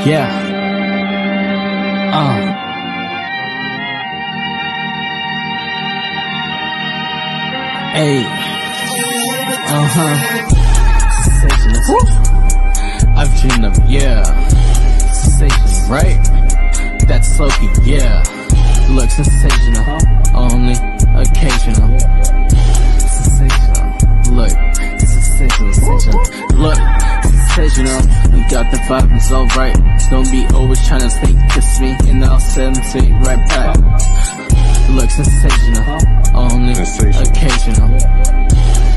Yeah. Hey. Sensational. I've dreamed of, yeah. Sensational, right? That's Loki, yeah. Look, sensational. Only occasional. Sensational. Look, sensational. Look, sensational. We got the vibe, it's alright. Don't be always trying to sneak kiss me, and I'll send it right back. Look, sensational. Only occasional.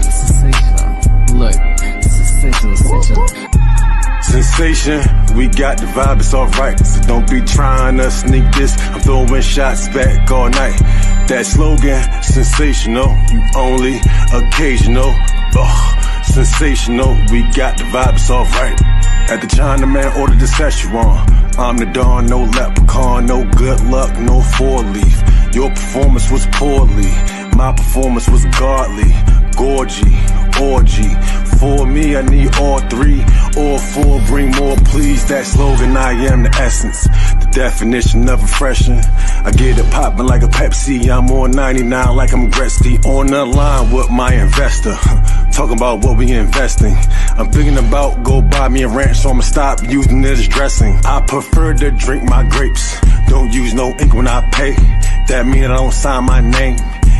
Sensational. Look, sensational. Sensation, we got the vibe, it's alright. So don't be trying to sneak this. I'm throwing shots back all night. That slogan, sensational, you only occasional. Sensational, we got the vibe, it's alright. At the Chinaman ordered the Szechuan. I'm the Don, no leprechaun, no good luck, no four-leaf. Your performance was poorly, my performance was godly. Gorgy, orgy. For me, I need all three. All four, bring more, please. That slogan, I am the essence. The definition of refreshing. I get it poppin' like a Pepsi. I'm on 99 like I'm Gretzky. On the line with my investor. Talking about what we investing. I'm thinking about go buy me a ranch, so I'ma stop using this dressing. I prefer to drink my grapes. Don't use no ink when I pay. That mean I don't sign my name.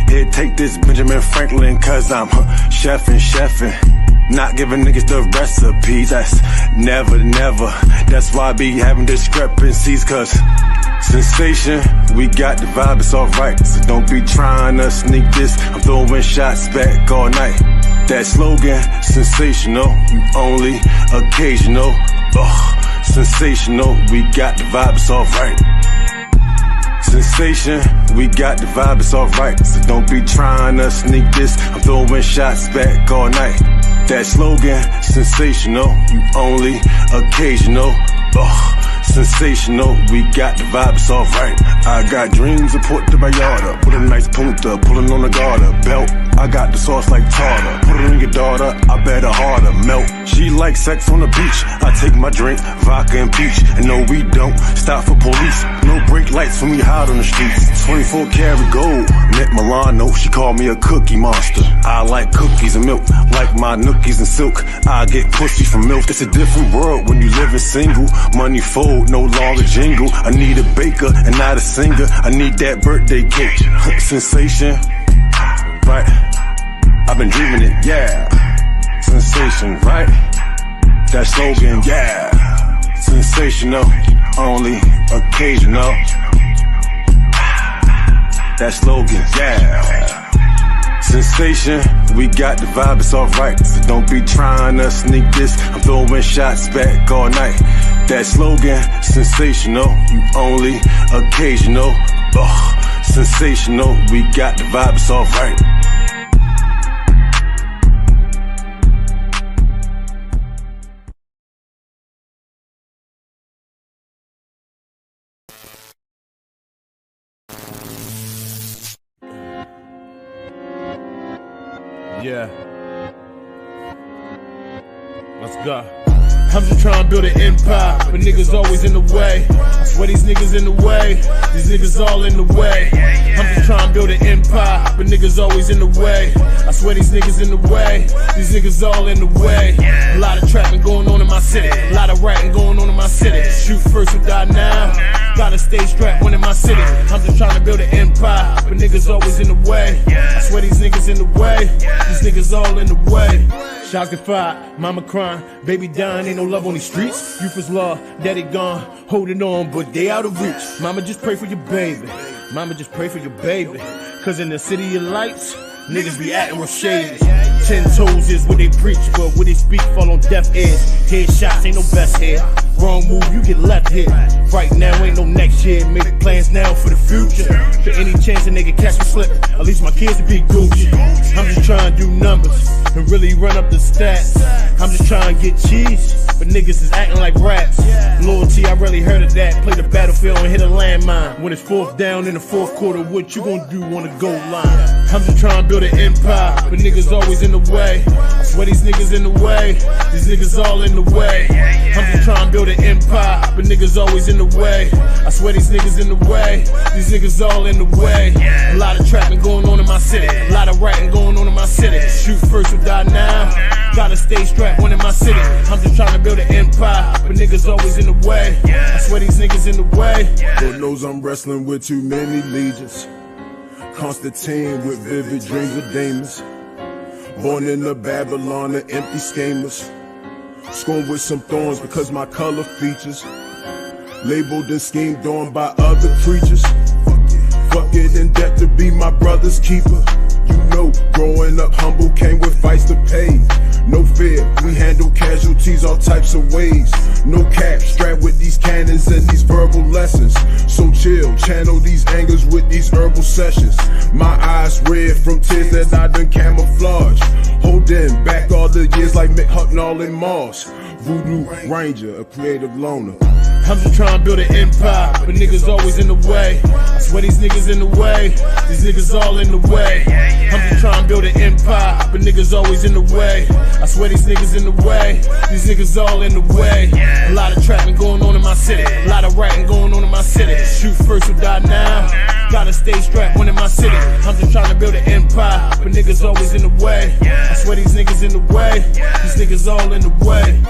Here, take this Benjamin Franklin, cause I'm chefing. Not giving niggas the recipe, that's never. That's why I be having discrepancies, cause sensation, we got the vibe, it's alright. So don't be trying to sneak this, I'm throwing shots back all night. That slogan, sensational, you only occasional. Sensational, we got the vibe, it's alright. Sensation, we got the vibe, it's alright. So don't be trying to sneak this, I'm throwing shots back all night. That slogan, sensational, you only occasional. Sensational, we got the vibe, it's alright. I got dreams of Puerto Vallarta, with a nice punta, pulling on the garter belt. I got the sauce like tartar, put it on your daughter, I bet her harder melt. She likes sex on the beach, I take my drink, vodka and peach. And no, we don't stop for police, no brake lights when we hide on the streets. 24 karat gold, Mint Milano, she called me a cookie monster. I like cookies and milk, like my nookies and silk. I get pussy from milk. It's a different world when you living single. Money fold, no longer jingle. I need a baker and not a singer. I need that birthday cake. Sensation, right? I've been dreaming it, yeah. Sensation, right? That slogan, yeah. Sensational, only occasional. That slogan, yeah. Sensation, we got the vibe, it's alright. So don't be trying to sneak this, I'm throwing shots back all night. That slogan, sensational, you only occasional. Sensational, we got the vibe, it's alright. Yeah. Let's go. I'm just trying to build an empire, but niggas always in the way. I swear these niggas in the way, these niggas all in the way. I'm just trying to build an empire, but niggas always in the way. I swear these niggas in the way, these niggas all in the way. A lot of trapping going on in my city, a lot of ratting going on in my city. Shoot first or die now, gotta stay strapped when in my city. I'm just trying to build an empire, but niggas always in the way. I swear these niggas in the way, these niggas all in the way. Shots get fired, mama crying, baby dying, ain't no love on these streets. Youth is law, daddy gone, holding on, but they out of reach. Mama just pray for your baby, mama just pray for your baby. Cause in the city of lights, niggas be acting real shady. 10 toes is what they preach, but what they speak fall on deaf ears. Headshots ain't no best here. Wrong move, you get left here. Right now ain't no next year. Make plans now for the future. For any chance a nigga catch me slip, at least my kids will be Gucci. I'm just trying to do numbers and really run up the stats. I'm just trying to get cheese, but niggas is acting like rats. Loyalty, I rarely heard of that. Play the battlefield and hit a landmine. When it's fourth down in the fourth quarter, what you gonna do on the goal line? I'm just trying to build an empire, but niggas always in the way. I swear these niggas in the way, these niggas all in the way. I'm just trying to build an empire, but niggas always in the way. I swear these niggas in the way. These niggas all in the way. A lot of trapping going on in my city. A lot of writing going on in my city. Shoot first or die now. Gotta stay strapped one in my city. I'm just trying to build an empire, but niggas always in the way. I swear these niggas in the way. Lord knows I'm wrestling with too many legions. Constantine with vivid dreams of demons. Born in the Babylon of empty schemers. Scorned with some thorns because my color features. Labeled and schemed on by other creatures. Fuck it, in debt to be my brother's keeper. You know, growing up humble came with fights to pay. No fear, we handle casualties all types of ways. No cap, strapped with these cannons and these verbal lessons. So chill, channel these angers with these herbal sessions. My eyes red from tears that I done camouflage. Holding back all the years like Mick Hucknall and Moss. Voodoo Ranger, a creative loner. I'm just trying to build an empire, but niggas always in the way. I swear these niggas in the way. These niggas all in the way. I'm just trying to build an empire, but niggas always in the way. I swear these niggas in the way. These niggas all in the way. A lot of trapping going on in my city. A lot of writing going on in my city. Shoot first or die now. Gotta stay strapped one in my city. I'm just trying to build an empire, but niggas always in the way. I swear these niggas in the way. These niggas all in the way.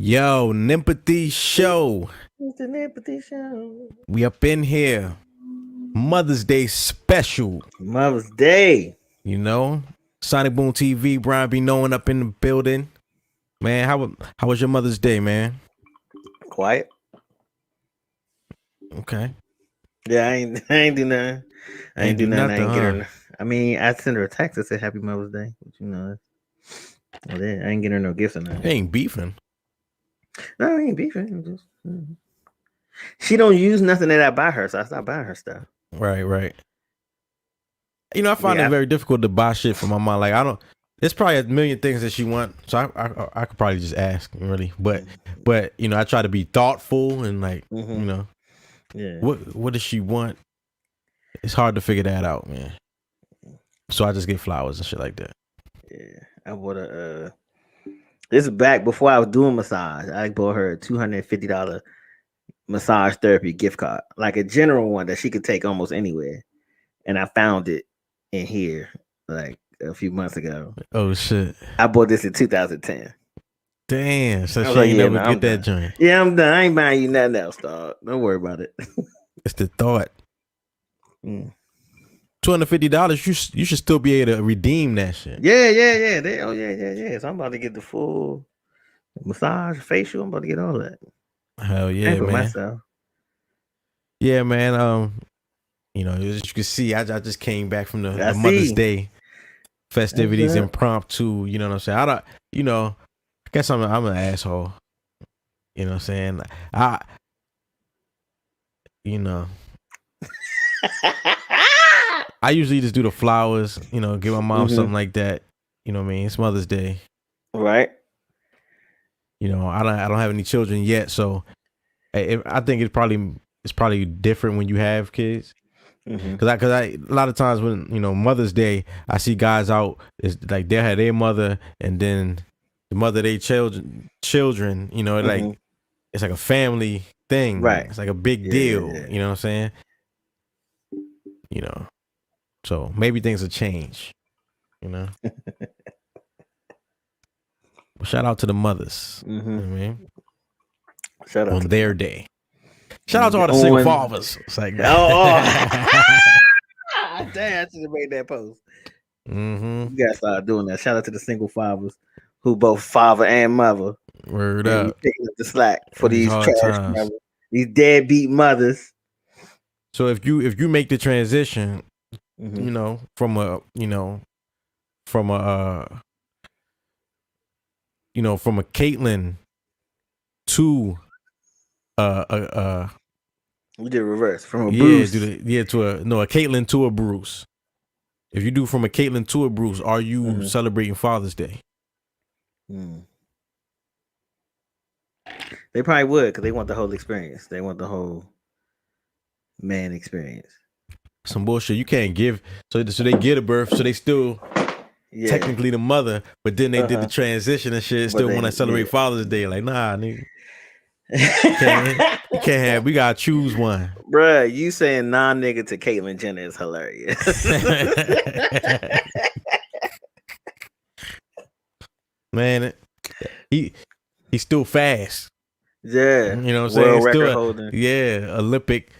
Yo, NEMPATHY Show. It's the NEMPATHY Show. We up in here. Mother's Day special. Mother's Day. You know, SONICBOONETV, BRYANBEKNOWIN up in the building. Man, how was your Mother's Day, man? Quiet. Okay. Yeah, I ain't do nothing. I ain't do nothing. I ain't get her. Huh? I mean, I sent her a text that said Happy Mother's Day, but you know, I ain't getting her no gifts or nothing. They ain't beefing. No, I ain't beefing. I'm just, she don't use nothing that I buy her, so I stopped buying her stuff. Right. You know, I find it very difficult to buy shit for my mom. Like, I don't. There's probably a million things that she wants, so I could probably just ask, really. But you know, I try to be thoughtful and like, you know, what does she want? It's hard to figure that out, man. So I just get flowers and shit like that. Yeah, I bought a. This is back before I was doing massage. I bought her a $250 massage therapy gift card, like a general one that she could take almost anywhere. And I found it in here like a few months ago. Oh shit! I bought this in 2010. Damn, so she ain't never get that joint. Yeah, I'm done. I ain't buying you nothing else, dog. Don't worry about it. It's the thought. $250, you should still be able to redeem that shit. Yeah. Yeah. So I'm about to get the full massage, facial. I'm about to get all that. Hell yeah, man. Myself. Yeah, man. You know, as you can see, I just came back from the Mother's Day festivities, impromptu. You know what I'm saying? I guess I'm an asshole. You know what I'm saying? I usually just do the flowers, you know, give my mom something like that. You know what I mean? It's Mother's Day. Right. You know, I don't have any children yet, so I think it's probably different when you have kids. Cause a lot of times when, you know, Mother's Day, I see guys out, it's like they have their mother and then the mother of their children, you know, like it's like a family thing. Right. It's like a big deal. You know what I'm saying? You know. So maybe things will change, you know. Well, shout out to the mothers. You know what I mean? Shout out on their day. Shout out to all the single fathers. It's like Damn, I should have made that post. You gotta start doing that. Shout out to the single fathers who both father and mother. Word up. Picking up the slack for these trash mothers, these deadbeat mothers. So if you make the transition, you know, from a Caitlyn to we did reverse from a Bruce. To a Caitlyn to a Bruce. If you do from a Caitlyn to a Bruce, are you celebrating Father's Day? They probably would, because they want the whole experience. They want the whole man experience. Some bullshit. You can't give. So they get a birth, so they still technically the mother, but then they did the transition and shit. Still want to celebrate Father's Day. Like, nah, nigga. You can't have. We gotta choose one. Bruh, you saying non-nigga to Caitlyn Jenner is hilarious. Man, he's still fast. Yeah, you know what I'm saying? Still Olympic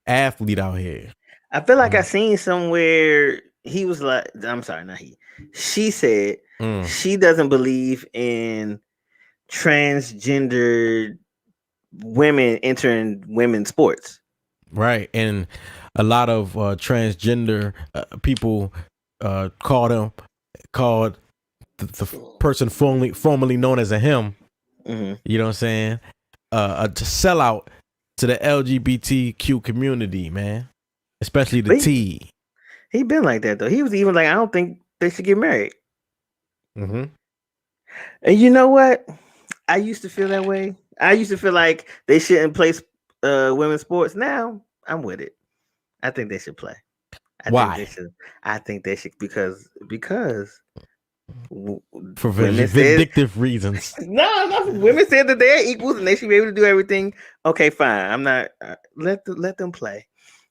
athlete out here. I feel like I seen somewhere he was like, I'm sorry, not he. She said she doesn't believe in transgender women entering women's sports. Right, and a lot of transgender people called the person formerly known as a him. You know what I'm saying? To sell out to the LGBTQ community, man, especially the T. He been like that though. He was even like, I don't think they should get married. And you know what? I used to feel that way. I used to feel like they shouldn't play women's sports. Now I'm with it. I think they should play. Why? I think they should because for vindictive reasons. No, women said that they're equals and they should be able to do everything. Okay, fine. I'm not. Let them play.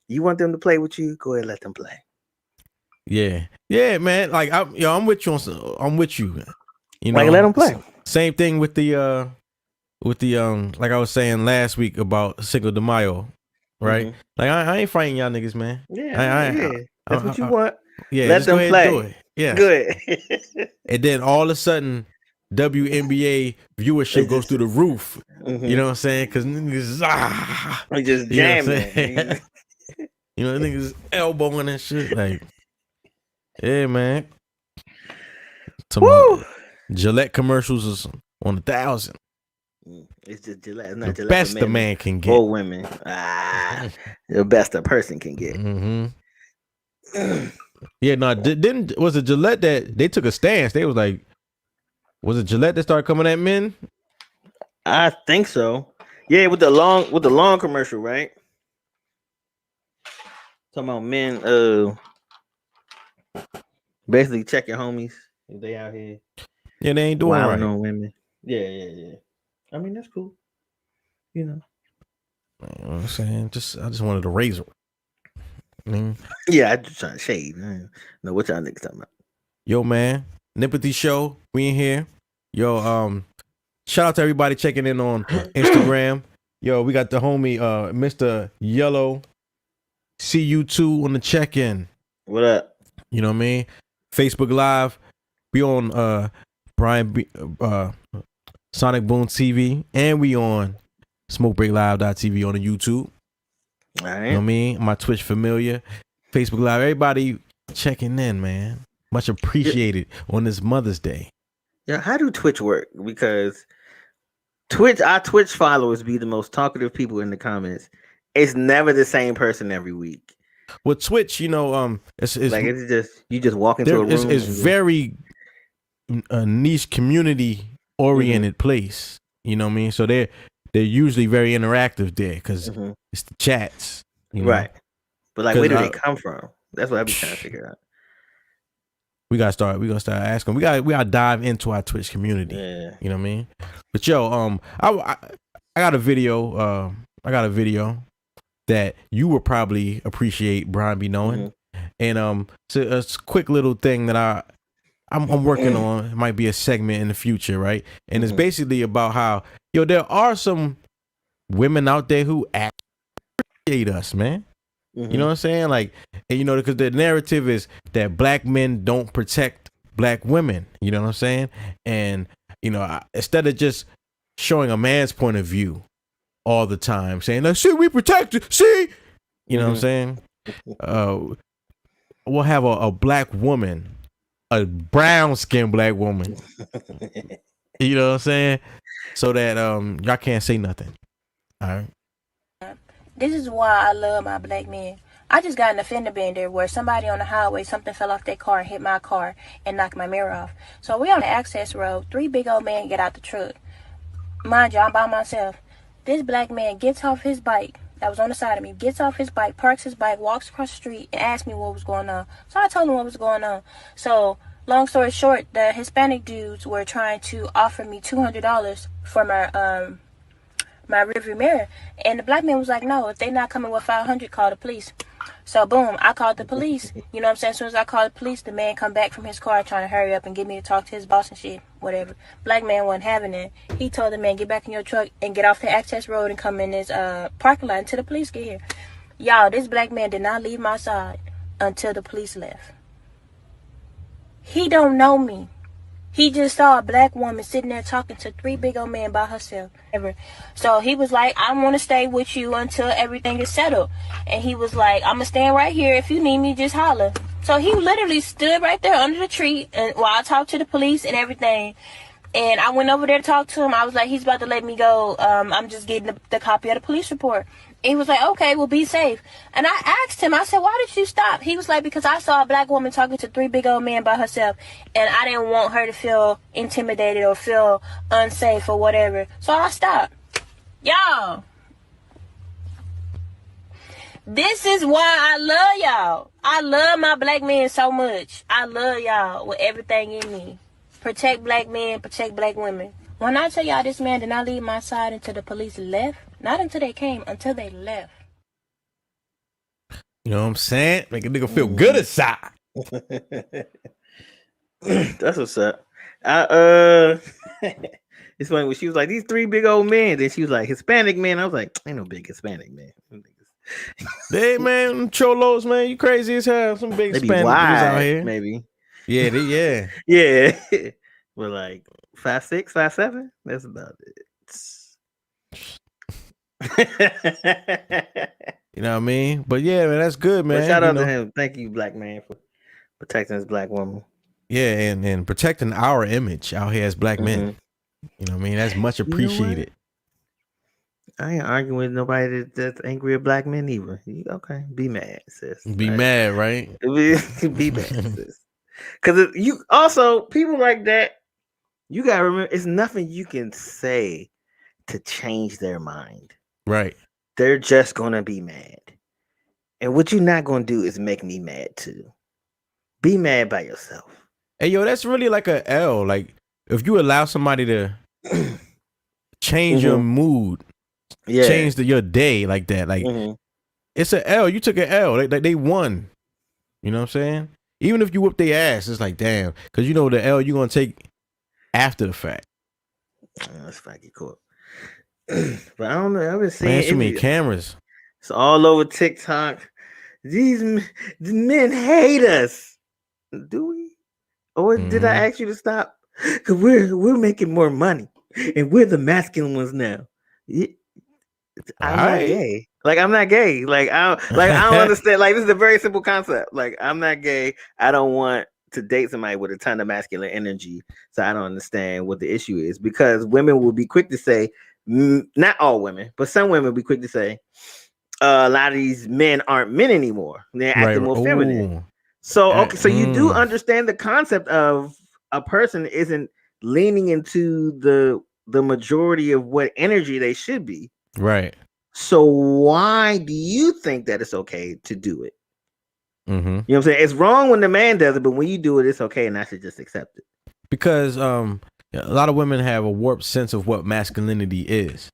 You want them to play with you? Go ahead, let them play. Yeah, man. Like I'm with you. I'm with you. You know, like let them play. Same thing with the with the like I was saying last week about Cinco de Mayo, right? Like I ain't fighting y'all niggas, man. Yeah, that's what you want. Yeah, let just them go ahead play. And do it. Yeah, good. And then all of a sudden, WNBA viewership goes through the roof. You know what I'm saying? Because niggas we just jamming. You know, niggas elbowing and shit. Like, yeah, man. Woo! Gillette commercials is on 1,000. It's just Gillette. It's not the Gillette best for men, a man can get. or women. The best a person can get. Yeah, no, was it Gillette that they took a stance? They was like, was it Gillette that started coming at men? I think so. Yeah, with the long commercial, right? Talking about men, basically check your homies if they out here. Yeah, they ain't doing right on women. Yeah. I mean, that's cool. You know. You know what I'm saying? I just wanted a razor. Yeah, I just trying to shave. No, what y'all niggas talking about? Yo, man, NEMPATHY Show, we in here. Yo, shout out to everybody checking in on Instagram. Yo, we got the homie, Mr. Yellow CU2 on the check-in. What up? You know what I mean? Facebook Live. We on SONICBOONETV, and we on SmokeBreakLive.tv on the YouTube. All right. You know what I mean? My Twitch familiar. Facebook Live. Everybody checking in, man. Much appreciated on this Mother's Day. Yeah, how do Twitch work? Because our Twitch followers be the most talkative people in the comments. It's never the same person every week. With Twitch, you know, it's like it's just you just walk into a room. It's very niche community oriented place. You know what I mean? So they're usually very interactive there because it's the chats, you know? Right? But like, where do they come from? That's what I be trying to figure out. We gonna start asking. We gotta dive into our Twitch community. Yeah. You know what I mean? But yo, I got a video. That you will probably appreciate, Brian be knowing. And so a quick little thing that I'm working on. It might be a segment in the future, right? And it's basically about how there are some women out there who appreciate us, man. You know what I'm saying? Like, and, because the narrative is that black men don't protect black women. You know what I'm saying? And instead of just showing a man's point of view all the time, saying like, "See, we protect you." See, you know what I'm saying? We'll have a black woman, a brown skinned black woman. You know what I'm saying? So that y'all can't say nothing. All right. This is why I love my black men. I just got in a fender bender where somebody on the highway, something fell off their car and hit my car and knocked my mirror off. So we on the access road. 3 big old men get out the truck. Mind you, I'm by myself. This black man gets off his bike that was on the side of me, gets off his bike, parks his bike, walks across the street, and asks me what was going on. So I told him what was going on. So long story short, the Hispanic dudes were trying to offer me $200 for my rearview mirror, and the black man was like, "No, if they not coming with 500, call the police." So boom, I called the police. You know what I'm saying? As soon as I called the police, the man come back from his car trying to hurry up and get me to talk to his boss and shit, whatever. Black man wasn't having it. He told the man, "Get back in your truck and get off the access road and come in this parking lot until the police get here." Y'all, this black man did not leave my side until the police left. He don't know me. He just saw a black woman sitting there talking to 3 big old men by herself. So he was like, "I want to stay with you until everything is settled." And he was like, "I'm going to stand right here. If you need me, just holler." So he literally stood right there under the tree and while I talked to the police and everything. And I went over there to talk to him. I was like, "He's about to let me go. I'm just getting the copy of the police report." He was like, "Okay, well, be safe." And I asked him, I said, "Why did you stop?" He was like, "Because I saw a black woman talking to 3 big old men by herself, and I didn't want her to feel intimidated or feel unsafe or whatever. So I stopped." Y'all, this is why I love y'all. I love my black men so much. I love y'all with everything in me. Protect black men, protect black women. When I tell y'all, this man did not leave my side until the police left. Not until they came, until they left. You know what I'm saying? Make a nigga feel good inside. That's what's up. It's funny when she was like, these 3 big old men. Then she was like, Hispanic men. I was like, ain't no big Hispanic man. Hey man, cholos, man, you crazy as hell. Some big They be Hispanic dudes out wide, here. maybe. Yeah, yeah. Yeah. We're like 5'6", 5'7". That's about it. You know what I mean? But yeah, man, that's good, man. But shout out to him. Thank you, black man, for protecting this black woman. Yeah, and protecting our image out here as black men. You know what I mean? That's much appreciated. I ain't arguing with nobody that's angry at black men either. Okay, be mad, sis. Be mad, right? Be mad, sis. Because you also, people like that, you gotta remember, it's nothing you can say to change their mind. Right. They're just gonna be mad. And what you're not gonna do is make me mad too. Be mad by yourself. Hey, yo, that's really like a L. Like, if you allow somebody to change your mood, change your day like that, like, it's an L. You took an L. They won. You know what I'm saying? Even if you whip their ass, it's like, damn. Because you know the L you're going to take after the fact. That's fucking cool. But I don't know. I've been seeing Man, so many cameras. It's all over TikTok. These men hate us. Do we? Or did I ask you to stop? Because we're making more money. And we're the masculine ones now. I'm not gay. Like, I'm not gay. Like, I don't understand. Like, this is a very simple concept. Like, I'm not gay. I don't want to date somebody with a ton of masculine energy. So I don't understand what the issue is. Because women will be quick to say, not all women, but some women will be quick to say, a lot of these men aren't men anymore. They're acting more feminine. So, okay, so you do understand the concept of a person isn't leaning into the majority of what energy they should be. Right. So why do you think that it's okay to do it? You know what I'm saying? It's wrong when the man does it, but when you do it, it's okay, and I should just accept it. Because a lot of women have a warped sense of what masculinity is.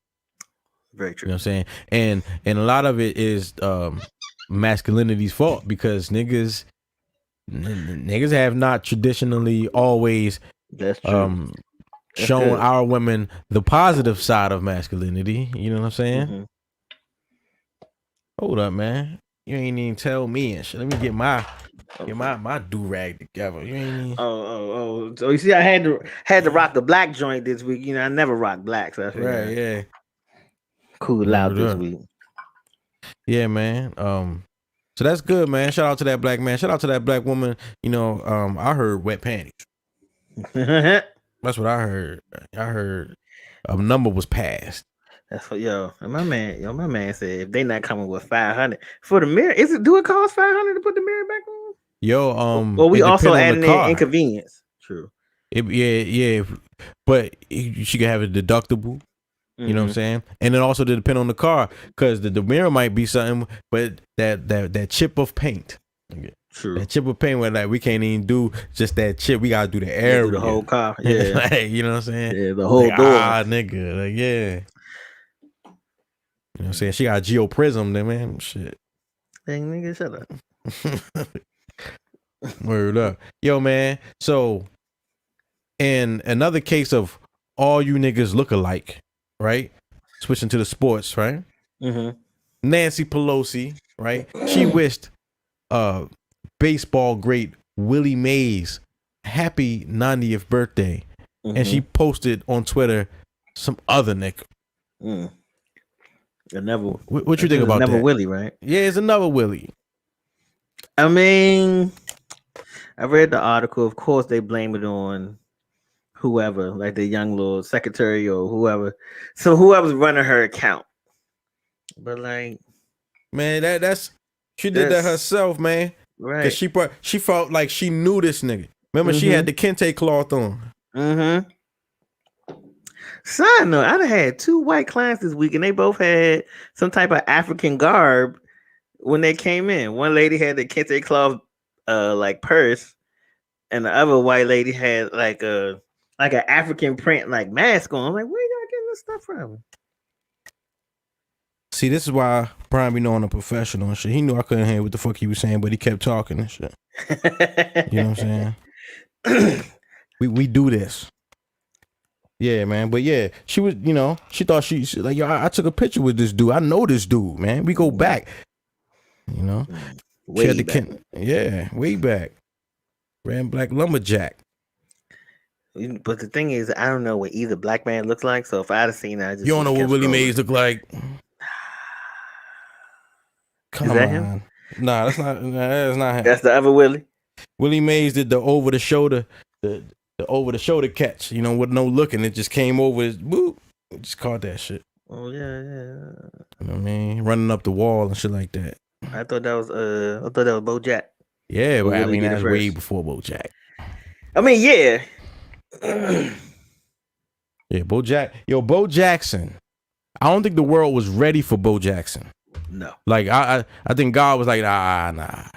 Very true. You know what I'm saying? And a lot of it is masculinity's fault, because niggas have not traditionally always shown our women the positive side of masculinity. You know what I'm saying? Hold up, man. You ain't even tell me and shit. Let me get my do-rag together. You ain't even... Oh. So you see, I had to rock the black joint this week. You know, I never rock black, so right, yeah. Cool out this week. Yeah, man. So that's good, man. Shout out to that black man. Shout out to that black woman. You know, I heard wet panties. That's what I heard. I heard a number was passed. That's what my man said if they not coming with 500 for the mirror, do it cost 500 to put the mirror back on? Well, we also adding in inconvenience. True. Yeah. But she could have a deductible. You know what I'm saying? And it also depend on the car, because the mirror might be something, but that chip of paint. True. That chip of paint where like we can't even do just that chip. We gotta do the air. The whole car. Yeah. Like, you know what I'm saying? Yeah, the whole like, door. Nigga. Like, yeah. You know what I'm saying? She got a geoprism then, man. Shit. Dang, nigga, shut up. Word up. Yo, man. So, in another case of all you niggas look alike, right? Switching to the sports, right? Nancy Pelosi, right? She wished baseball great Willie Mays happy 90th birthday. And she posted on Twitter some other nigga. What you think about that? Another Willie, right? Yeah, it's another Willie. I mean, I read the article. Of course, they blame it on whoever, like the young little secretary or whoever. So whoever's running her account. But like, man, she did that herself, man. Right. Because she felt like she knew this nigga. Remember, she had the kente cloth on. Side note, I done had 2 white clients this week, and they both had some type of African garb when they came in. One lady had the kente cloth like purse, and the other white lady had like an African print like mask on. I'm like, where y'all getting this stuff from? See, this is why Brian be knowing a professional and shit. He knew I couldn't hear what the fuck he was saying, but he kept talking and shit. You know what I'm saying? We do this. Yeah, man. But yeah, she was, you know, she thought she like, yo, I took a picture with this dude. I know this dude, man. We go back. You know, way back. Yeah, way back. Ran Black Lumberjack. But the thing is, I don't know what either black man looks like. So if I'd have seen that, you don't know what Willie Mays look like. Come is that on. him? Nah, that's not. Nah, that's not him. That's the other Willie. Willie Mays did the over the shoulder, the over the shoulder catch. You know, with no looking, it just came over. His boop. Just caught that shit. Oh yeah. You know what I mean? Running up the wall and shit like that. I thought that was BoJack. Yeah, but I Willie mean did it that's first. way before BoJack. I mean, yeah. Yeah, Bo Jackson. I don't think the world was ready for Bo Jackson. No. Like I think God was like, nah.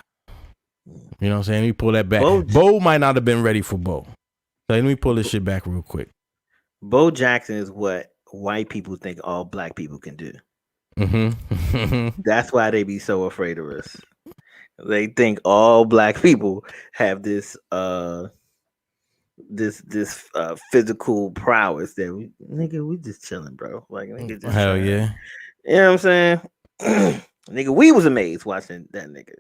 You know what I'm saying? Let me pull that back. Bo might not have been ready for Bo. So let me pull this shit back real quick. Bo Jackson is what white people think all black people can do. Mm-hmm. That's why they be so afraid of us. They think all black people have this physical prowess that we just chilling, bro. Like nigga just hell yeah. You know what I'm saying? Nigga, we was amazed watching that nigga.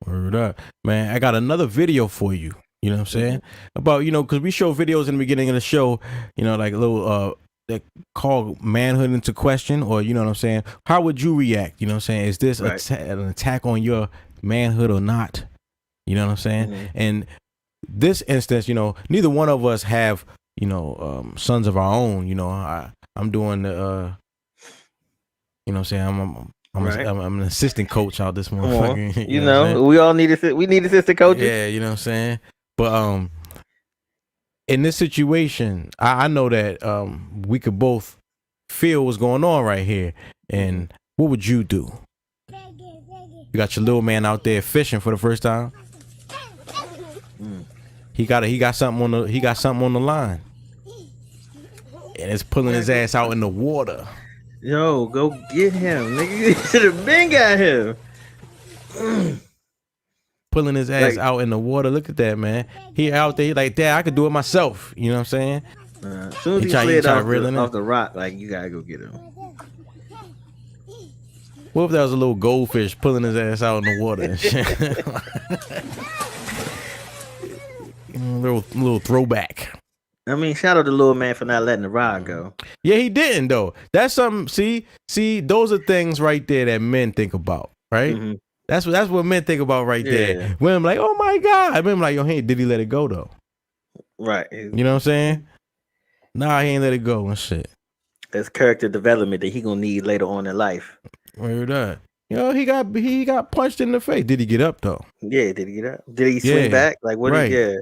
Word up. Man, I got another video for you. You know what I'm saying? About, you know, because we show videos in the beginning of the show, you know, like a little that call manhood into question, or you know what I'm saying? How would you react? You know what I'm saying? Is this an attack on your manhood or not? You know what I'm saying? Mm-hmm. And this instance, you know, neither one of us have, you know, sons of our own. You know, I'm doing the you know what I'm saying? I'm an assistant coach out this motherfucker. You know we all need assistant coaches. Yeah, you know what I'm saying? But in this situation, I know that we could both feel what's going on right here. And what would you do? You got your little man out there fishing for the first time. He got something on the line, and it's pulling his ass out in the water. Yo, go get him, nigga. You should have been got him. Pulling his ass out in the water. Look at that, man. He out there. He like, Dad, I could do it myself. You know what I'm saying? As soon as he slid off the rock, like, you gotta go get him. What if that was a little goldfish pulling his ass out in the water and shit? little throwback. I mean, shout out to little man for not letting the rod go. Yeah, he didn't though. That's something. See, those are things right there that men think about, right? Mm-hmm. That's what men think about right there. When I'm like, oh my God, men like, yo, hey, did he let it go though? Right. You know what I'm saying? Nah, he ain't let it go and shit. That's character development that he gonna need later on in life. Word up. You know, he got punched in the face. Did he get up though? Yeah, did he get up? Did he swing back? Like what? Right. Yeah.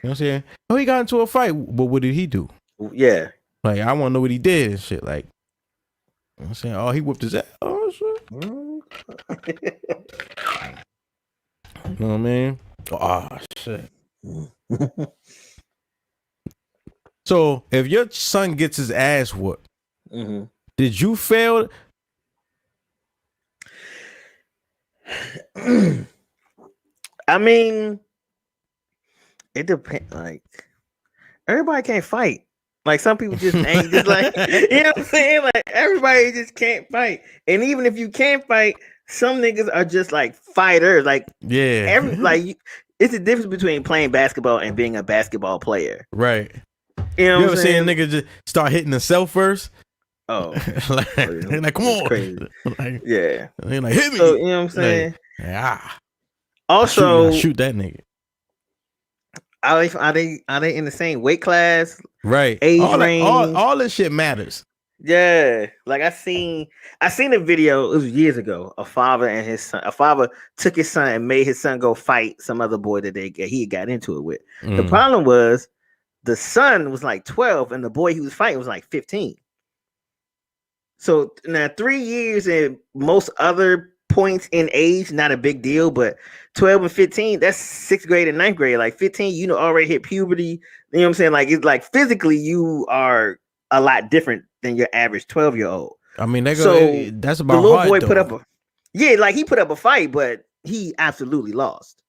You know what I'm saying? Oh, he got into a fight, but what did he do? Yeah. Like, I want to know what he did and shit. Like, you know what I'm saying? Oh, he whooped his ass. Oh, shit. You know what I mean? Oh, shit. So, if your son gets his ass whooped, did you fail? I mean, it depends. Like, everybody can't fight. Like, some people just ain't just like, you know what I'm saying? Like, everybody just can't fight. And even if you can't fight, some niggas are just like fighters. Like, yeah, it's the difference between playing basketball and being a basketball player. Right. You know you what ever I'm saying? seen a nigga just start hitting himself first? Oh, like come on. Crazy. Like, yeah. Like, hit me. So, you know what I'm saying? Like, yeah. Also, shoot that nigga. Are they in the same weight class? Right. Age range. All this shit matters. Yeah. Like I seen a video, it was years ago. A father and his son. A father took his son and made his son go fight some other boy that he got into it with. The problem was the son was like 12 and the boy he was fighting was like 15. So now 3 years and most other points in age, not a big deal, but 12 and 15, that's 6th grade and 9th grade. Like 15, you know, already hit puberty. You know what I'm saying? Like, it's like physically you are a lot different than your average 12-year-old. I mean, that's about the little hard, boy though. put up a fight, but he absolutely lost.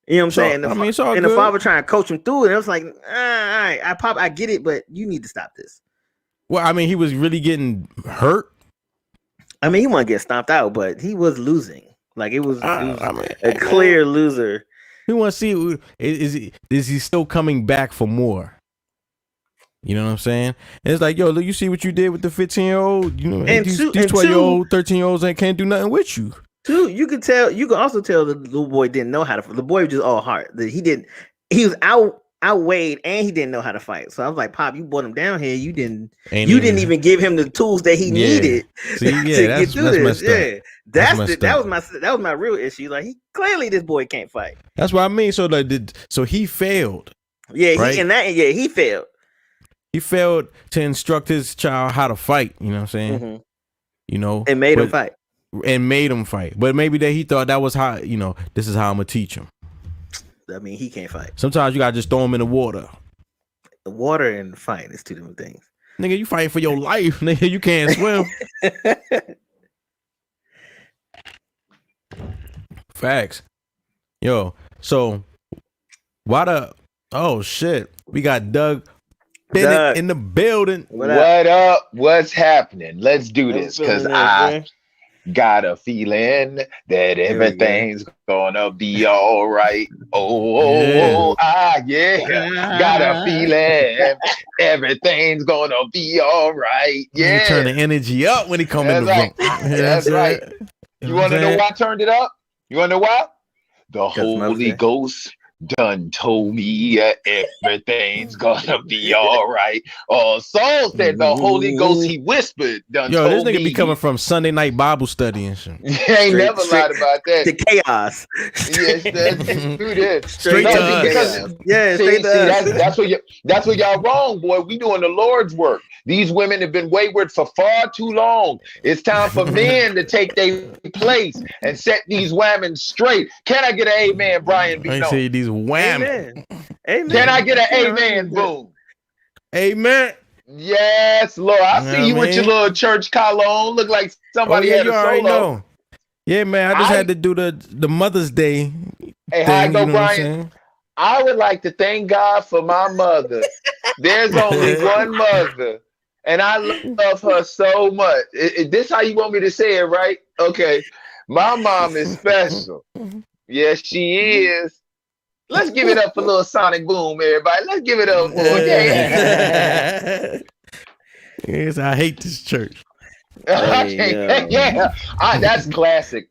You know what I'm saying? I mean, it's all and good. the father trying to coach him through it. And I was like, all right, I get it, but you need to stop this. Well, I mean, he was really getting hurt. I mean, he wasn't get stomped out, but he was losing. Like it was a clear loser. We want to see is he still coming back for more? You know what I'm saying? And it's like, yo, look, you see what you did with the 15-year-old. You know, And these two- 12-year-old, 13-year-olds ain't can't do nothing with you. Too, you could tell. You could also tell the little boy didn't know how to. The boy was just all heart. He was outweighed, and he didn't know how to fight. So I was like, Pop, you brought him down here. You didn't even give him the tools that he needed See, to that's get through this. messed up. That was my real issue. Like he clearly this boy can't fight. That's what I mean. So so he failed. Yeah, right? he failed. He failed to instruct his child how to fight. You know what I'm saying? Mm-hmm. You know, And made him fight. And made him fight. But maybe he thought that was how, you know, this is how I'm gonna teach him. I mean, he can't fight. Sometimes you gotta just throw him in the water. The water and fighting is two different things. Nigga, you fighting for your life, nigga. You can't swim. Facts. Yo, so oh shit. We got Doug Bennett in the building. What up? What's happening? Let's do this because I got a feeling that everything's gonna be all right. Got a feeling everything's gonna be all right. Yeah, you turn the energy up when he come in the room. That's right. You want to know why I turned it up? You want to know why? The Holy Ghost done told me everything's gonna be all right. Saul said the Holy Ghost, he whispered, done Yo, told this nigga me. be coming from Sunday night Bible study and shit. He ain't never lied about that. The chaos. Yes, do this. Straight to us. Yeah, that's where y'all wrong, boy. We doing the Lord's work. These women have been wayward for far too long. It's time for men to take their place and set these women straight. Can I get an amen, Brian? I say these wham. Amen. Can I get an amen? Boom. Amen. Yes, Lord. I see you with your little church collar on. Look like somebody had a solo. Know. Yeah, man. I just had to do the Mother's Day. Hey, how I go, Brian? I would like to thank God for my mother. There's only one mother, and I love her so much. This how you want me to say it, right? Okay. My mom is special. Yes, she is. Let's give it up for little Sonic Boom, everybody. Let's give it up for Yes, I hate this church. That's classic.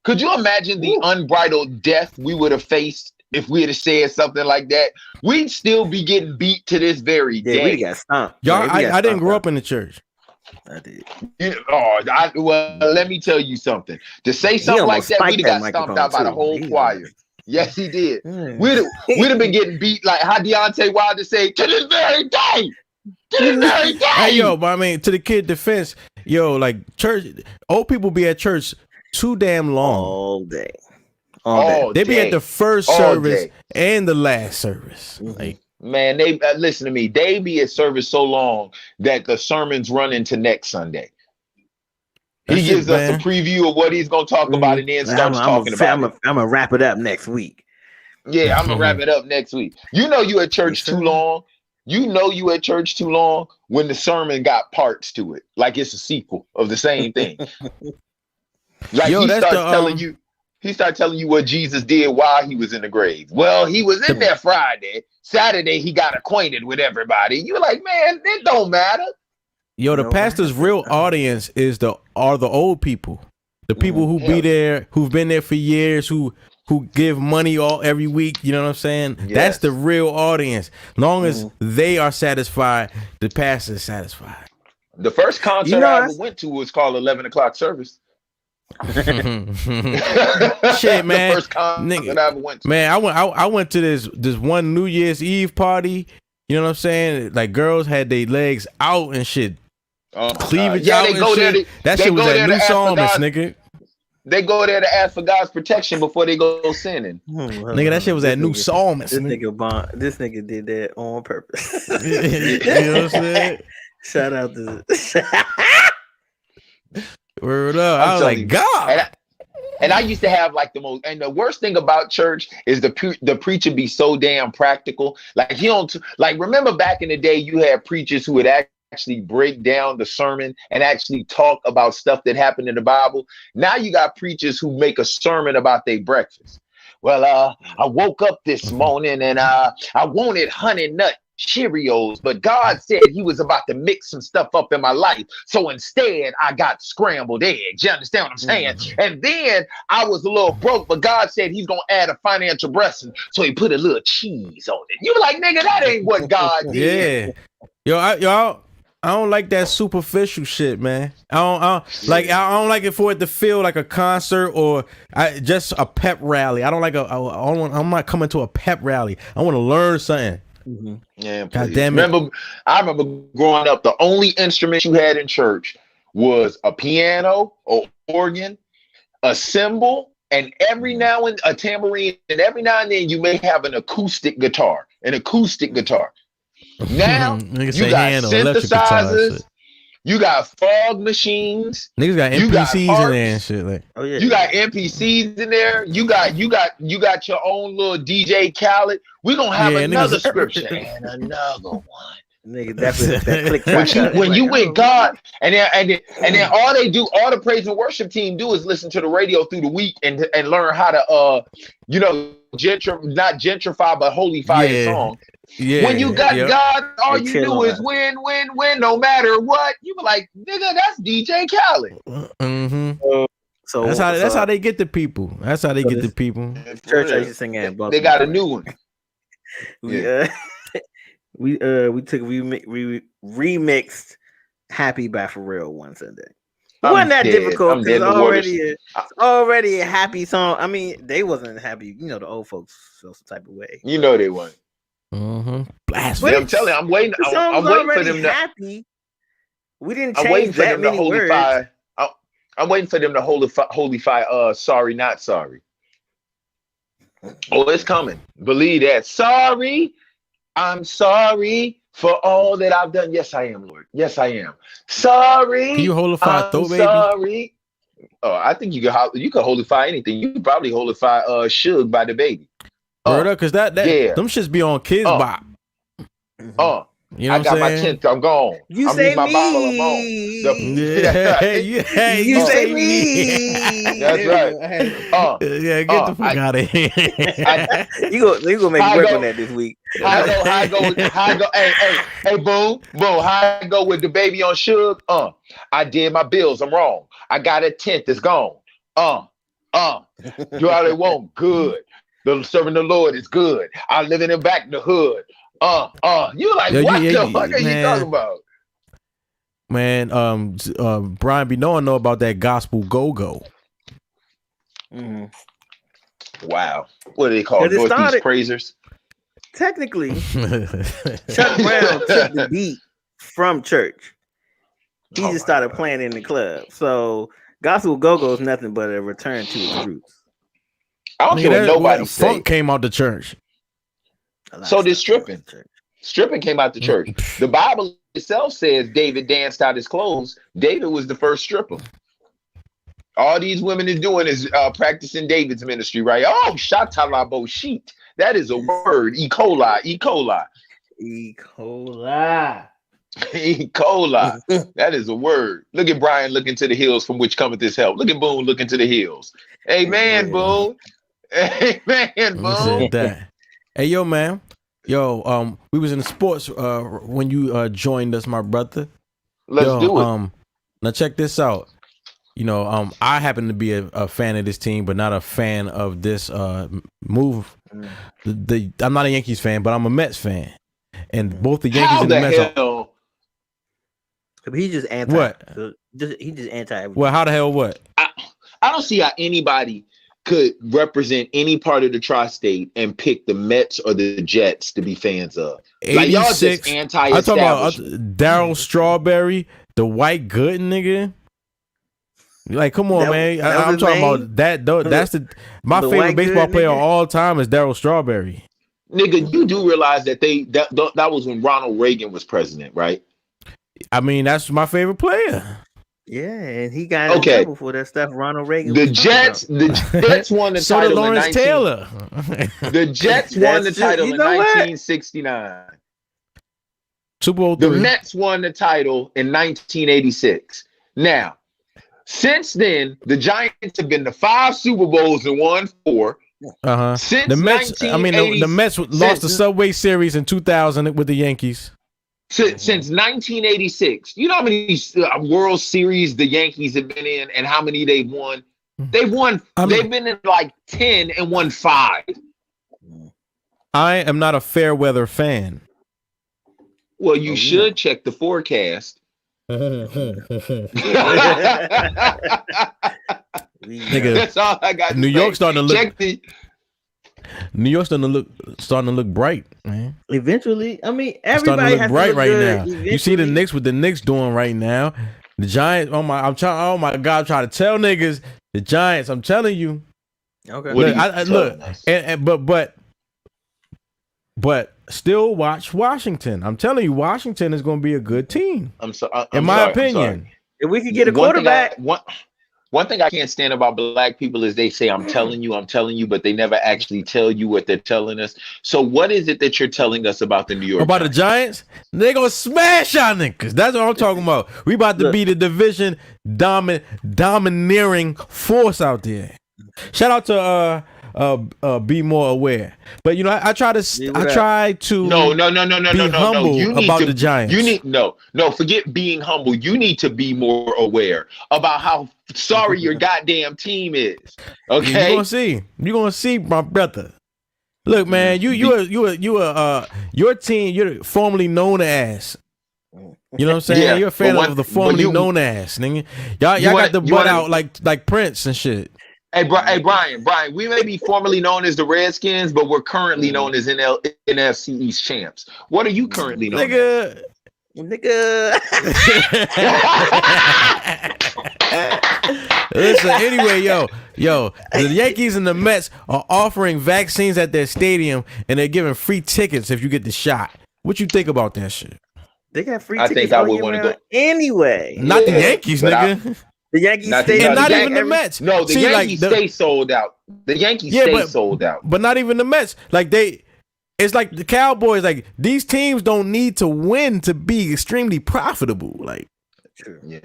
Could you imagine the unbridled death we would have faced if we had said something like that? We'd still be getting beat to this very day. We got stomped. Y'all, I didn't grow up in the church. I did. Let me tell you something. To say something like that, we'd have got stomped out by the whole choir. Yes, he did. We'd have been getting beat like how Deontay Wilder say, to this very day. To this very day. Hey, yo, but I mean, to the kid defense, yo, like church, old people be at church too damn long. All day. They be at the first service and the last service. Like, man, they listen to me. They be at service so long that the sermons run into next Sunday. He gives us a preview of what he's going to talk about and then starts talking about it. I'm going to wrap it up next week. Yeah, I'm going to wrap it up next week. You know you at church too long. You know you at church too long when the sermon got parts to it. Like it's a sequel of the same thing. Like he started telling you what Jesus did while he was in the grave. Well, he was in there Friday. Saturday, he got acquainted with everybody. You're like, man, it don't matter. Yo, the pastor's real audience are the old people. The people who be there, who've been there for years, who give money every week. You know what I'm saying? Yes. That's the real audience. Long as they are satisfied, the pastor is satisfied. The first concert I ever went to was called 11 o'clock service. Shit, man. The first concert I ever went to. Man, I went to this one New Year's Eve party. You know what I'm saying? Like girls had their legs out and shit. Cleavage out and shit. That shit was at New Psalmist, nigga. They go there to ask for God's protection before they go sinning. Nigga, that shit was at New Psalmist. This nigga did that on purpose. You know what I'm saying? Shout out to Word up. I was like, God. And I used to have like the most, and the worst thing about church is the preacher be so damn practical. Like he don't, like, remember back in the day, you had preachers who would actually break down the sermon and actually talk about stuff that happened in the Bible. Now you got preachers who make a sermon about their breakfast. Well, I woke up this morning and I wanted Honey Nut Cheerios, but God said he was about to mix some stuff up in my life. So instead, I got scrambled eggs. You understand what I'm saying? And then I was a little broke, but God said he's going to add a financial blessing. So he put a little cheese on it. You like, nigga, that ain't what God did. Yeah. Yo, I don't like that superficial shit, man. I don't like it for it to feel like a concert or just a pep rally. I don't like I'm not coming to a pep rally. I want to learn something. Yeah, God damn it. I remember growing up, the only instrument you had in church was a piano or organ, a cymbal, and every now and a tambourine, and every now and then you may have an acoustic guitar. Now you got synthesizers, you got fog machines, niggas got NPCs in there and shit. Like, oh yeah, you got NPCs in there. You got your own little DJ Khaled. We're gonna have another scripture and another one. Nigga, that when you with God, and then all the praise and worship team do is listen to the radio through the week and learn how to not gentrify but holify a song. Yeah, when you got God, all you do is win, no matter what. You were like, nigga, that's DJ Khaled. So that's how they get the people. That's how they get the people. Church I used to sing at. They got a new one. We remixed "Happy" by Pharrell one Sunday. It wasn't that difficult. It's already a happy song. I mean, they wasn't happy. You know, the old folks feel some type of way. You know they weren't. Blasphemy. I'm telling you, I'm waiting. I'm waiting for them to happy. We didn't change that many words. I'm waiting for them to holify. Sorry, not sorry. Oh, it's coming. Believe that. Sorry, I'm sorry for all that I've done. Yes, I am, Lord. Yes, I am. Sorry. Can you holify though, baby? Sorry. Oh, I think you can holify anything. You can probably holify "Suge" by the Baby. Because them shits be on Kids Bop. You know I got my 10th. I'm gone. You I'm say my me. Bible. I'm on. You say me. That's right. Get the fuck out of here. You gonna make work on that this week. How I go? Hey, boom. How I go with the Baby on Suge? I did my bills. I'm wrong. I got a 10th. It's gone. Do all they want. Good. The serving the Lord is good. I live in the back of the hood. You like, what the fuck are you talking about? Man, Brian be know about that gospel go-go. Wow. What do they call it? Northeast praisers? Technically, Chuck Brown took the beat from church. He just started playing in the club. So gospel go-go is nothing but a return to its roots. I don't care what nobody said. Funk came out the church. So did stripping. Stripping came out the church. The Bible itself says David danced out his clothes. David was the first stripper. All these women is doing is practicing David's ministry, right? Oh, shatalabo sheet. That is a word. E. coli. E. coli. E. coli. E. coli. That is a word. Look at Brian looking to the hills from which cometh his help. Look at Boone looking to the hills. Amen, Boone. Amen, Boone. Hey, yo, man. Yo, we was in the sports when you joined us, my brother. Let's do it. Now check this out. You know, I happen to be a fan of this team, but not a fan of this move. I'm not a Yankees fan, but I'm a Mets fan, and both the Yankees and the Mets. He's just anti. What? He just anti. Well, how the hell? What? I don't see how anybody could represent any part of the tri-state and pick the Mets or the Jets to be fans of. Like, y'all just anti-establishment. I'm talking about Darryl Strawberry, the white good nigga. Like, come on, man. I'm talking about that. That's my favorite baseball player of all time is Darryl Strawberry. Nigga, you do realize that that was when Ronald Reagan was president, right? I mean, that's my favorite player. Yeah, and he got in trouble for that stuff Ronald Reagan. The Jets won the title in Lawrence Taylor. The Jets won the title in 1969. Super Bowl The III. Mets won the title in 1986. Now, since then, the Giants have been to 5 Super Bowls and won 4. Since the Mets, the Mets lost the Subway Series in 2000 with the Yankees. Since 1986, you know how many World Series the Yankees have been in, and how many they've won? They've been in like 10 and won 5. I am not a fair weather fan. Well, you should check the forecast. Nigga, that's all I got. New York's starting to look. New York's starting to look bright, man. Eventually, I mean, everybody starting to look has bright to look right good now. eventually. You see the Knicks with the Knicks doing right now. The Giants. Oh my God! I'm trying to tell niggas the Giants. I'm telling you. Okay. Look, but still watch Washington. I'm telling you, Washington is going to be a good team. In my opinion. If we could get a quarterback. One thing I can't stand about black people is they say, I'm telling you, but they never actually tell you what they're telling us. So what is it that you're telling us about the New York About the Giants? They're going to smash y'all niggas. That's what I'm talking about. We about to be the division domineering force out there. Shout out to Be More Aware. But you know, I try to be humble about the Giants. You need forget being humble. You need to be more aware about how sorry your goddamn team is. Okay, you're gonna see, my brother. Look, man, your team, you're formerly known as. You know what I'm saying? Yeah, you're a fan of the formerly known as, nigga. Y'all got the butt out like Prince and shit. Hey, Brian, we may be formerly known as the Redskins, but we're currently known as NFC East champs. What are you currently known as? Nigga. Listen, anyway, yo, the Yankees and the Mets are offering vaccines at their stadium, and they're giving free tickets if you get the shot. What you think about that shit? They got free tickets. I think I would want to go anyway. Not the Yankees, nigga. The Yankees stay and not even the Mets. No, the Yankees stay sold out. The Yankees stay sold out. But not even the Mets. It's like the Cowboys. Like, these teams don't need to win to be extremely profitable. Like, yeah,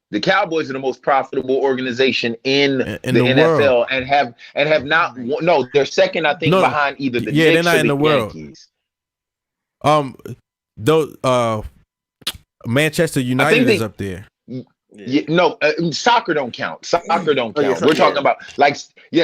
the Cowboys are the most profitable organization in the NFL world. and have not. No, they're second, I think, behind either the Knicks they're not or in the world. Yankees. Manchester United is up there. Yeah, no, soccer don't count. Soccer don't count. We're talking about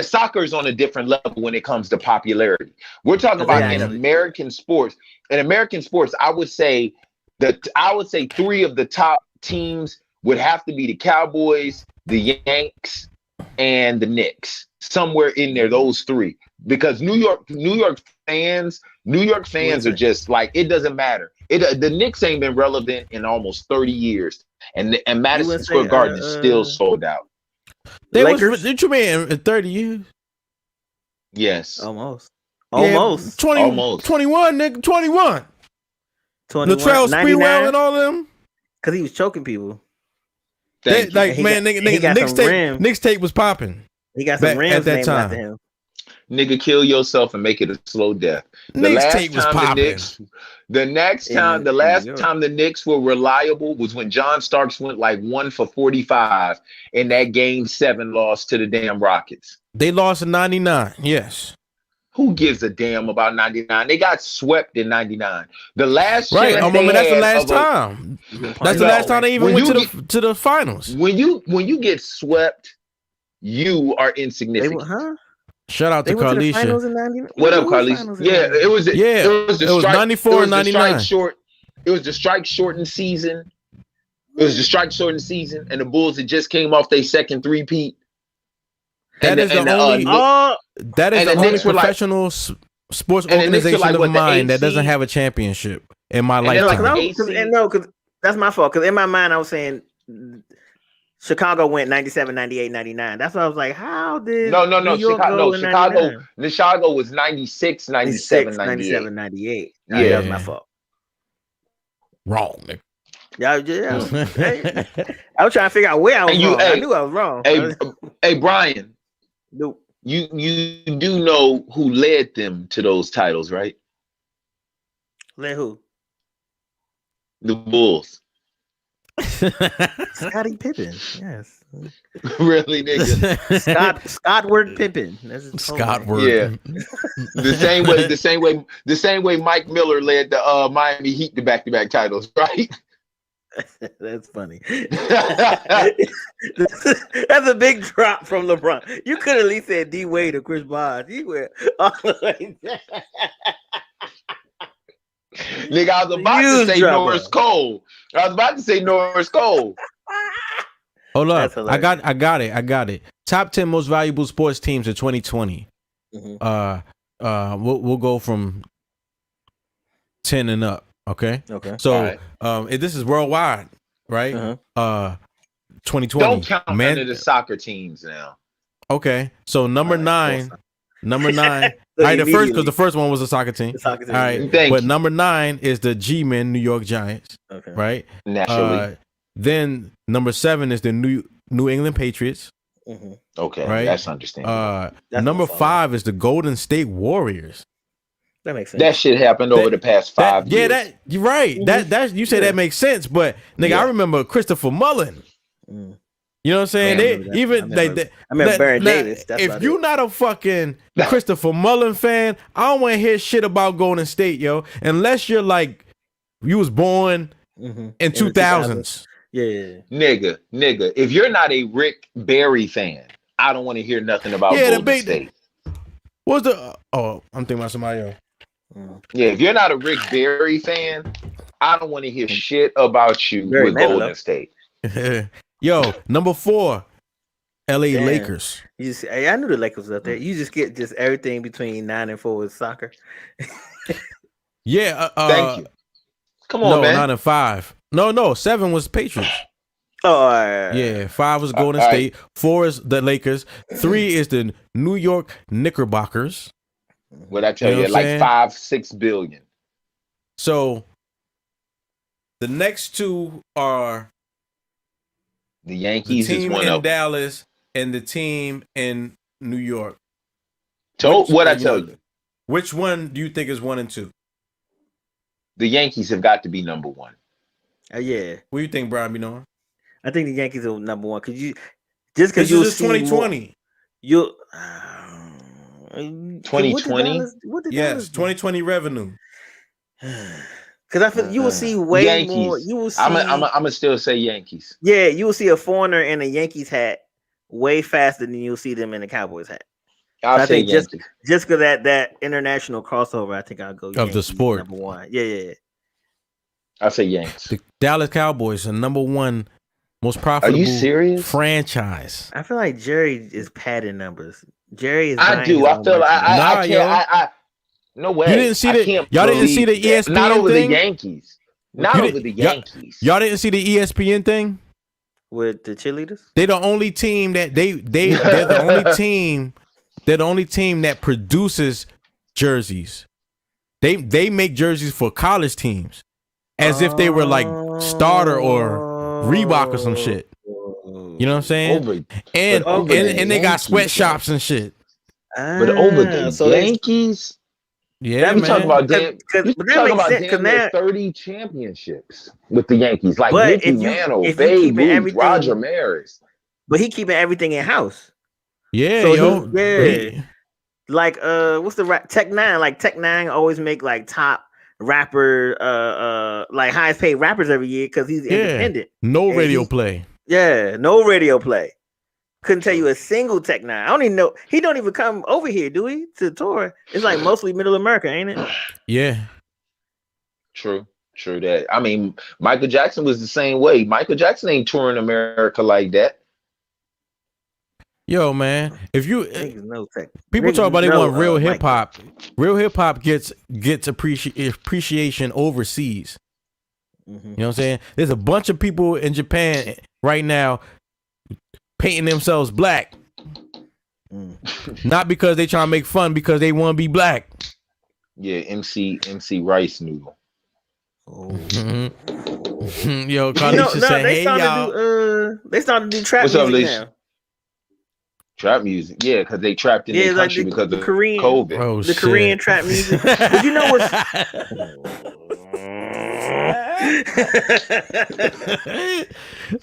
soccer is on a different level when it comes to popularity. We're talking about in American sports. In American sports, I would say 3 of the top teams would have to be the Cowboys, the Yanks, and the Knicks. Somewhere in there, those 3. Because New York fans are just like, it doesn't matter. The Knicks ain't been relevant in almost 30 years. And Madison Square Garden is still sold out. What you mean in 30 years? Yes. Almost. 21, nigga, 21. Latrell Sprewell and all of them. Because he was choking people. Nick's tape was popping. He got some rims at that time. After him. Nigga, kill yourself and make it a slow death. The last time the Knicks were reliable was when John Starks went like 1 for 45 in that Game 7 loss to the damn Rockets. They lost in 99. Yes. Who gives a damn about 99? They got swept in 99. The last that's the last time. That's the last time they even went to the finals. When you get swept, you are insignificant. Shout out to Carlisha. What up, Carlisha? Yeah, it was 94 and 99. It was the strike shortened season. And the Bulls had just came off their second three-peat. That is the only professional sports organization of mine that doesn't have a championship in my lifetime. Because that's my fault. Because in my mind, I was saying Chicago went 97, 98, 99. That's why I was like, how did Chicago was 96, 97, 98. Yeah, that was my fault. Wrong, nigga. Yeah. Hey, I was trying to figure out where I was wrong. I knew I was wrong. Hey, Brian. Nope. You do know who led them to those titles, right? Led who? The Bulls. Scottie Pippen. Yes. Really, nigga. Scottward Pippen. That's his Scottward. Yeah. The same way Mike Miller led the Miami Heat to back-to-back titles, right? That's funny. That's a big drop from LeBron. You could at least said D Wade or Chris Bosh. You went all the way down. Nigga, I was about to say Norris Cole. Hold up. I got it. Top 10 most valuable sports teams of 2020. Mm-hmm. We'll go from 10 and up. Okay. So this is worldwide, right? 2020. Don't count under the soccer teams now. Okay. So number 9. All right, the first one was a soccer team. All right, but number 9 is the G-Men New York Giants. Okay. Right. Naturally. Then number 7 is the New England Patriots. Mm-hmm. Okay, right. That's understandable. Number 5 is the Golden State Warriors. That makes sense. That shit happened over the past 5 years. Yeah, you're right. Mm-hmm. That you say that makes sense, but nigga, I remember Christopher Mullen. Mm. You know what I'm saying? I remember Barry Davis. If you're not a fucking Christopher Mullen fan, I don't want to hear shit about Golden State, yo. Unless you're like, you was born in 2000s. Yeah. Nigga. If you're not a Rick Barry fan, I don't want to hear nothing about Golden State. What's the... I'm thinking about somebody else. Yeah, if you're not a Rick Barry fan, I don't want to hear shit about you with Golden State. Yo, number 4, LA Lakers. I knew the Lakers was up there. You just get everything between 9 and 4 with soccer. Yeah. Thank you. Come on, man. 9 and 5. No, 7 was Patriots. Oh, right. Yeah, 5 was Golden State. 4 is the Lakers. 3 is the New York Knickerbockers. What I tell you, like $5-6 billion. So the next 2 are the Yankees. The team is one in Dallas and the team in New York. What I tell you? Which one do you think is 1 and 2? The Yankees have got to be number 1. Yeah. What do you think, Brian? You know? I think the Yankees are number 1 because this is 2020. 2020. Yes, 2020 revenue. Because I feel you will see way Yankees. more. You will see. I'm gonna still say Yankees. Yeah, you will see a foreigner in a Yankees hat way faster than you'll see them in a Cowboys hat. I think just because that international crossover, I think I'll go Yankees, of the sport. Number 1. Yeah. I say Yankees. The Dallas Cowboys are number 1 most profitable. Are you serious? Franchise. I feel like Jerry is padding numbers. Jerry is. I do. I feel like I can't. No way. You didn't see y'all didn't see the ESPN not over thing? The Yankees. Not over the Yankees. Y'all didn't see the ESPN thing with the cheerleaders? They're the only team that they're the only team. They're the only team that produces jerseys. They make jerseys for college teams, as if they were like Starter or Reebok or some shit. You know what I'm saying? And they got sweatshops and shit. But over the Yankees. Yeah, we talking about damn 30 championships with the Yankees, like Mickey Mantle, Babe Ruth, Roger Maris. But he keeping everything in house. Yeah, so like what's the Tech Nine? Like Tech Nine always make like top rapper, like highest paid rappers every year because he's independent. No radio play. Yeah, no radio play. Couldn't tell you a single Tech Nine. I don't even know. He don't even come over here, do he? To tour. It's like mostly Middle America, ain't it? Yeah. True that. I mean, Michael Jackson was the same way. Michael Jackson ain't touring America like that. Yo, man, if you people talk about they want real hip hop. Real hip hop gets appreciation overseas. Mm-hmm. You know what I'm saying? There's a bunch of people in Japan right now painting themselves black. Not because they trying to make fun, because they want to be black. Yeah, MC Rice Noodle. Oh. Yo, Carlisha said, "Hey y'all." They started to do trap What's up, music Leisha? now. Trap music, yeah, because they trapped in their country because of Korean, COVID. Oh, the shit. Korean trap music. But you know what's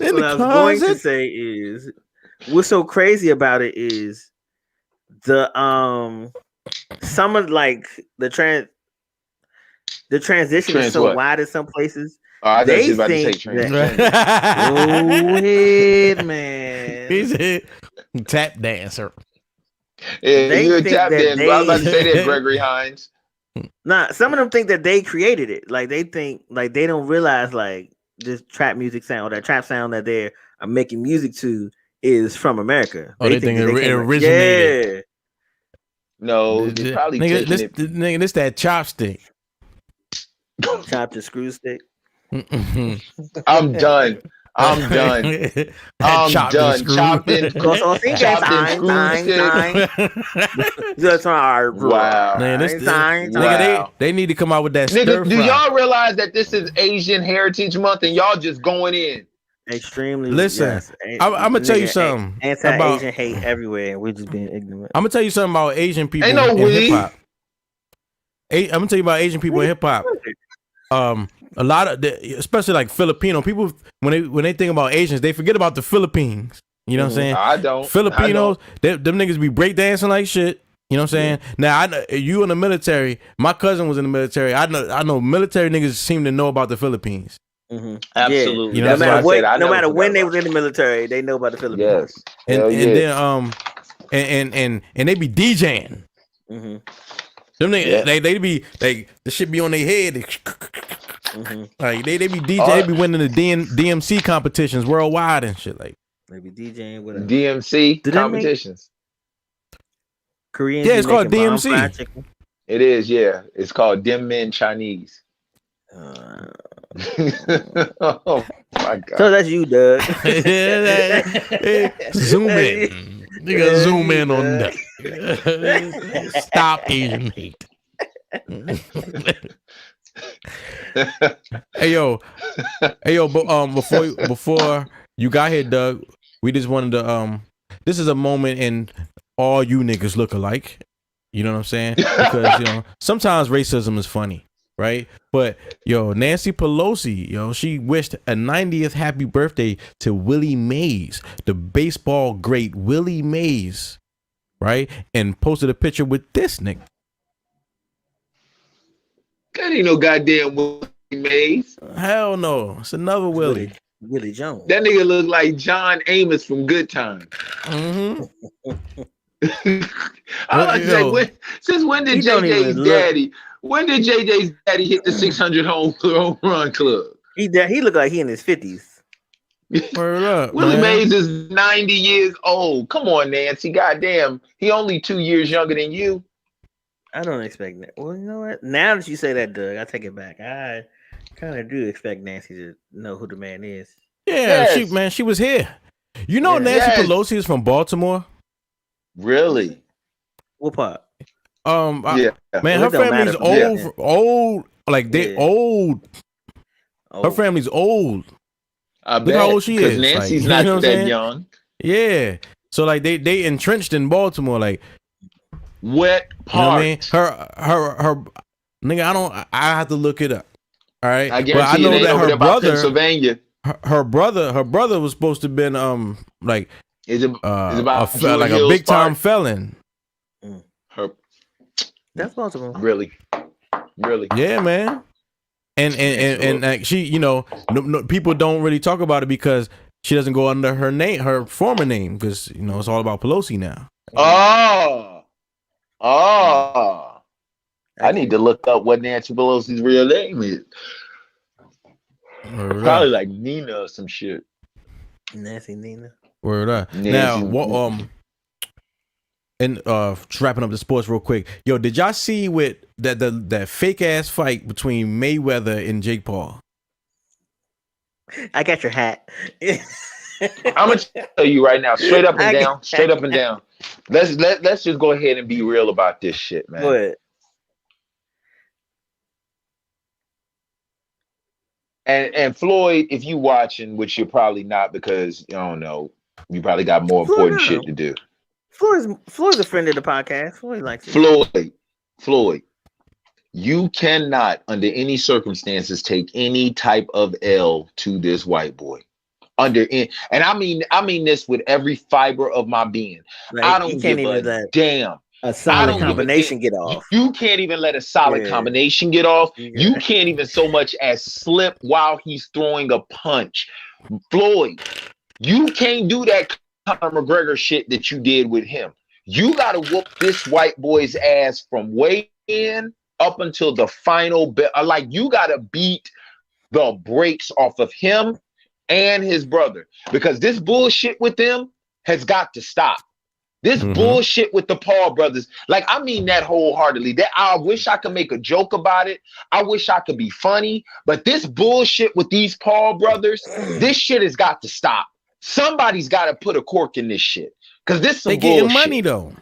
what I was going to say is what's so crazy about it is the some of like the transition is so wide in some places. I thought you was about to say transgender. Go ahead, man. He's a tap dancer. Yeah, you a tap dancer. I was about to say that, Gregory Hines. Nah, some of them think that they created it. Like they think, like they don't realize, like this trap music sound, or that trap sound that they are making music to, is from America. Oh, they think it originated. Yeah. No, they probably taking it. Nigga, this that chopstick. Chopped and screw stick. I'm done. I'm done. I'm done. Chopped and screw stick. That's our wow. Man, nigga, they need to come out with that. Nigga, do y'all realize that this is Asian Heritage Month and y'all just going in? Extremely. Listen, yes. I'm gonna tell you something. Anti-Asian hate everywhere, and we're just being ignorant. I'm gonna tell you something about Asian people in hip hop. I'm gonna tell you about Asian people in hip hop. A lot of, especially like Filipino people, when they think about Asians, they forget about the Philippines. You know what I'm saying? I don't. Filipinos, them niggas be breakdancing like shit. You know what I'm saying? Now I know you in the military. My cousin was in the military. I know military niggas seem to know about the Philippines. Mm-hmm. Absolutely. Yeah. No matter when they was in the military, they know about the Philippines. Yes. And then and they be DJing. Mm-hmm. Them niggas, they be like the shit be on their head. Like they be DJ, they be winning the DMC competitions worldwide and shit. Like they be DJing with DMC competitions. Koreans, yeah, it's called DMC. It is, yeah. It's called Dim Men Chinese. Oh my god! So that's you, Doug. Zoom in, nigga. Zoom in on that. Stop Asian hate. Hey yo, but before you got here, Doug, we just wanted to this is a moment in all you niggas look alike. You know what I'm saying? Because sometimes racism is funny, right? But Nancy Pelosi, she wished a 90th happy birthday to Willie Mays, the baseball great Willie Mays, right? And posted a picture with this nigga. That ain't no goddamn Willie Mays. Hell no. It's another Willie. Willie Jones. That nigga look like John Amos from Good Time. Mm-hmm. I like to say, since when did JJ's daddy? When did JJ's daddy hit the 600 home run club? He look like he in his 50s. Word up, Willie Mays is 90 years old. Come on, Nancy. Goddamn. He only 2 years younger than you. I don't expect that. Well, you know what? Now that you say that, Doug, I take it back. I kind of do expect Nancy to know who the man is. Yeah, she was here. Nancy Pelosi is from Baltimore. Really? What part? Man, her family's old. Like they old. Her family's old. I bet. Look how old she is. Nancy's not that young. Yeah. So like they entrenched in Baltimore. Like what part? You know what I mean? Her nigga. I have to look it up. All right. I guarantee you that her brother, Pennsylvania. Her brother was supposed to have been like is about like a big time felon. That's Baltimore. Really. Yeah, man. And like she, no, people don't really talk about it because she doesn't go under her name, her former name, because it's all about Pelosi now. I need to look up what Nancy Pelosi's real name is. Probably like Nina or some shit. Nancy Nina. Word up. Now, and just wrapping up the sports real quick. Yo, did y'all see with that fake ass fight between Mayweather and Jake Paul? I got your hat. I'm gonna tell you right now, straight up and down. Let's just go ahead and be real about this shit, man. What? And Floyd, if you watching, which you're probably not because I don't know, you probably got more important shit to do. Floyd's a friend of the podcast. Floyd likes it. Floyd, you cannot under any circumstances take any type of L to this white boy. And I mean this with every fiber of my being. Like, I don't give a damn. A solid combination get off. You can't even let a solid combination get off. Yeah. You can't even so much as slip while he's throwing a punch. Floyd, you can't do that Conor McGregor shit that you did with him. You got to whoop this white boy's ass from way in up until the final bit. Like, you got to beat the brakes off of him and his brother, because this bullshit with them has got to stop. This bullshit with the Paul brothers, like, I mean that wholeheartedly. That I wish I could make a joke about it. I wish I could be funny, but this bullshit with these Paul brothers, this shit has got to stop. Somebody's got to put a cork in this shit, because this some they getting money though.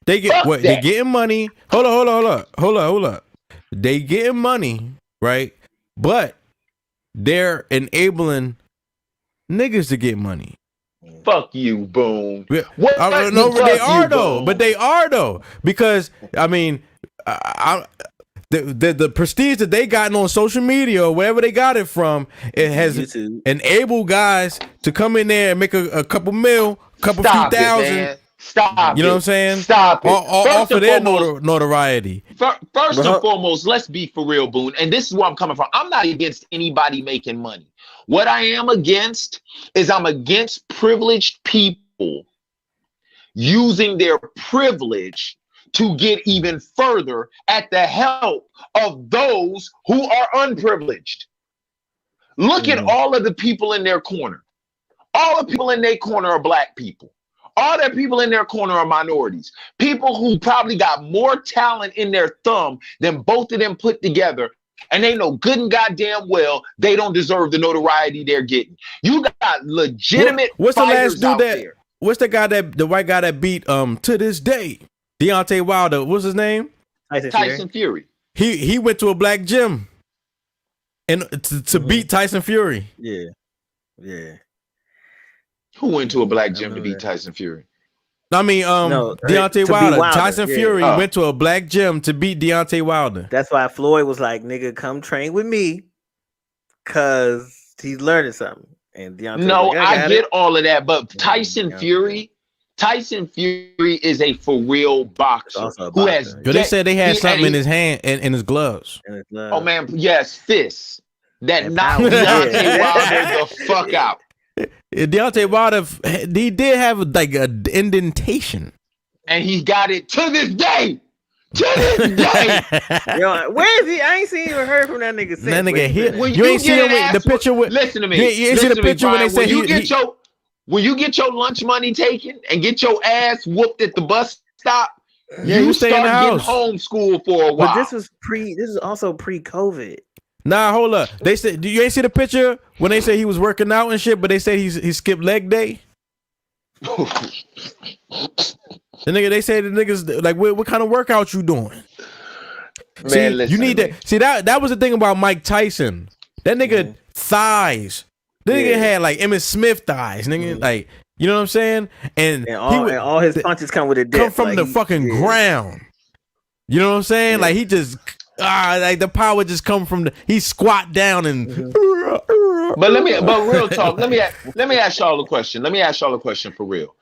They getting money. Hold up. They getting money, right? But they're enabling niggas to get money. Fuck you, Boone. They are though, because I mean, the prestige that they gotten on social media or wherever they got it from, it has enabled guys to come in there and make a couple few thousand. Stop. You know what I'm saying? Stop it. Off of their notoriety. First and foremost, let's be for real, Boone. And this is where I'm coming from. I'm not against anybody making money. What I am against is I'm against privileged people using their privilege to get even further at the help of those who are unprivileged. Look at all of the people in their corner. All the people in their corner are black people. All the people in their corner are minorities. People who probably got more talent in their thumb than both of them put together. And they know good and goddamn well they don't deserve the notoriety they're getting. You got legitimate what's the last dude there. What's the white guy that beat to this day Deontay Wilder? What's his name? Tyson Fury. He went to a black gym and to beat Tyson Fury. Yeah. Who went to a black gym to beat Tyson Fury? I mean, Deontay Wilder. Tyson Fury went to a black gym to beat Deontay Wilder. That's why Floyd was like, "Nigga, come train with me," because he's learning something. And Deontay, no, I get all of that, but Tyson Fury is a for real boxer who has. They said they had something in his hand and in his gloves. Oh man, yes, fists that knocked Deontay Wilder the fuck out. Deontay Wilder, he did have like an indentation, and he got it to this day. To this day, yo, where is he? I ain't seen or heard from that nigga since. That nigga here. You ain't seen him with the picture with. Listen to me. You ain't seen the picture when they say when you get your lunch money taken and get your ass whooped at the bus stop. Yeah, you stay in the house. Homeschooled for a while. But this is also pre-COVID. Nah, hold up. They said you ain't see the picture when they say he was working out and shit, but they said he skipped leg day. The nigga, they say the niggas like, what kind of workout you doing? Man, see, listen, you need that. See, that was the thing about Mike Tyson. That nigga thighs. The nigga had like Emmitt Smith thighs, nigga. Like, you know what I'm saying? And all his punches come with a dip. Come from the fucking ground. You know what I'm saying? Yeah. Like he just like the power just come from he squat down and. But real talk. Let me ask y'all a question. Let me ask y'all a question for real.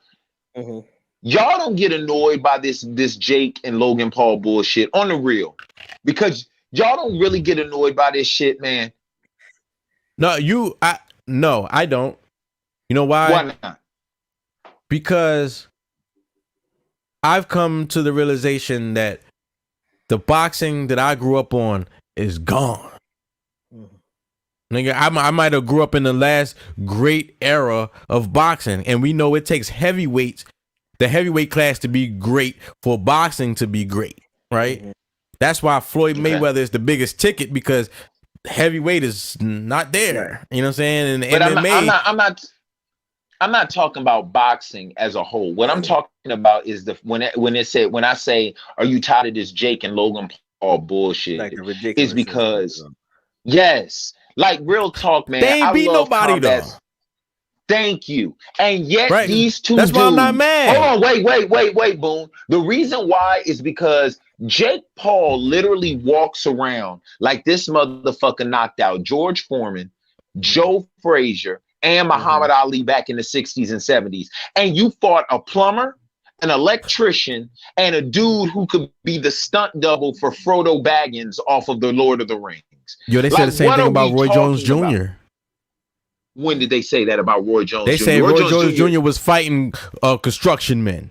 Y'all don't get annoyed by this Jake and Logan Paul bullshit on the real, because y'all don't really get annoyed by this shit, man. No, I don't. You know why? Why not? Because I've come to the realization that the boxing that I grew up on is gone. Nigga, I might have grew up in the last great era of boxing, and we know it takes heavyweights, the heavyweight class, to be great for boxing to be great, right? That's why Floyd Mayweather is the biggest ticket, because heavyweight is not there. You know what I'm saying? And but MMA, I'm not talking about boxing as a whole. What I'm talking about is when I say, are you tired of this Jake and Logan Paul bullshit? Like ridiculous. Is because yes, Like real talk, man. They ain't beat nobody combat. though. Thank you. And yet these two That's dudes. why I'm not mad. Hold on, wait, Boone. The reason why is because Jake Paul literally walks around like this motherfucker knocked out George Foreman, Joe Frazier, and Muhammad Ali back in the 60s and 70s. And you fought a plumber, an electrician, and a dude who could be the stunt double for Frodo Baggins off of the Lord of the Rings. Yo, they said the same thing about Roy Jones Jr. About? When did they say that about Roy Jones Jr.? They say Roy Jones Jr. was fighting construction men.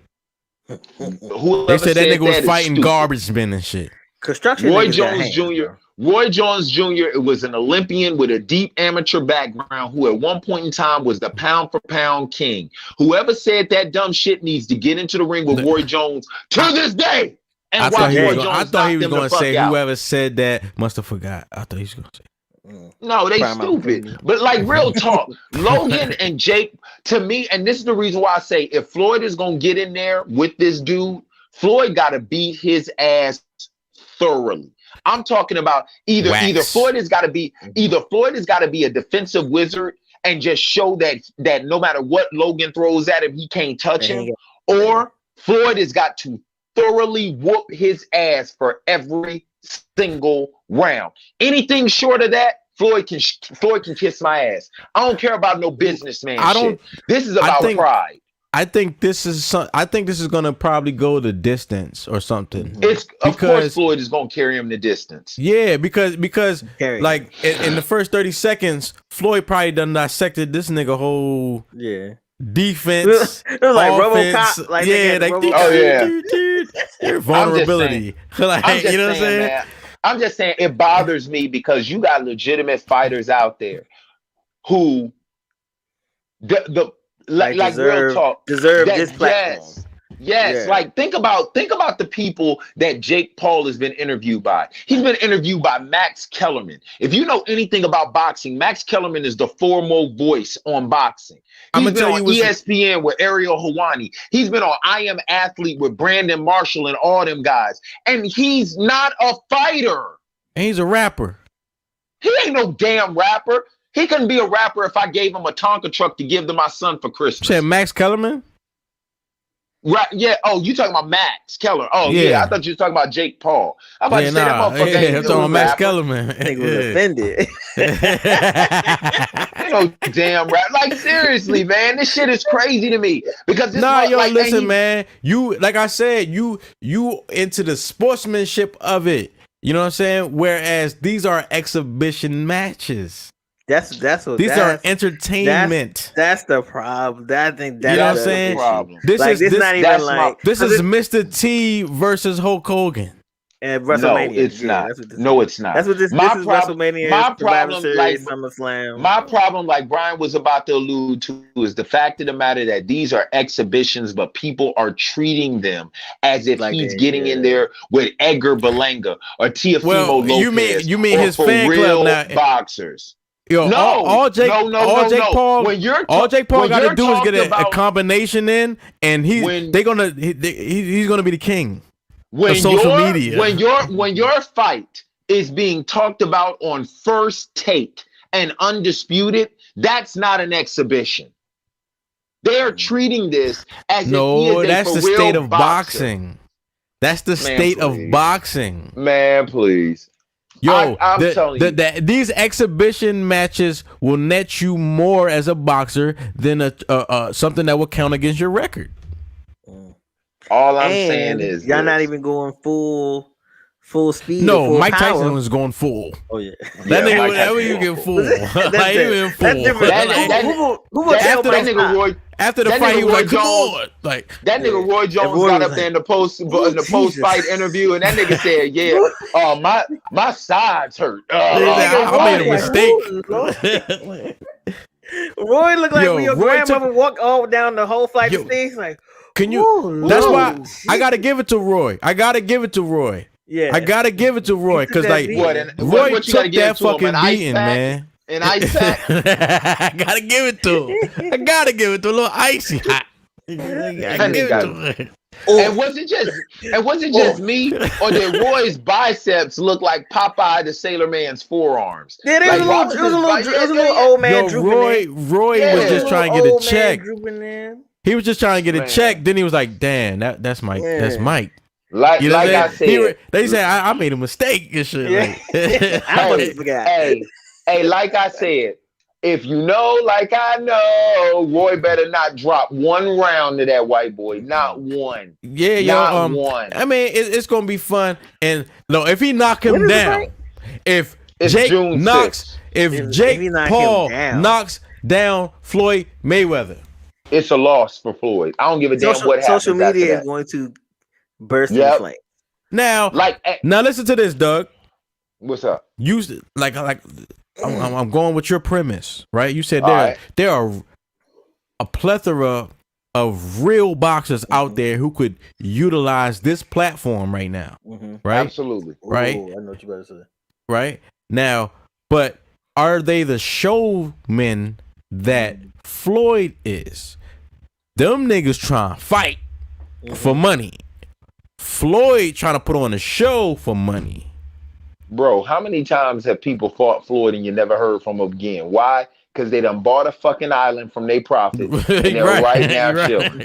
They said that nigga was fighting garbage men and shit. Construction. Roy Jones Jr. Roy Jones Jr. was an Olympian with a deep amateur background who at one point in time was the pound for pound king. Whoever said that dumb shit needs to get into the ring with Roy Jones to this day. And I thought he was going to say whoever said that must have forgot. I thought he was going to say. No, they stupid. But like real talk, Logan and Jake, to me, and this is the reason why I say if Floyd is gonna get in there with this dude, Floyd gotta beat his ass thoroughly. I'm talking about either Floyd has got to be a defensive wizard and just show that no matter what Logan throws at him, he can't touch him, or Floyd has got to thoroughly whoop his ass for every single round. Anything short of that, Floyd can kiss my ass. I don't care about no businessman shit. This is about pride. I think this is gonna probably go the distance or something. Of course Floyd is gonna carry him the distance. Yeah, because like in the first 30 seconds, Floyd probably done dissected this nigga whole defense. It was like RoboCop. Like vulnerability. Like, you know what I'm saying? Man, I'm just saying it bothers me because you got legitimate fighters out there who like real talk deserve this platform. Yes. Like think about the people that Jake Paul has been interviewed by. He's been interviewed by Max Kellerman. If you know anything about boxing, Max Kellerman is the foremost voice on boxing. He's been on ESPN with Ariel Helwani. He's been on I Am Athlete with Brandon Marshall and all them guys. And he's not a fighter. And he's a rapper. He ain't no damn rapper. He couldn't be a rapper if I gave him a Tonka truck to give to my son for Christmas. You said Max Kellerman? Right, yeah. Oh, you talking about Max Keller? Oh, yeah. I thought you were talking about Jake Paul. I'm about to say that motherfucker. I'm talking about Max Kellerman. I think was offended. No damn rap. Like seriously, man, this shit is crazy to me because this listen, man. You like I said, you into the sportsmanship of it. You know what I'm saying? Whereas these are exhibition matches. That's what these are entertainment. That's the problem. I think that's you know what I'm saying? Problem. This is not even like this is Mr. T versus Hulk Hogan. And WrestleMania. No, it's not. No, it's not. That's what this is. WrestleMania. My problem, like SummerSlam. My problem, like Brian was about to allude to, is the fact of the matter that these are exhibitions, but people are treating them as if he's getting in there with Edgar Berlanga or Teofimo Lopez. You mean his fan club now? Boxers. Yo, all Jake Paul got to do is get a combination in, and he's gonna be the king of social media. When your fight is being talked about on First Take and Undisputed, that's not an exhibition. They are treating this as that's the state of boxing. That's the state of boxing. Man, please. Yo, I'm telling you, these exhibition matches will net you more as a boxer than something that will count against your record. All I'm saying is y'all not even going full speed. No, Mike Tyson was going full. Oh yeah, that nigga, you get full. Like he went full. After the fight, he was like, "Come on!" Like that nigga Roy Jones got up there in the post fight interview, and that nigga said, "Yeah, my sides hurt. I made a mistake." Roy looked like when your grandmother walked all down the whole flight of stairs. Like, can you? That's why I gotta give it to Roy. Yeah, I gotta give it to Roy because like Roy took that fucking beating, man. And ice pack. I gotta give it to him. A little icy hot. I gotta give it to him. And was it just me, or did Roy's biceps look like Popeye the Sailor Man's forearms? Yeah, there was a little old man drooping. Roy was just trying to get a check. He was just trying to get a check. Then he was like, "Damn, that's Mike. That's Mike." Like I said, they said I made a mistake and shit. Yeah. Hey, like I said, if you know, like I know, Roy better not drop one round to that white boy. Not one. Yeah, not one. I mean, it's gonna be fun. And no, if he knock him down, if Jake knocks, if Jake Paul knocks down Floyd Mayweather, it's a loss for Floyd. I don't give a damn what happens. Social media is going to burst in flames. Now listen to this, Doug. What's up? I'm going with your premise, right? You said there are a plethora of real boxers out there who could utilize this platform right now, right? Absolutely, right? Ooh, I know what you better say. Right now, but are they the showmen that Floyd is? Them niggas trying to fight for money. Floyd trying to put on a show for money. Bro, how many times have people fought Floyd and you never heard from them again? Why? Because they done bought a fucking island from their profit and they're right now chilling.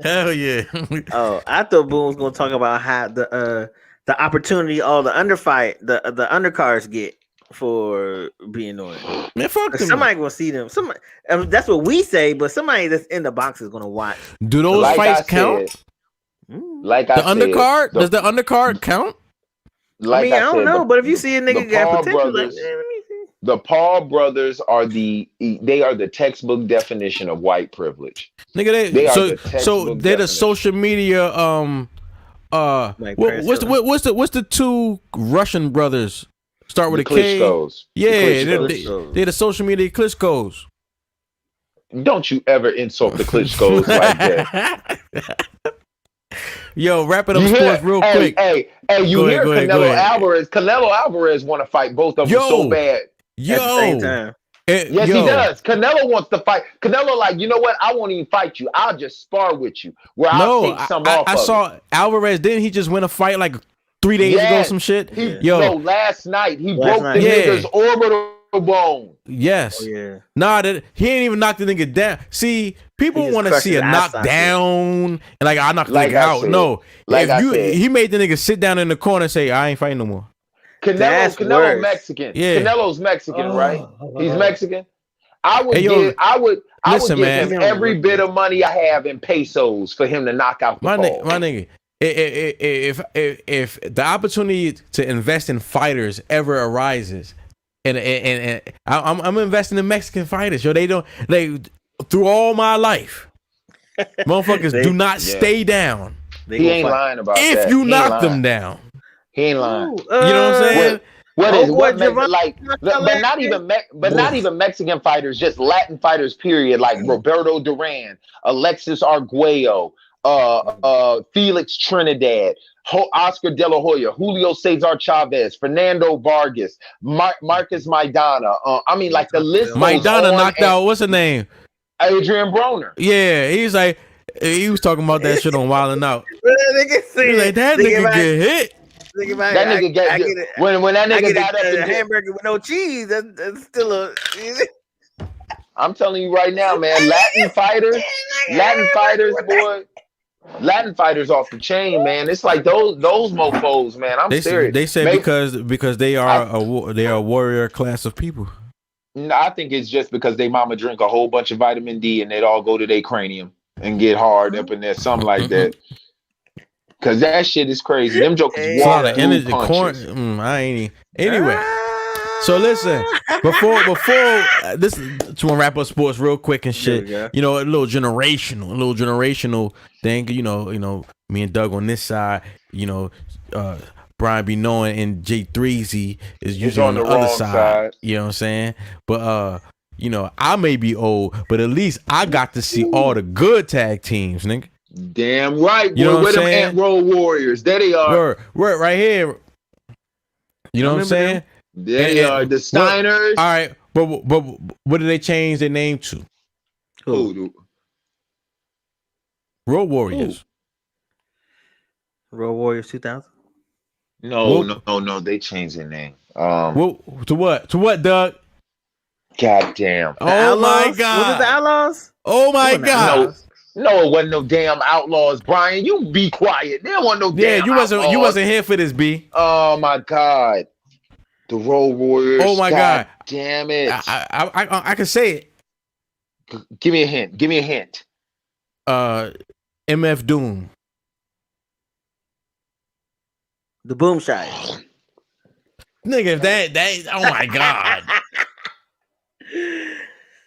Hell yeah. Oh, I thought Boone was gonna talk about how the opportunity all the undercards get for being on it. Man, fuck them. Somebody gonna see them. Somebody, that's what we say, but somebody that's in the box is gonna watch. Do those fights count? Like I said, undercard? Does the undercard count? Like I don't know, but if you see a nigga got potential, let me see. The Paul brothers are the textbook definition of white privilege. Nigga, they're the social media what's the two Russian brothers start with a K? Yeah, they're the social media Klitschko's. Don't you ever insult the Klitschko's like that. Yo, wrap it up sports real quick. Hey, you hear Canelo Alvarez? Canelo Alvarez want to fight both of them so bad. At the same time. Yes, he does. Canelo wants to fight. Canelo, like, you know what? I won't even fight you. I'll just spar with you. I'll take some off. I saw Alvarez. Didn't he just win a fight like 3 days ago? Some shit. Last night he broke the nigga's orbital bone. Yes. Oh, yeah. Nah, he ain't even knocked the nigga down. See, people want to see a knockdown and like I knocked the nigga out. No, he made the nigga sit down in the corner and say, "I ain't fighting no more." Canelo Mexican. Yeah. Canelo's Mexican, right? He's Mexican. I would give him every bit of money I have in pesos for him to knock out the ball. My nigga. If the opportunity to invest in fighters ever arises, and I'm investing in Mexican fighters, yo, through all my life, motherfuckers do not stay down. He ain't lying about that. If you knock them down, he ain't lying. You know what I'm saying? But not even Mexican fighters, just Latin fighters, period. Like Roberto Duran, Alexis Arguello, Felix Trinidad, Oscar De La Hoya, Julio Cesar Chavez, Fernando Vargas, Marcus Maidana. I mean, like the list. Maidana knocked out, what's her name? Adrian Broner. Yeah, he was talking about that shit on Wild 'N Out. That nigga get hit. When that nigga got up a hamburger with no cheese, that's still a. I'm telling you right now, man. Latin fighters, boy. Latin fighters off the chain, man. It's like those mofos, man. I'm serious. They say because they are a warrior class of people. No, I think it's just because they mama drink a whole bunch of vitamin D and they'd all go to their cranium and get hard up in there, something like that. Cause that shit is crazy. Them jokers walk through punches. I ain't anyway. So listen, before this to wrap up sports real quick and shit. You know, a little generational thing. You know, me and Doug on this side. You know, Brian be knowing and J3Z is usually on the other side. You know what I'm saying? But you know, I may be old, but at least I got to see all the good tag teams, nigga. Damn right, boy. You know what I'm saying? Ant Roll Warriors. There they are. We're right here. You know what I'm saying? There they are. The Steiners. All right, but what did they change their name to? Who? Road Warriors. Road Warriors 2000. No. They changed their name. To what? To what, Doug? Goddamn. Oh my God. Was it the Outlaws? Oh my God. No, it wasn't no damn Outlaws, Brian. You be quiet. There wasn't no damn Outlaws. You wasn't here for this, B. Oh my God. The Road Warriors. Oh my God. Damn it. I can say it. Give me a hint. MF Doom. The Boom Shires. Nigga, that oh my God.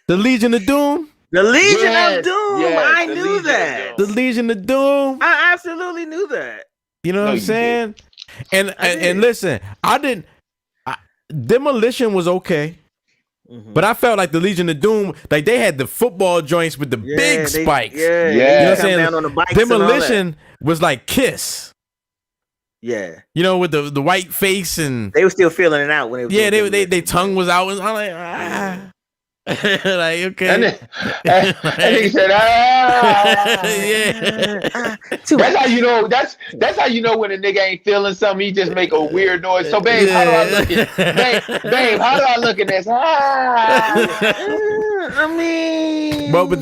The Legion of Doom? The Legion of Doom. Yes, I knew that. The Legion of Doom. I absolutely knew that. You know what I'm saying? And listen, Demolition was okay. But I felt like the Legion of Doom, like they had the football joints with the big spikes. You know what I'm saying? Down on the bikes Demolition was like Kiss. Yeah. You know, with the white face, and they were still feeling it out when they were they tongue was out, and I'm like, like, okay. And he said, yeah. That's how you know. That's how you know when a nigga ain't feeling something. He just make a weird noise. So, babe, how do I look at? Babe, how do I look at this? I mean, remember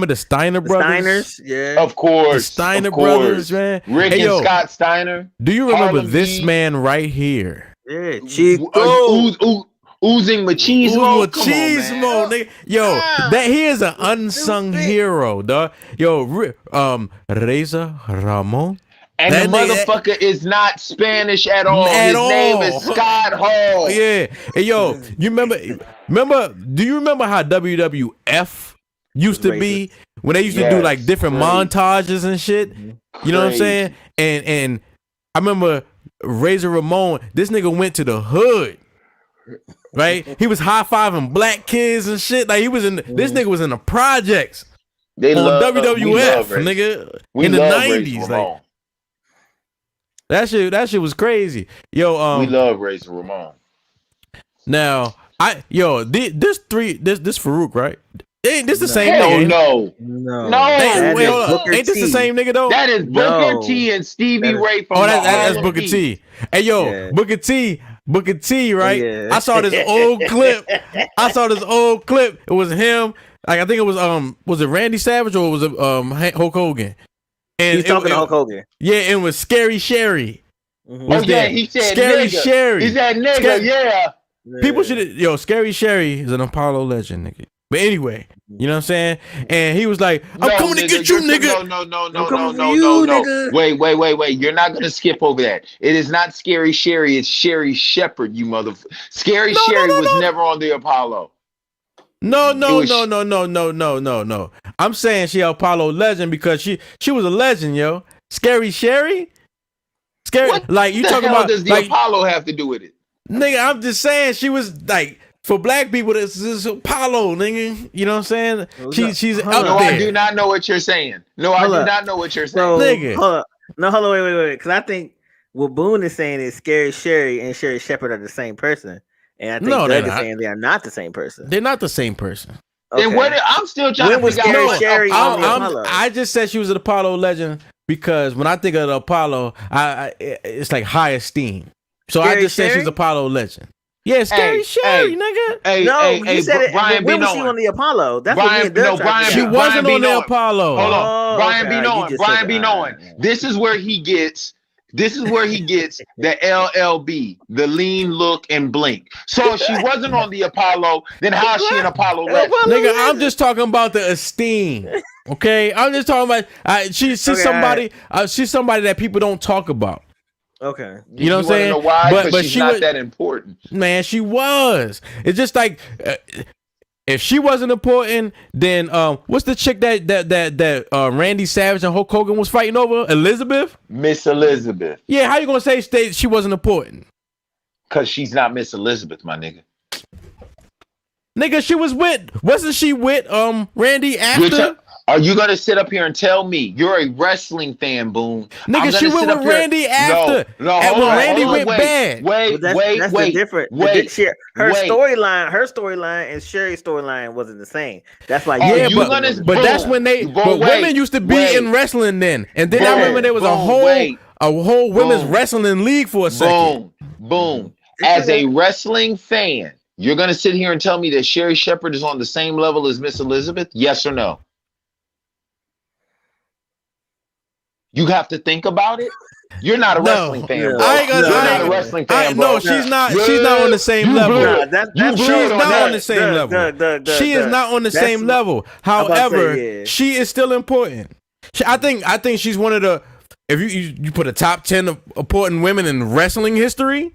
the Steiner brothers? Steiners, yeah, of course. The Steiner brothers, man. Rick and Scott Steiner. Do you remember this man right here? Yeah, Chico. Oozing machismo. Machismo, nigga. Yo, that he is an unsung hero, dog. Yo, Reza Ramon. And the motherfucker is not Spanish at all. His name is Scott Hall. Yeah. Hey, yo, you remember? Do you remember how WWF used to be when they used to do like different montages and shit? You know what I'm saying? And I remember Razor Ramon. This nigga went to the hood. Right, he was high-fiving black kids and shit. Like he was in this nigga was in the projects. They on love WWF, nigga, in the 90s. Like that shit was crazy. Yo, we love Razor Ramon. Now, this Farouk, right? Ain't this the same nigga? Ain't this the same nigga though? That is Booker T and Stevie Ray from that's Booker T. Hey yo, Booker T, right? Yeah. I saw this old clip. It was him. Like I think it was it Randy Savage or was it Hulk Hogan? And he's talking to Hulk Hogan. Yeah, it was Scary Sherry. He said Scary nigga. Sherry. He said nigga, People should Scary Sherry is an Apollo legend, nigga. But anyway, you know what I'm saying? And he was like, I'm coming to get you, nigga. No. Wait. You're not going to skip over that. It is not Scary Sherry. It's Sherry Shepherd, you motherfucker. Scary Sherry was never on the Apollo. No. I'm saying she Apollo legend because she was a legend, yo. Scary Sherry? What like you talking about does the like, Apollo have to do with it? Nigga, I'm just saying she was like for black people, this is Apollo, nigga. You know what I'm saying? She's up there. I do not know what you're saying. I do not know what you're saying. Nigga. Hold on, wait. Because I think what Boone is saying is Scary Sherry and Sherry Shepherd are the same person. And I think Doug is saying they are not the same person. They're not the same person. Okay. Then I'm still trying to figure out. Sherry I just said she was an Apollo legend because when I think of the Apollo, it's like high esteem. So Scary I just said she's Apollo legend. Yeah, Scary Sherry, nigga. You said it. Brian when was she on the Apollo? That's Brian, she wasn't on the Apollo. Hold on, Brian B. Knowing. This is where he gets the LLB, the lean, look, and blink. So if she wasn't on the Apollo, then how is she an Apollo legend? Nigga, I'm just talking about the esteem. Okay, I'm just talking about she's somebody that people don't talk about. Okay, you know what I'm saying? Know why? But she's not that important. Man, she was. It's just like if she wasn't important, then what's the chick that Randy Savage and Hulk Hogan was fighting over? Elizabeth? Miss Elizabeth. Yeah, how you gonna say she wasn't important? Because she's not Miss Elizabeth, my nigga. Nigga, wasn't she with Randy after? Are you gonna sit up here and tell me you're a wrestling fan, Boone? Nigga, she went with Randy after. No, and when Randy went bad. Wait. Her storyline and Sherry's storyline wasn't the same. That's why. But that's when they. But women used to be in wrestling then, and then I remember there was a whole women's wrestling league for a second. Boom. As a wrestling fan, you're gonna sit here and tell me that Sherry Shepherd is on the same level as Miss Elizabeth? Yes or no? You have to think about it. You're not a wrestling fan, bro. I ain't gonna You're not a wrestling fan, bro. No, she's not. She's not on the same level. She's not on the same level. She is not on the same level. However, she is still important. I think she's one of the. If you put a top 10 of important women in wrestling history,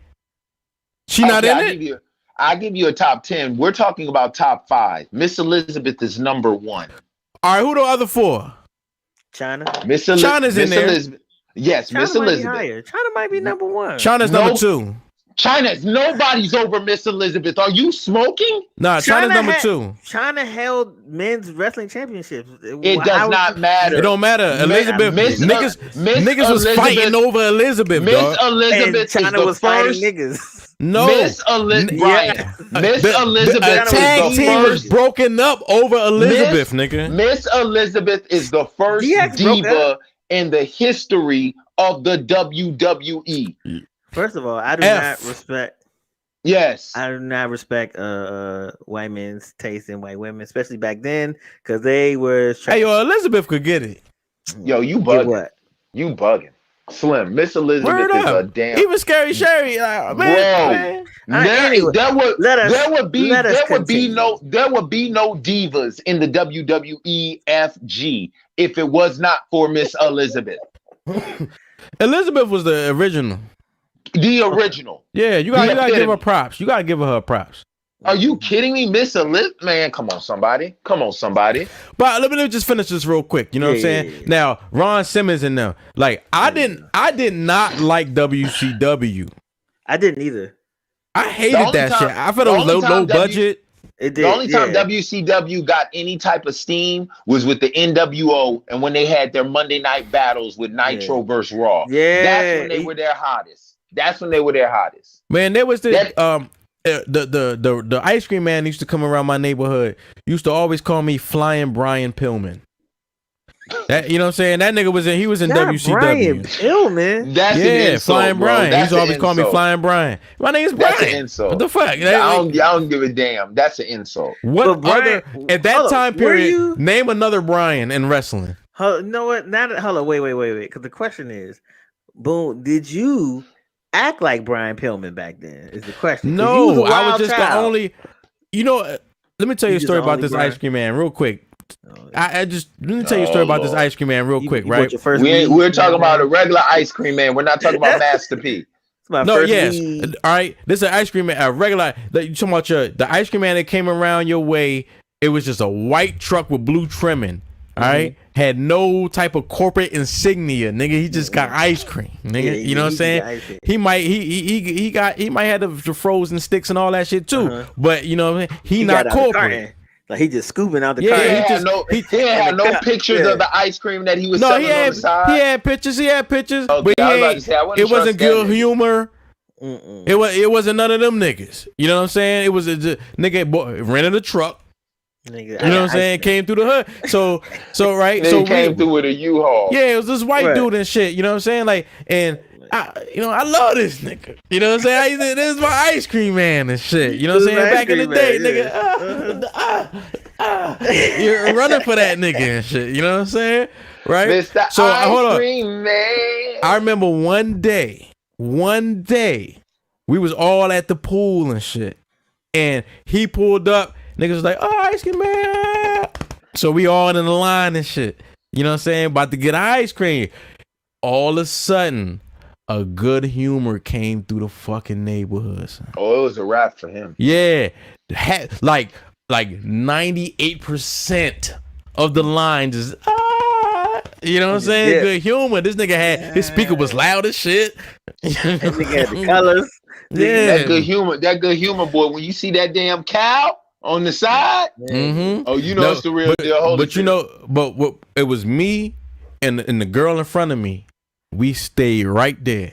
she not in it. I give you a top 10. We're talking about top 5. Miss Elizabeth is number 1. All right, who the other 4? China. China's in there. Elizabeth. Yes, Miss Elizabeth. China might be number 1. China's number 2. China's nobody's over Miss Elizabeth. Are you smoking? Nah, China's number 2. China held men's wrestling championships. It does not matter. It don't matter. Elizabeth, niggas was fighting over Elizabeth. Miss Elizabeth, China was fighting niggas. No, Miss Elizabeth. Miss Elizabeth. The tag team was broken up over Elizabeth, nigga. Miss Elizabeth is the first diva in the history of the WWE. First of all, I do not respect. Yes, I do not respect white men's taste in white women, especially back then, because they were. Hey, yo, Elizabeth could get it. Yo, you bugging? What? You bugging? Slim, Miss Elizabeth is a damn. Even Scary Sherry, there would be no divas in the WWEFG if it was not for Miss Elizabeth. Elizabeth was the original. The original. Yeah, you gotta give her props. You gotta give her props. Are you kidding me, Miss Elizabeth? Man, come on, somebody. But let me just finish this real quick. You know what I'm saying? Yeah. Now, Ron Simmons and them. Like, I did not like WCW. I didn't either. I hated that shit. I felt it was low budget. The only time WCW got any type of steam was with the NWO and when they had their Monday night battles with Nitro versus Raw. Yeah. That's when they were their hottest. Man, there was the ice cream man used to come around my neighborhood. Used to always call me Flying Brian Pillman. That, you know what I'm saying? That nigga was in WCW. Brian Pillman. That's an insult, Flying Brian. He used to always call me Flying Brian. My name is Brian. That's an insult. What the fuck? I don't give a damn. That's an insult. What Brian, at that time period? Name another Brian in wrestling. No, what? Hold on. Wait. Because the question is, Boone, did you act like Brian Pillman back then? Is the question? No, I was just the only. You know, let me tell you a story about this ice cream man real quick. Let me tell you a story about this ice cream man real quick, right? We're talking about a regular ice cream man. We're not talking about Master P. All right. This is an ice cream man, a regular. You talking about the ice cream man that came around your way? It was just a white truck with blue trimming. All right, had no type of corporate insignia, nigga. He just got ice cream, nigga. You know what I'm saying? He might have the frozen sticks and all that shit too. But you know, he not corporate. Like he just scooping out the car. He had no pictures of the ice cream that he was selling on the side. He had pictures, but it wasn't good humor. It wasn't none of them niggas. You know what I'm saying? It was a nigga rented a truck. You know what I'm saying? Came through the hood. So right. So came through with a U-Haul. Yeah, it was this white dude and shit. You know what I'm saying? Like, and I love this nigga. You know what I'm saying? This is my ice cream man and shit. You know what I'm saying? Back in the day, nigga. You're running for that nigga and shit. You know what I'm saying? Right? Mr. So ice cream man. I remember one day, we was all at the pool and shit. And he pulled up. Niggas was like, oh, ice cream man. So we all in the line and shit. You know what I'm saying? About to get ice cream. All of a sudden, a good humor came through the fucking neighborhoods. Oh, it was a wrap for him. Yeah. Like 98% of the line just, you know what I'm saying? Yeah. Good humor. This nigga had, his speaker was loud as shit. That nigga had the colors. Yeah. That good humor, boy. When you see that damn cow, On the side? Mm-hmm. Oh, you know it's the real deal. But you know, but it was me and the girl in front of me. We stayed right there.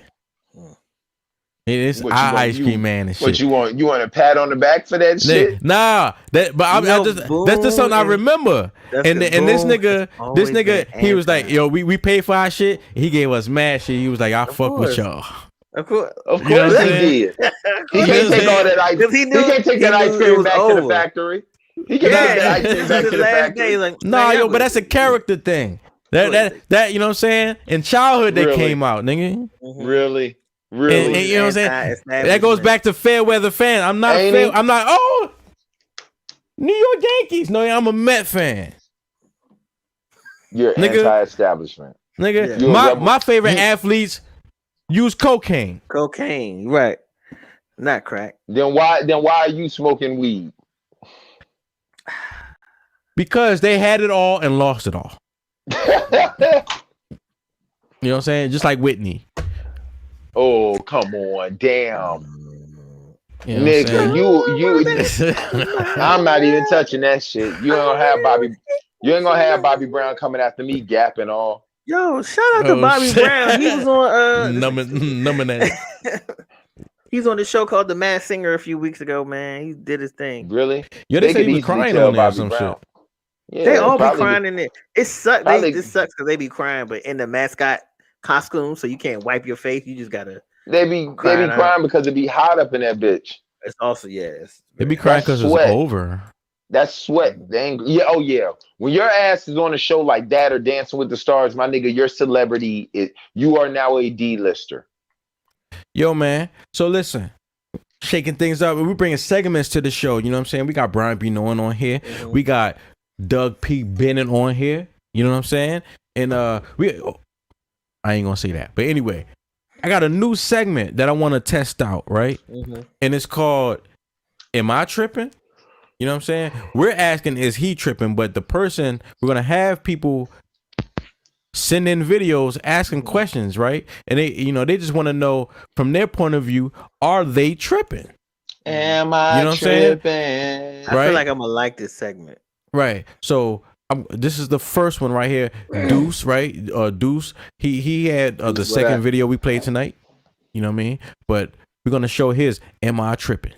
It's ice cream man and shit. What you want? You want a pat on the back for that shit? Nah, that's just something I remember. And this nigga, he was like, yo, we paid for our shit. He gave us mad shit. He was like, I fuck with y'all. Of course he did. He can't take all that ice. He can't take that ice cream back to the factory. He can't take that ice cream back to the factory. Nah, yo, but that's a character thing. That you know what I'm saying? In childhood, they came out, nigga. Really. And you know what I'm saying? That goes back to fair weather fan. I'm not New York Yankees. No, I'm a Met fan. You're anti-establishment. Nigga, yeah. my favorite athletes use cocaine. Cocaine, right. Not crack. Then why are you smoking weed? Because they had it all and lost it all. You know what I'm saying? Just like Whitney. Oh, come on, damn. You know nigga, you I'm not even touching that shit. You ain't gonna have Bobby Brown coming after me, Gap and all. Yo, shout out to Bobby Brown. He was on numbing that. He's on the show called The Masked Singer a few weeks ago, man. He did his thing. Really? Yeah, they said he was crying on there or some shit. Yeah, they all be crying in it. It sucks. This sucks because they be crying, but in the mascot costume, so you can't wipe your face. You just gotta. They be crying because it be hot up in that bitch. It's also they be crying because it's over. That's sweat. Yeah. Oh yeah. When your ass is on a show like that or Dancing with the Stars, my nigga, your celebrity. You are now a D-lister. Yo, man. So listen, shaking things up. We bringing segments to the show. You know what I'm saying? We got Brian B. Knowing on here. Mm-hmm. We got Doug P. Bennett on here. You know what I'm saying? And I ain't gonna say that. But anyway, I got a new segment that I want to test out, right? Mm-hmm. And it's called Am I Tripping? You know what I'm saying? We're asking, is he tripping? But the person, we're gonna have people send in videos asking questions, right? And they just want to know from their point of view, are they tripping? Am I tripping? Right? I feel like I'm gonna like this segment. Right. So this is the first one right here. Deuce, right? Deuce. He had the second video we played tonight. You know what I mean? But we're gonna show his Am I Tripping?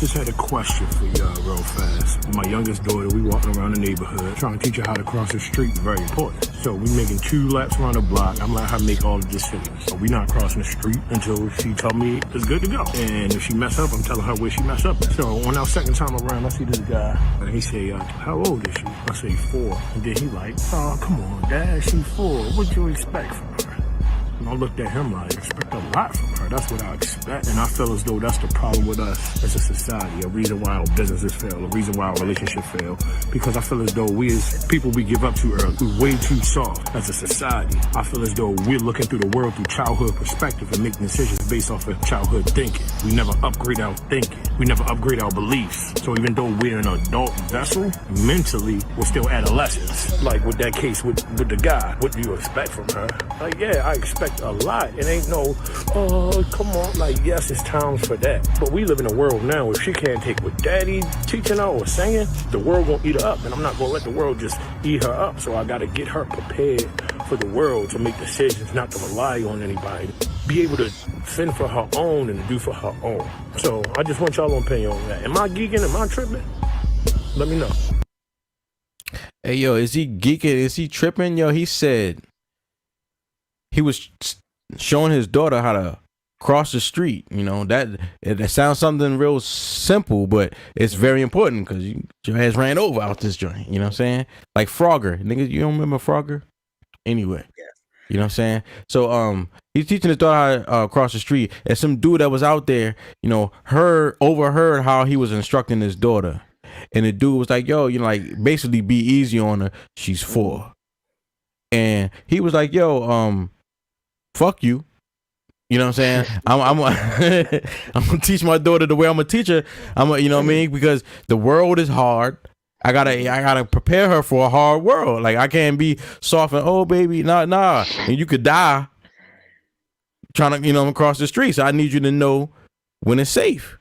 Just had a question for y'all real fast. My youngest daughter, we walking around the neighborhood trying to teach her how to cross the street. Very important. So we making 2 laps around the block. I'm letting her make all the decisions. So we not crossing the street until she tell me it's good to go. And if she mess up, I'm telling her where she mess up. So on our second time around, I see this guy. And he say, how old is she? I say 4. And then he like, oh, come on, Dad, she 4. What'd you expect from her? And I looked at him like, I expect a lot from her. That's what I expect. And I feel as though that's the problem with us as a society. A reason why our businesses fail. A reason why our relationships fail. Because I feel as though we as people we give up too early. We're way too soft as a society. I feel as though we're looking through the world through childhood perspective and making decisions based off of childhood thinking. We never upgrade our thinking. We never upgrade our beliefs. So even though we're an adult vessel, mentally, we're still adolescents. Like with that case with the guy, what do you expect from her? Like, yeah, I expect a lot. It ain't no, oh, come on. Like, yes, it's times for that. But we live in a world now where she can't take what daddy teaching her or saying, the world gonna eat her up. And I'm not gonna let the world just eat her up. So I gotta get her prepared for the world to make decisions, not to rely on anybody. Be able to fend for her own and do for her own. So I just want y'all opinion on that. Am I geeking? Am I tripping? Let me know. Hey, yo, is he geeking? Is he tripping? Yo, he said he was showing his daughter how to cross the street. You know, that sounds something real simple, but it's very important because your ass ran over out this joint. You know what I'm saying? Like Frogger. Niggas, you don't remember Frogger? Anyway. Yeah. You know what I'm saying? So he's teaching his daughter how to cross the street, and some dude that was out there, you know, overheard how he was instructing his daughter. And the dude was like, yo, you know, like basically be easy on her. She's 4. And he was like, yo, fuck you. You know what I'm saying? I'm gonna teach my daughter the way I'm gonna teach her. You know what I mean? Because the world is hard. I gotta prepare her for a hard world. Like I can't be soft and oh baby, nah. And you could die trying to, you know, cross the street. So I need you to know when it's safe.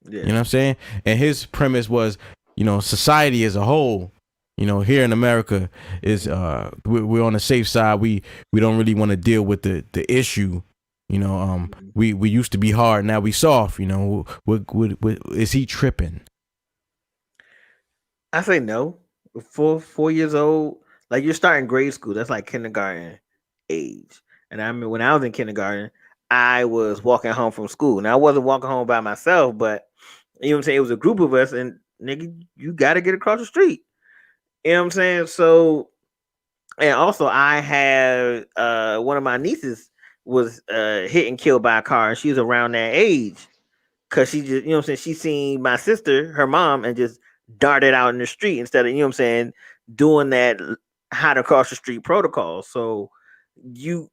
You know what I'm saying? And his premise was, you know, society as a whole, you know, here in America is we're on the safe side. We don't really want to deal with the issue. You know, we used to be hard, now we soft. You know, is he tripping? I say no. 4 years old, like you're starting grade school. That's like kindergarten age. And I remember when I was in kindergarten, I was walking home from school. Now I wasn't walking home by myself, but you know what I'm saying? It was a group of us, and nigga, you got to get across the street. You know what I'm saying? So, and also I had one of my nieces was hit and killed by a car, and she was around that age because she just, you know what I'm saying, she seen my sister, her mom, and just darted out in the street instead of, you know what I'm saying, doing that how to cross the street protocol. So you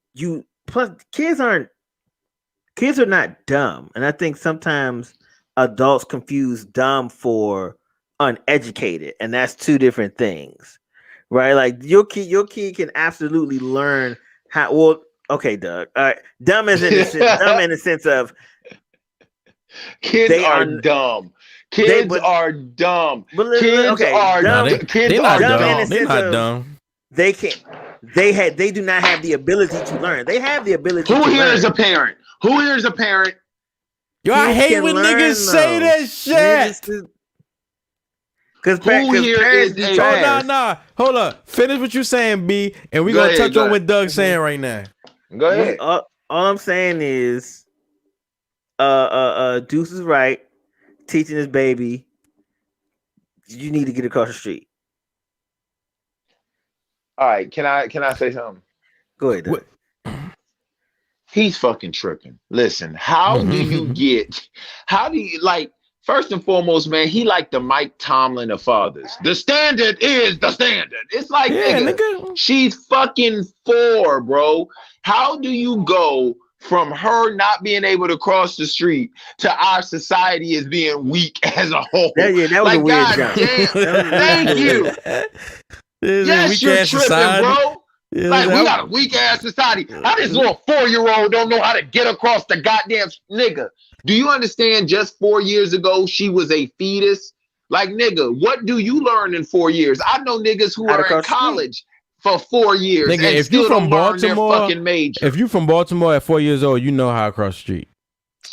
plus kids are not dumb, and I think sometimes adults confuse dumb for uneducated, and that's two different things, right? Like your kid can absolutely learn how. Well, okay, Doug. All right, dumb in the sense of kids are dumb. Kids are dumb. Kids are dumb. They're not dumb. They're not dumb. They can't. They do not have the ability to learn. They have the ability. Who here is a parent? Who here is a parent? Yo, I hate when niggas say that shit. Because parents do nah. Hold up. Finish what you saying, B, and we're gonna touch on what Doug's saying right now. Go ahead. All I'm saying is, Deuce is right. Teaching his baby, you need to get across the street. All right, can I say something? Go ahead, Doug. He's fucking tripping. Listen, how do you like, first and foremost, man, he like the Mike Tomlin of fathers. The standard is the standard. It's like, nigga, she's fucking 4, bro. How do you go from her not being able to cross the street to our society as being weak as a whole? That was like, a weird jump. Thank you. Yes, you're tripping, bro. Yeah, like, we got a weak ass society. How this little 4-year-old don't know how to get across the goddamn nigga? Do you understand? Just 4 years ago, she was a fetus. Like, nigga, what do you learn in 4 years? I know niggas who are in college for 4 years, nigga, and if still don't learn their fucking major. If you from Baltimore at 4 years old, you know how to cross the street.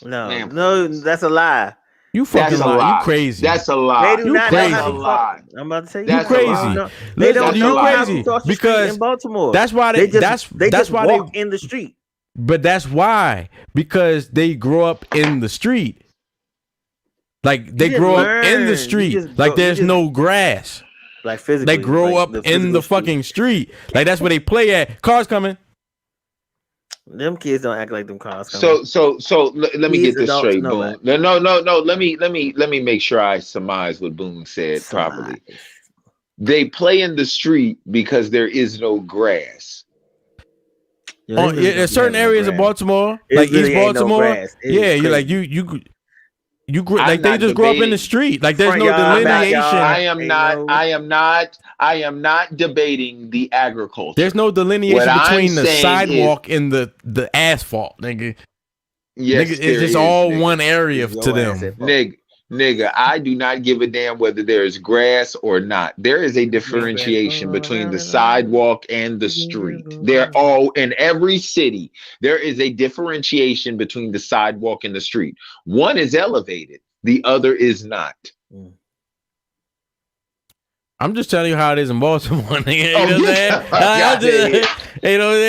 No, that's a lie. You fucking lie. You crazy. That's a lie. They do not crazy. That's a lie. I'm about to say you crazy. No, they don't know crazy how to because in Baltimore. That's why they just walk in the street. But that's why, because they grow up in the street. Like they grow up in the street. Like there's no grass. Like physically, they grow like up in the fucking street. Like that's where they play at. Cars coming. Them kids don't act like them cars coming. So let me get this straight, Boone. No. Let me make sure I surmise what Boone said properly. They play in the street because there is no grass. There's certain areas of Baltimore, like East Baltimore. You're like you grew like they just grow up in the street. Like there's no delineation. I am not debating the agriculture. There's no delineation between the sidewalk and the asphalt, nigga. Yes, nigga, it's just all one area to them. Nigga, I do not give a damn whether there is grass or not. There is a differentiation between the sidewalk and the street. They're all in every city. There is a differentiation between the sidewalk and the street. One is elevated, the other is not. I'm just telling you how it is in Baltimore. Nigga.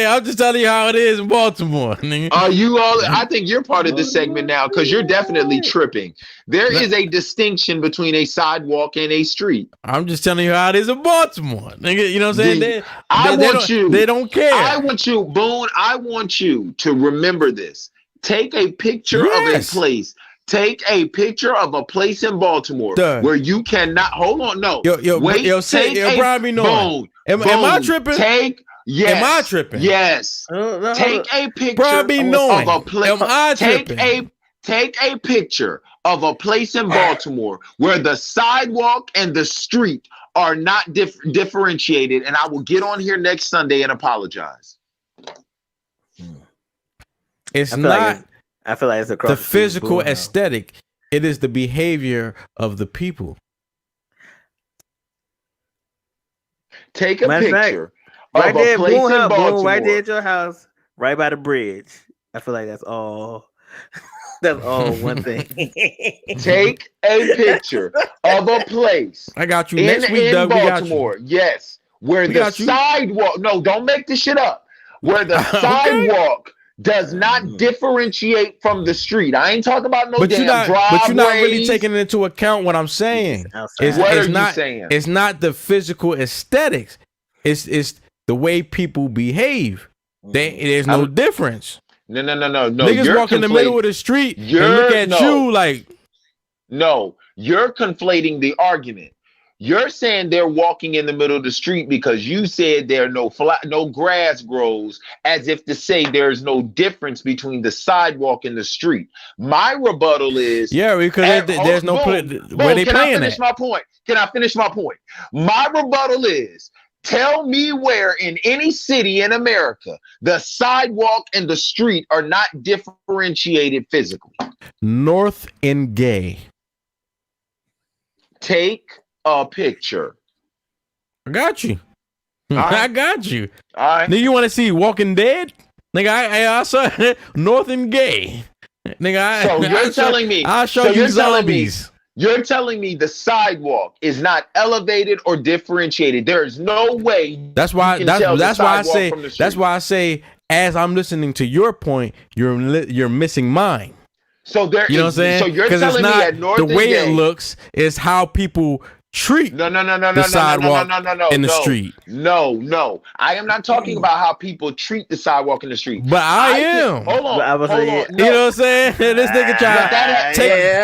I'm just telling you how it is in Baltimore. Nigga. Are you all? I think you're part of this segment now because you're definitely tripping. There is a distinction between a sidewalk and a street. I'm just telling you how it is in Baltimore. Nigga, you know what I'm saying? They don't care. I want you, Boone. I want you to remember this. Take a picture of a place. Take a picture of a place in Baltimore where you cannot hold on. No, Brian be knowing. Am I tripping? Am I tripping? Yes. Take a picture of a place. Am I tripping? Take a picture of a place in Baltimore where the sidewalk and the street are not differentiated, and I will get on here next Sunday and apologize. It's not. I feel like it's across the physical aesthetic. It is the behavior of the people. Take a picture right of there, a place in Baltimore. right there at your house, right by the bridge. I feel like that's all. That's all one thing. Take a picture of a place. I got you next week, Doug. Baltimore. We got you. Yes, where the sidewalk. No, don't make this shit up. Where the sidewalk does not differentiate from the street. I ain't talking about no damn driveways. But you're not really taking into account what I'm saying. It's not the physical aesthetics. It's the way people behave. There's no difference. No. Niggas walk in the middle of the street and look at you like. No, you're conflating the argument. You're saying they're walking in the middle of the street because you said there no grass grows, as if to say there's no difference between the sidewalk and the street. My rebuttal is because there's no where they playing at. Can I finish my point? My rebuttal is, tell me where in any city in America the sidewalk and the street are not differentiated physically. North and Gay. Take a picture. I got you. Right. I got you. All right. Nigga, you want to see Walking Dead? Nigga, I saw North and Gay. Nigga, I'll show you zombies. You're telling me the sidewalk is not elevated or differentiated. There is no way. That's why I say as I'm listening to your point, you're missing mine. So there, you know what I'm saying? So you're telling me at North the way it looks is how people treat the sidewalk in the street. No. I am not talking about how people treat the sidewalk in the street. But I am. Hold on. You know what I'm saying? This nigga try to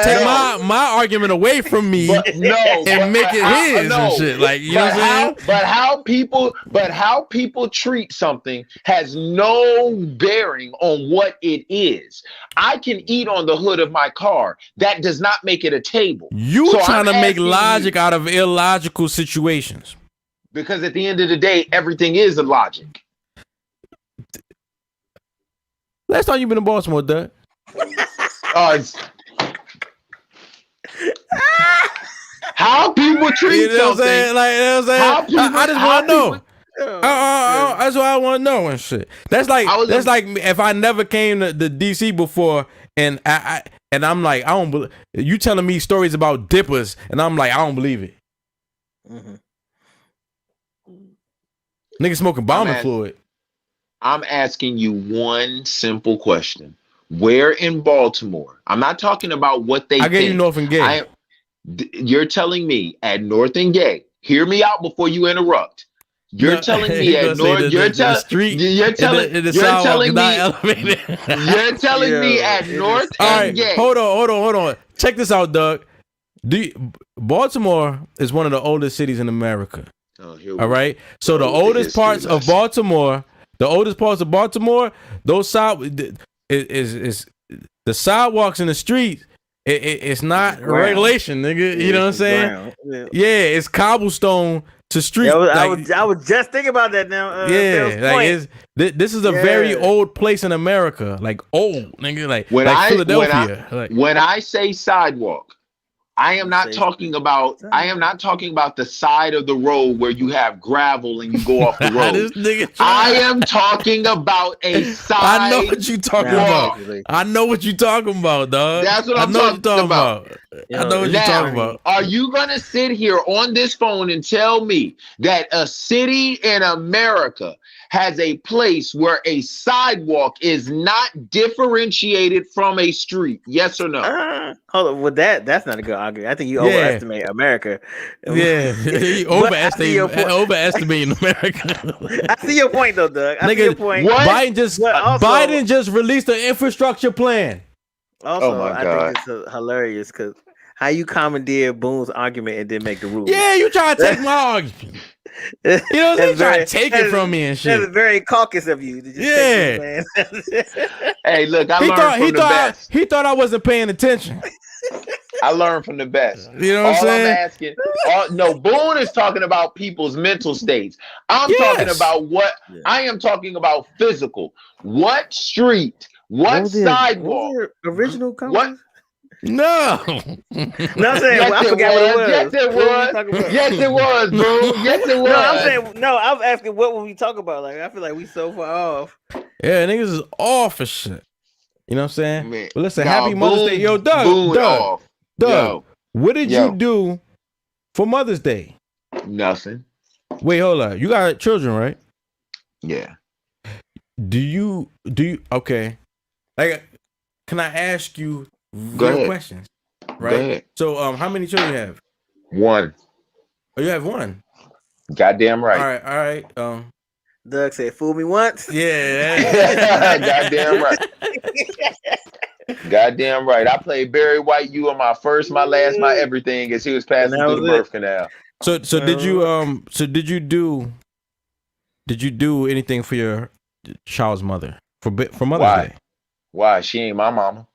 take my argument away from me and make it his and shit. Like, you know what I'm saying? But how people treat something has no bearing on what it is. I can eat on the hood of my car. That does not make it a table. You trying to make logic out of illogical situations. Because at the end of the day, everything is illogic. Last time you been in Baltimore, Doug? How people treat something. I just want to know. That's what I want to know and shit. That's like if I never came to the DC before and I'm like, I don't believe you telling me stories about dippers and I'm like, I don't believe it. Mm-hmm. Niggas smoking bombing fluid. I'm asking you one simple question. Where in Baltimore? I'm not talking about what they think. I gave you North and Gay. You're telling me at North and Gay. Hear me out before you interrupt. You're telling me at North. You're telling me at North and Gay. Hold on. Check this out, Doug. Baltimore is one of the oldest cities in America. All right. So the oldest parts of Baltimore, those is the sidewalks in the streets. It's not a regulation, nigga. You know what I'm saying? Yeah, it's cobblestone to street. I was just thinking about that now. This is a very old place in America, like old nigga, like Philadelphia. When I say sidewalk, I am not talking about the side of the road where you have gravel and you go off the road. I am talking about a side. I know what you talking about. I know what you talking about, dog. That's what I'm talking about. I know what you're talking about. Are you gonna sit here on this phone and tell me that a city in America has a place where a sidewalk is not differentiated from a street? Yes or no? Hold on. With that's not a good argument. I think you overestimate America. Yeah, you overestimating America. I see your point, though, Doug. I see your point. Biden just released an infrastructure plan. Also, I think it's hilarious because how you commandeer Boone's argument and then make the rules. Yeah, you try to take my argument. You know what I'm saying? Try to take it from me and shit. That's very caucus of you. Hey, look, I learned from the best. He thought I wasn't paying attention. I learned from the best. You know what I'm saying? Boone is talking about people's mental states. I am talking about physical. What street? What sidewalk? Original colors? No. No, I'm saying I forgot what it was. Yes, it was. Yes, it was, bro. Yes, it was. No, I'm saying no. I was asking what would we talk about? Like I feel like we so far off. Yeah, niggas is off for shit. You know what I'm saying? Man. But listen, Nah, happy Mother's Day. Yo, Doug. What did you do for Mother's Day? Nothing. Wait, hold on. You got children, right? Yeah. Do you okay? Like, can I ask you Go real ahead. questions? Right. Go ahead. So, how many children you have? One. Oh, you have one. Goddamn right. All right. Doug said, "Fool me once." Yeah. Goddamn right. Goddamn right. I played Barry White. You were my first, my last, my everything as he was passing through the birth canal. So did you do anything for your child's mother for Mother's Day? Why? She ain't my mama.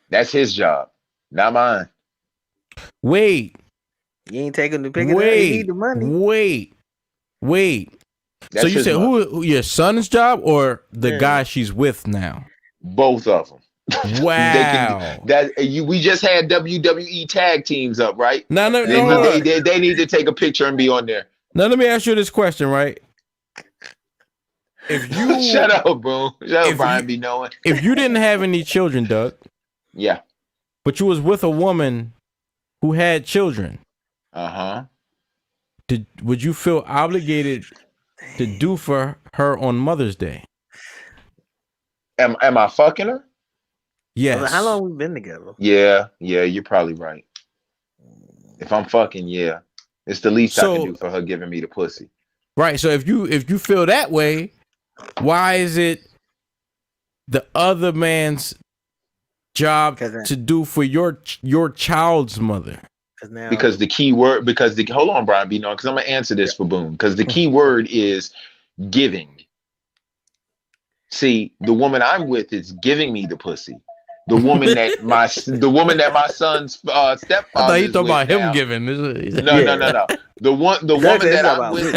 That's his job, not mine. Wait. You ain't taking the picking up. You need the money. Wait. That's so you said who your son's job or the guy she's with now? Both of them. Wow. We just had WWE tag teams up, right? No. They need to take a picture and be on there. Now let me ask you this question, right? If you shut up, bro. Shut up, Brian. Be knowing. If you didn't have any children, Doug. Yeah. But you was with a woman who had children. Would you feel obligated to do for her on Mother's Day? Am I fucking her? Yes. How long we been together? Yeah, you're probably right. If I'm fucking, yeah. It's the least I can do for her giving me the pussy. Right. So if you feel that way, why is it the other man's job to do for your child's mother? Because the key word, hold on, Brian B. No, because I'm gonna answer this for Boone. Because the key word is giving. See, the woman I'm with is giving me the pussy. The woman that my son's stepfather. I thought you talking about him now. giving. No. The woman that I'm with,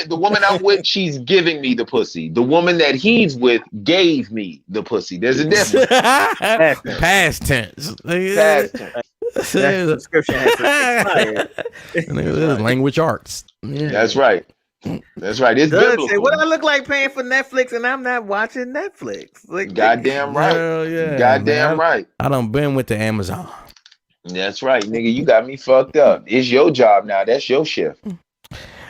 the woman I'm with, she's giving me the pussy. The woman that he's with gave me the pussy. There's a difference. Past tense. That subscription has expired. This is language arts. Yeah. That's right. It's biblical. Say, what I look like paying for Netflix and I'm not watching Netflix? Like, goddamn right. Yeah, goddamn right. I done been with the Amazon. That's right, nigga. You got me fucked up. It's your job now. That's your shift.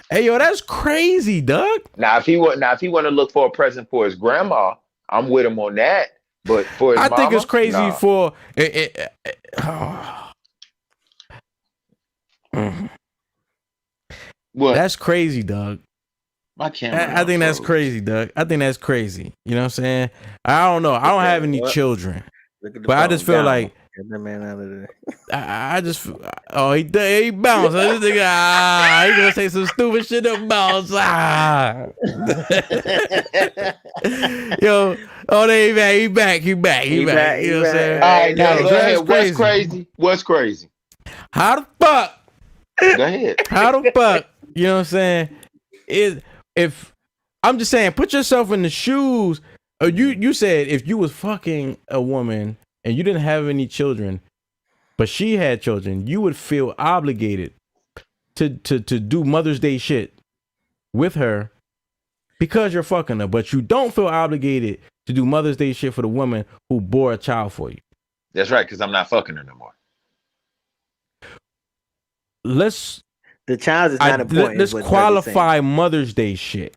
Hey, yo, that's crazy, Doug. Now, if he want to look for a present for his grandma, I'm with him on that. But for his I think it's crazy for What? That's crazy, Doug. My camera. I think that's crazy, Doug. I think that's crazy. You know what I'm saying? I don't know. I don't have any children, but I just feel like get the man out of there. I just he bounced. This nigga, he gonna say some stupid shit to bounce. Yo, he back. You know what I'm saying? All right, now go ahead. What's crazy? How the fuck? Go ahead. How the fuck? You know what I'm saying? If I'm just saying, put yourself in the shoes. You said if you was fucking a woman and you didn't have any children, but she had children, you would feel obligated to do Mother's Day shit with her because you're fucking her, but you don't feel obligated to do Mother's Day shit for the woman who bore a child for you. That's right, because I'm not fucking her no more. The child is not important. Let's qualify Mother's Day shit.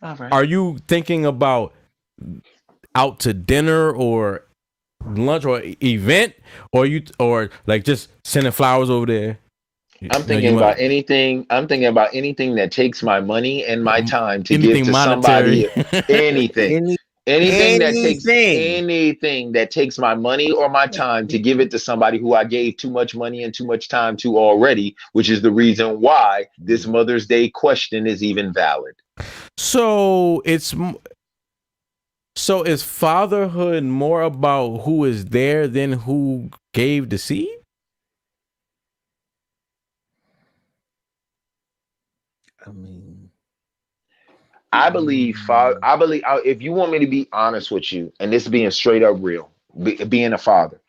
All right. Are you thinking about out to dinner or lunch or event, or like just sending flowers over there? I'm thinking about anything. I'm thinking about anything that takes my money and my time to give to somebody. Anything. Anything that takes my money or my time to give it to somebody who I gave too much money and too much time to already, which is the reason why this Mother's Day question is even valid. So is fatherhood more about who is there than who gave the seed? I mean, I believe if you want me to be honest with you, and this being straight up real, being a father,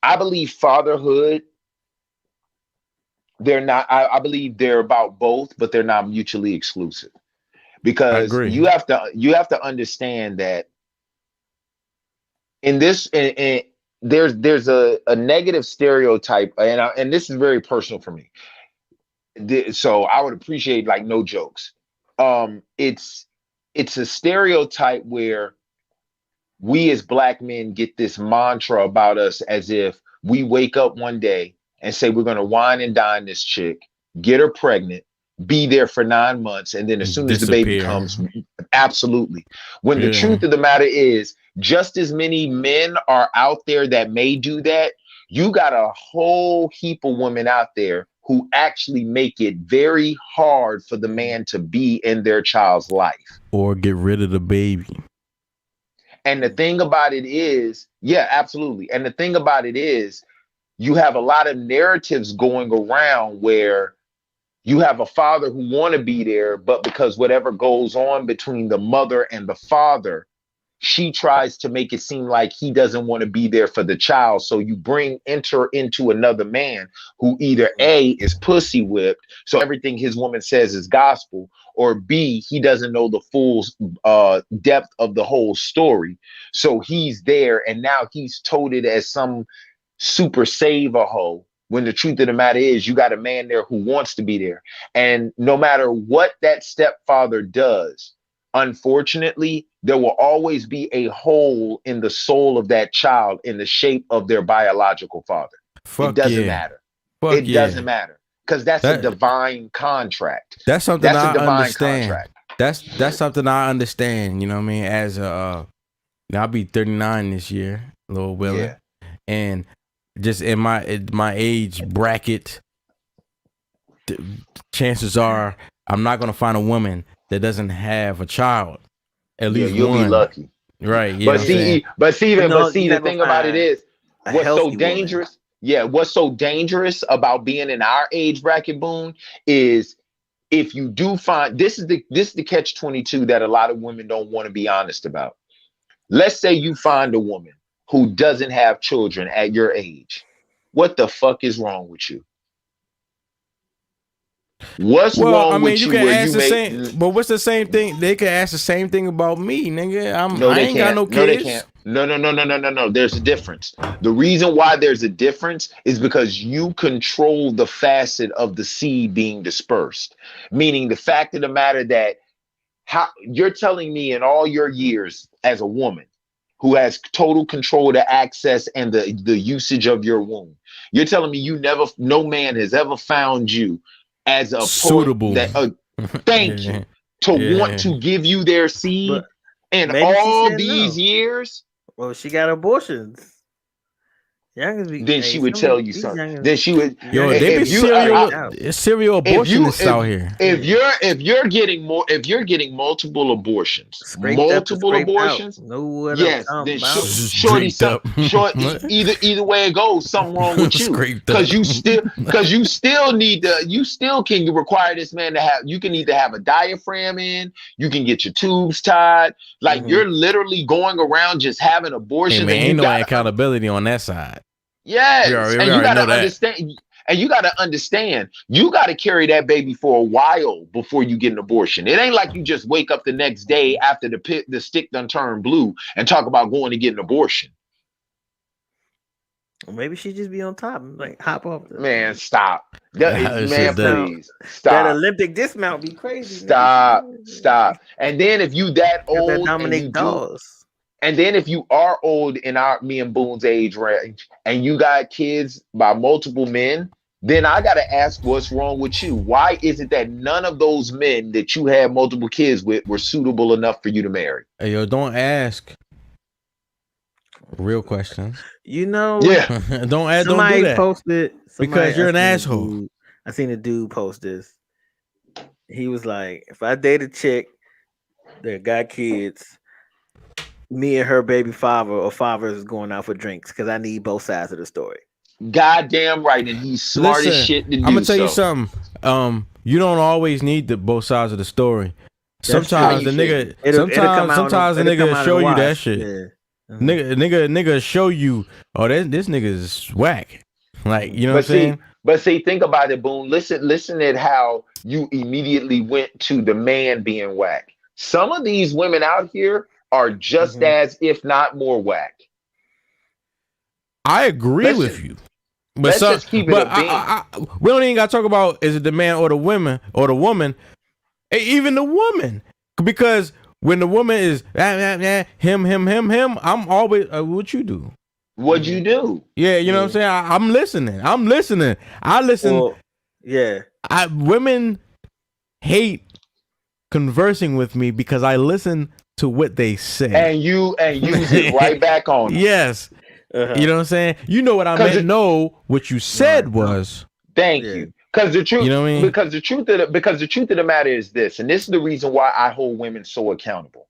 I believe fatherhood, they're not, I believe they're about both, but they're not mutually exclusive. Because you have to understand that in this, there's a negative stereotype, and this is very personal for me. So I would appreciate, like, no jokes. It's a stereotype where we as Black men get this mantra about us, as if we wake up one day and say we're going to wine and dine this chick, get her pregnant, be there for 9 months, and then as soon as the baby comes, absolutely. When the truth of the matter is, just as many men are out there that may do that, you got a whole heap of women out there who actually make it very hard for the man to be in their child's life. Or get rid of the baby. And the thing about it is, yeah, absolutely. And the thing about it is, you have a lot of narratives going around where you have a father who want to be there, but because whatever goes on between the mother and the father, she tries to make it seem like he doesn't want to be there for the child. So you enter into another man who either A, is pussy whipped, so everything his woman says is gospel, or B, he doesn't know the full depth of the whole story. So he's there, and now he's toted as some super saver hoe, when the truth of the matter is, you got a man there who wants to be there. And no matter what that stepfather does, unfortunately, there will always be a hole in the soul of that child in the shape of their biological father. It doesn't matter. It doesn't matter, because that's a divine contract. That's something I understand. That's something I understand. You know what I mean? As I'll be 39 this year, Lord willing, and just in my age bracket, chances are I'm not gonna find a woman that doesn't have a child. At least you'll one. be lucky, right? But see, the thing about it is, what's so dangerous? Yeah, what's so dangerous about being in our age bracket, Boone, is if you do find this is the catch-22 that a lot of women don't want to be honest about. Let's say you find a woman who doesn't have children at your age. What the fuck is wrong with you? What's wrong with you? But what's the same thing? They could ask the same thing about me, nigga. I ain't got no kids. No, they can't. No. There's a difference. The reason why there's a difference is because you control the facet of the seed being dispersed. Meaning the fact of the matter that you're telling me in all your years as a woman who has total control of the access and the usage of your womb, you're telling me no man has ever found you as a suitable thank you to want to give you their seed in all these years. Well, she got abortions. Then she would tell you something. Then she would. They be serial abortionists out here. If you're getting multiple abortions, yes, then shorty, either way it goes, something wrong with you, because you still can require this man to have. You can either have a diaphragm in, you can get your tubes tied. Like you're literally going around just having abortions. Hey, man, ain't no accountability on that side. Yes, and you gotta understand. And you gotta understand, you gotta carry that baby for a while before you get an abortion. It ain't like you just wake up the next day after the stick done turned blue and talk about going to get an abortion. Or maybe she just be on top, like hop off. Man, stop. Man, please stop. That Olympic dismount be crazy. Stop. And then if you that old, that Dominic Dawes. And then if you are old in me and Boone's age range, and you got kids by multiple men, then I got to ask, what's wrong with you? Why is it that none of those men that you had multiple kids with were suitable enough for you to marry? Hey, yo, don't ask real questions. Don't do that. Posted because you're an asshole. I seen a dude post this. He was like, if I date a chick that got kids, me and her baby father is going out for drinks because I need both sides of the story. Goddamn right, and he's smart as shit to do. I'm gonna tell you something. you don't always need the both sides of the story. Sometimes the nigga, sometimes the nigga show you that shit. Yeah. Nigga show you, oh, this nigga is whack. Like, you know what I'm saying? But see, think about it, Boone. Listen at how you immediately went to the man being whack. Some of these women out here are just as, if not more, whack. I agree with you. But let's just keep it we don't even gotta talk about is it the man or the women or the woman, even the woman, because when the woman is him, I'm always what you do. What'd you do? Yeah, you know what I'm saying. I'm listening. I listen. Well, yeah. Women hate conversing with me because I listen to what they say and use it right back on them. Yes. You know what I'm saying? You know what I meant. No, what you said was. Thank you. Because the truth, you know what I mean? Because the truth of the matter is this, and this is the reason why I hold women so accountable.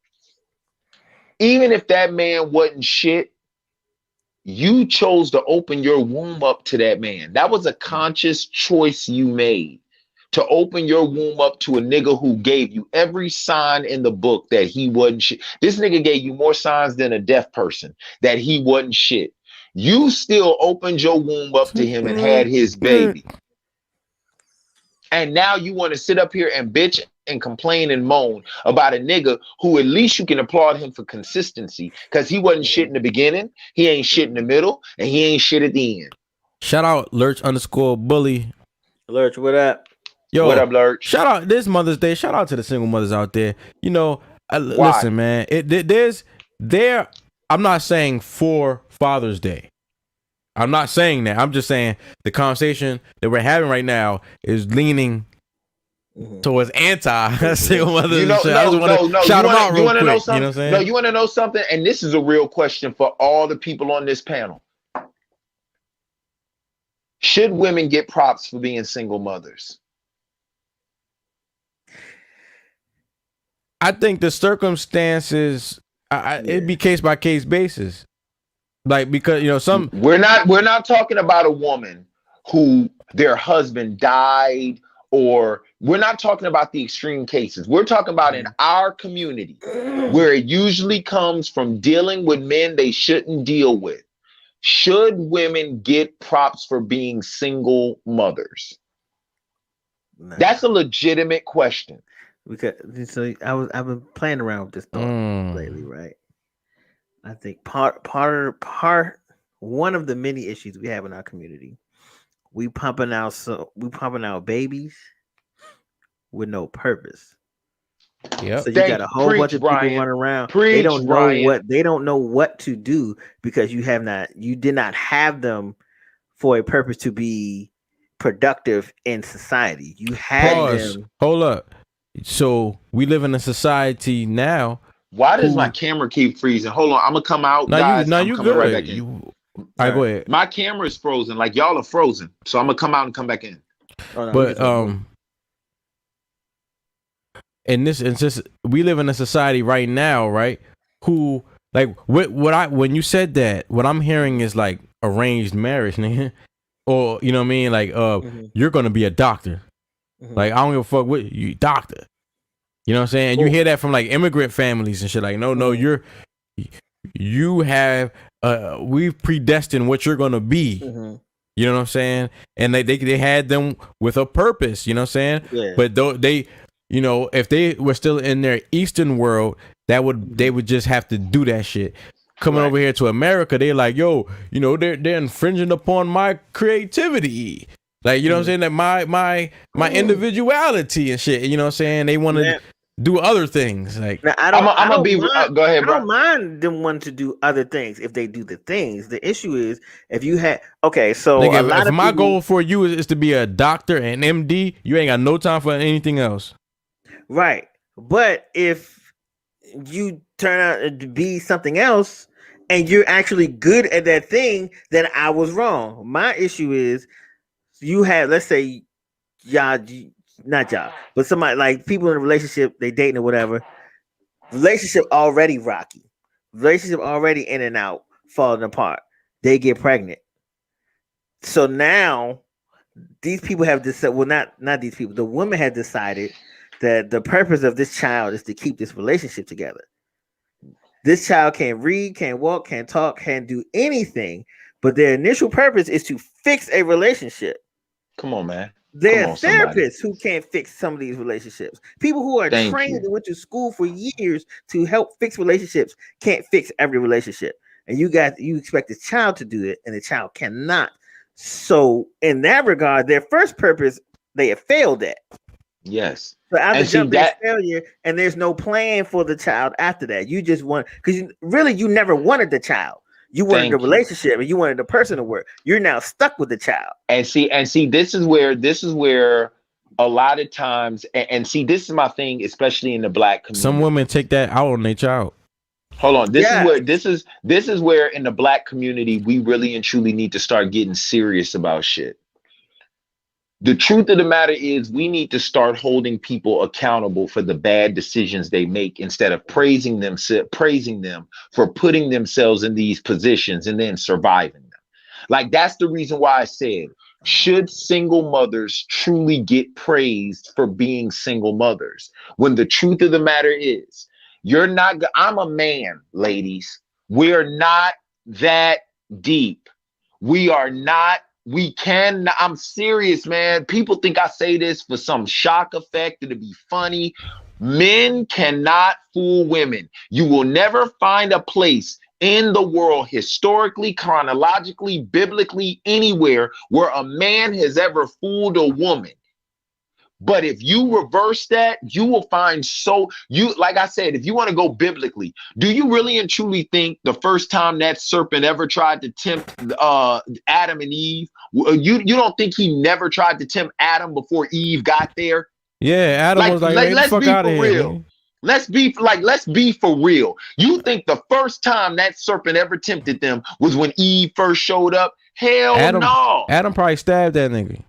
Even if that man wasn't shit, you chose to open your womb up to that man. That was a conscious choice you made to open your womb up to a nigga who gave you every sign in the book that he wasn't shit. This nigga gave you more signs than a deaf person that he wasn't shit. You still opened your womb up to him and had his baby. And now you want to sit up here and bitch and complain and moan about a nigga who at least you can applaud him for consistency because he wasn't shit in the beginning, he ain't shit in the middle, and he ain't shit at the end. Shout out Lurch_bully. Lurch, what up? Yo, what up, Lurch? Shout out this Mother's Day. Shout out to the single mothers out there. You know, listen, man. I'm not saying for Father's Day. I'm not saying that. I'm just saying the conversation that we're having right now is leaning towards anti-single mothers. You want to know something? You know what I'm saying? No, you want to know something? And this is a real question for all the people on this panel. Should women get props for being single mothers? I think the circumstances, it'd be case by case basis. Like, because, you know, we're not talking about a woman who their husband died, or we're not talking about the extreme cases. We're talking about in our community where it usually comes from dealing with men they shouldn't deal with. Should women get props for being single mothers? Nah. That's a legitimate question. Because I've been playing around with this thought lately, right? I think one of the many issues we have in our community, we pumping out babies with no purpose. Yeah. So you got a whole bunch of people running around. They don't know what to do because you did not have them for a purpose to be productive in society. You had them. Hold up. So we live in a society now. Why does my camera keep freezing? Hold on, I'm gonna come out, guys. You good? Right back in. All right, go ahead. My camera is frozen, like y'all are frozen. So I'm gonna come out and come back in. But in this instance, we live in a society right now, right? Who like when you said that, what I'm hearing is like arranged marriage, nigga. Or you know what I mean? Like you're gonna be a doctor. Like I don't give a fuck what you doctor. You know what I'm saying? And you hear that from like immigrant families and shit. Like, no, you have we've predestined what you're gonna be. You know what I'm saying? And they had them with a purpose, you know what I'm saying? Yeah. But they, you know, if they were still in their Eastern world, they would just have to do that shit. Coming over here to America, they're like, yo, you know, they're infringing upon my creativity. Like, you know what I'm saying? That my individuality and shit. You know what I'm saying? They want to do other things. Like, now, I'm gonna be. Go ahead, bro. I don't mind them wanting to do other things if they do the things. The issue is if you had so nigga, if my goal for you is to be a doctor and MD, you ain't got no time for anything else. Right, but if you turn out to be something else and you're actually good at that thing, then I was wrong. My issue is you have, let's say, not y'all, but somebody like people in a relationship, they dating or whatever. Relationship already rocky. Relationship already in and out, falling apart. They get pregnant. So now these people have decided. Well, not these people. The woman had decided that the purpose of this child is to keep this relationship together. This child can't read, can't walk, can't talk, can't do anything. But their initial purpose is to fix a relationship. Come on, man. There are therapists who can't fix some of these relationships. People who are trained and went to school for years to help fix relationships can't fix every relationship. And you expect the child to do it, and the child cannot. So in that regard, their first purpose, they have failed at. Yes. So after jumping failure, and there's no plan for the child after that. You just want, because you never wanted the child. You wanted the relationship, and you wanted the person to work. You're now stuck with the child. And see, this is where a lot of times, and see, this is my thing, especially in the Black community. Some women take that out on their child. Hold on. This is where in the Black community we really and truly need to start getting serious about shit. The truth of the matter is we need to start holding people accountable for the bad decisions they make instead of praising them for putting themselves in these positions and then surviving them. Like, that's the reason why I said, should single mothers truly get praised for being single mothers? When the truth of the matter is, I'm a man, ladies. We're not that deep. I'm serious, man. People think I say this for some shock effect and to be funny. Men cannot fool women. You will never find a place in the world, historically, chronologically, biblically, anywhere, where a man has ever fooled a woman. But if you reverse that, you will find like I said, if you want to go biblically, do you really and truly think the first time that serpent ever tried to tempt Adam and Eve, you don't think he never tried to tempt Adam before Eve got there? Yeah, Adam was like, let's fuck be out of for here, real. man. Let's be for real. You think the first time that serpent ever tempted them was when Eve first showed up? Hell no. Adam probably stabbed that nigga.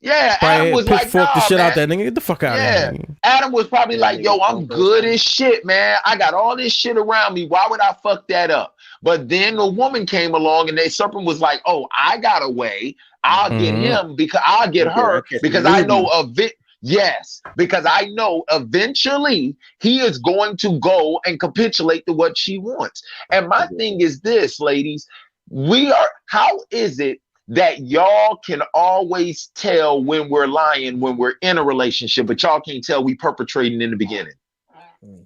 Yeah, Adam was like, the shit out that nigga. Get the fuck out of here. Adam was probably like, yo, I'm good as shit, man. I got all this shit around me. Why would I fuck that up? But then the woman came along and the serpent was like, oh, I got a way. I'll get him because I'll get her because I know of it. Yes, because I know eventually he is going to go and capitulate to what she wants. And my thing is this, ladies, how is it that y'all can always tell when we're lying when we're in a relationship, but y'all can't tell we perpetrating in the beginning?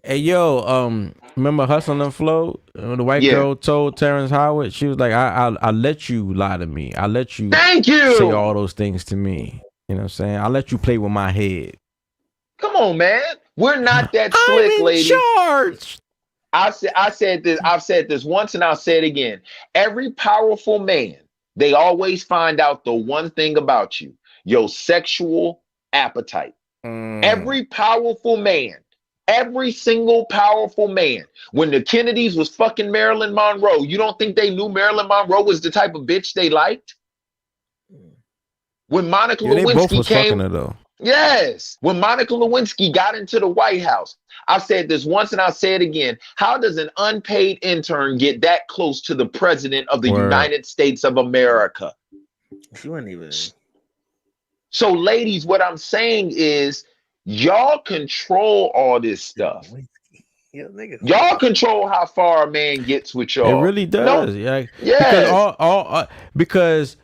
Hey, yo, remember Hustle and Flow? The white girl told Terrence Howard, she was like, I'll let you lie to me. I'll let you say all those things to me. You know what I'm saying? I'll let you play with my head. Come on, man. We're not that slick, lady. Charge. I've said this once and I'll say it again. Every powerful man, they always find out the one thing about you, your sexual appetite. Every powerful man, every single powerful man. When the Kennedys was fucking Marilyn Monroe, you don't think they knew Marilyn Monroe was the type of bitch they liked? When Monica Lewinsky came, her, though. Yes, when Monica Lewinsky got into the White House, I've said this once and I'll say it again. How does an unpaid intern get that close to the president of the United States of America? She wasn't even. So, ladies, what I'm saying is, y'all control all this stuff. Y'all control how far a man gets with y'all. It really does. Because because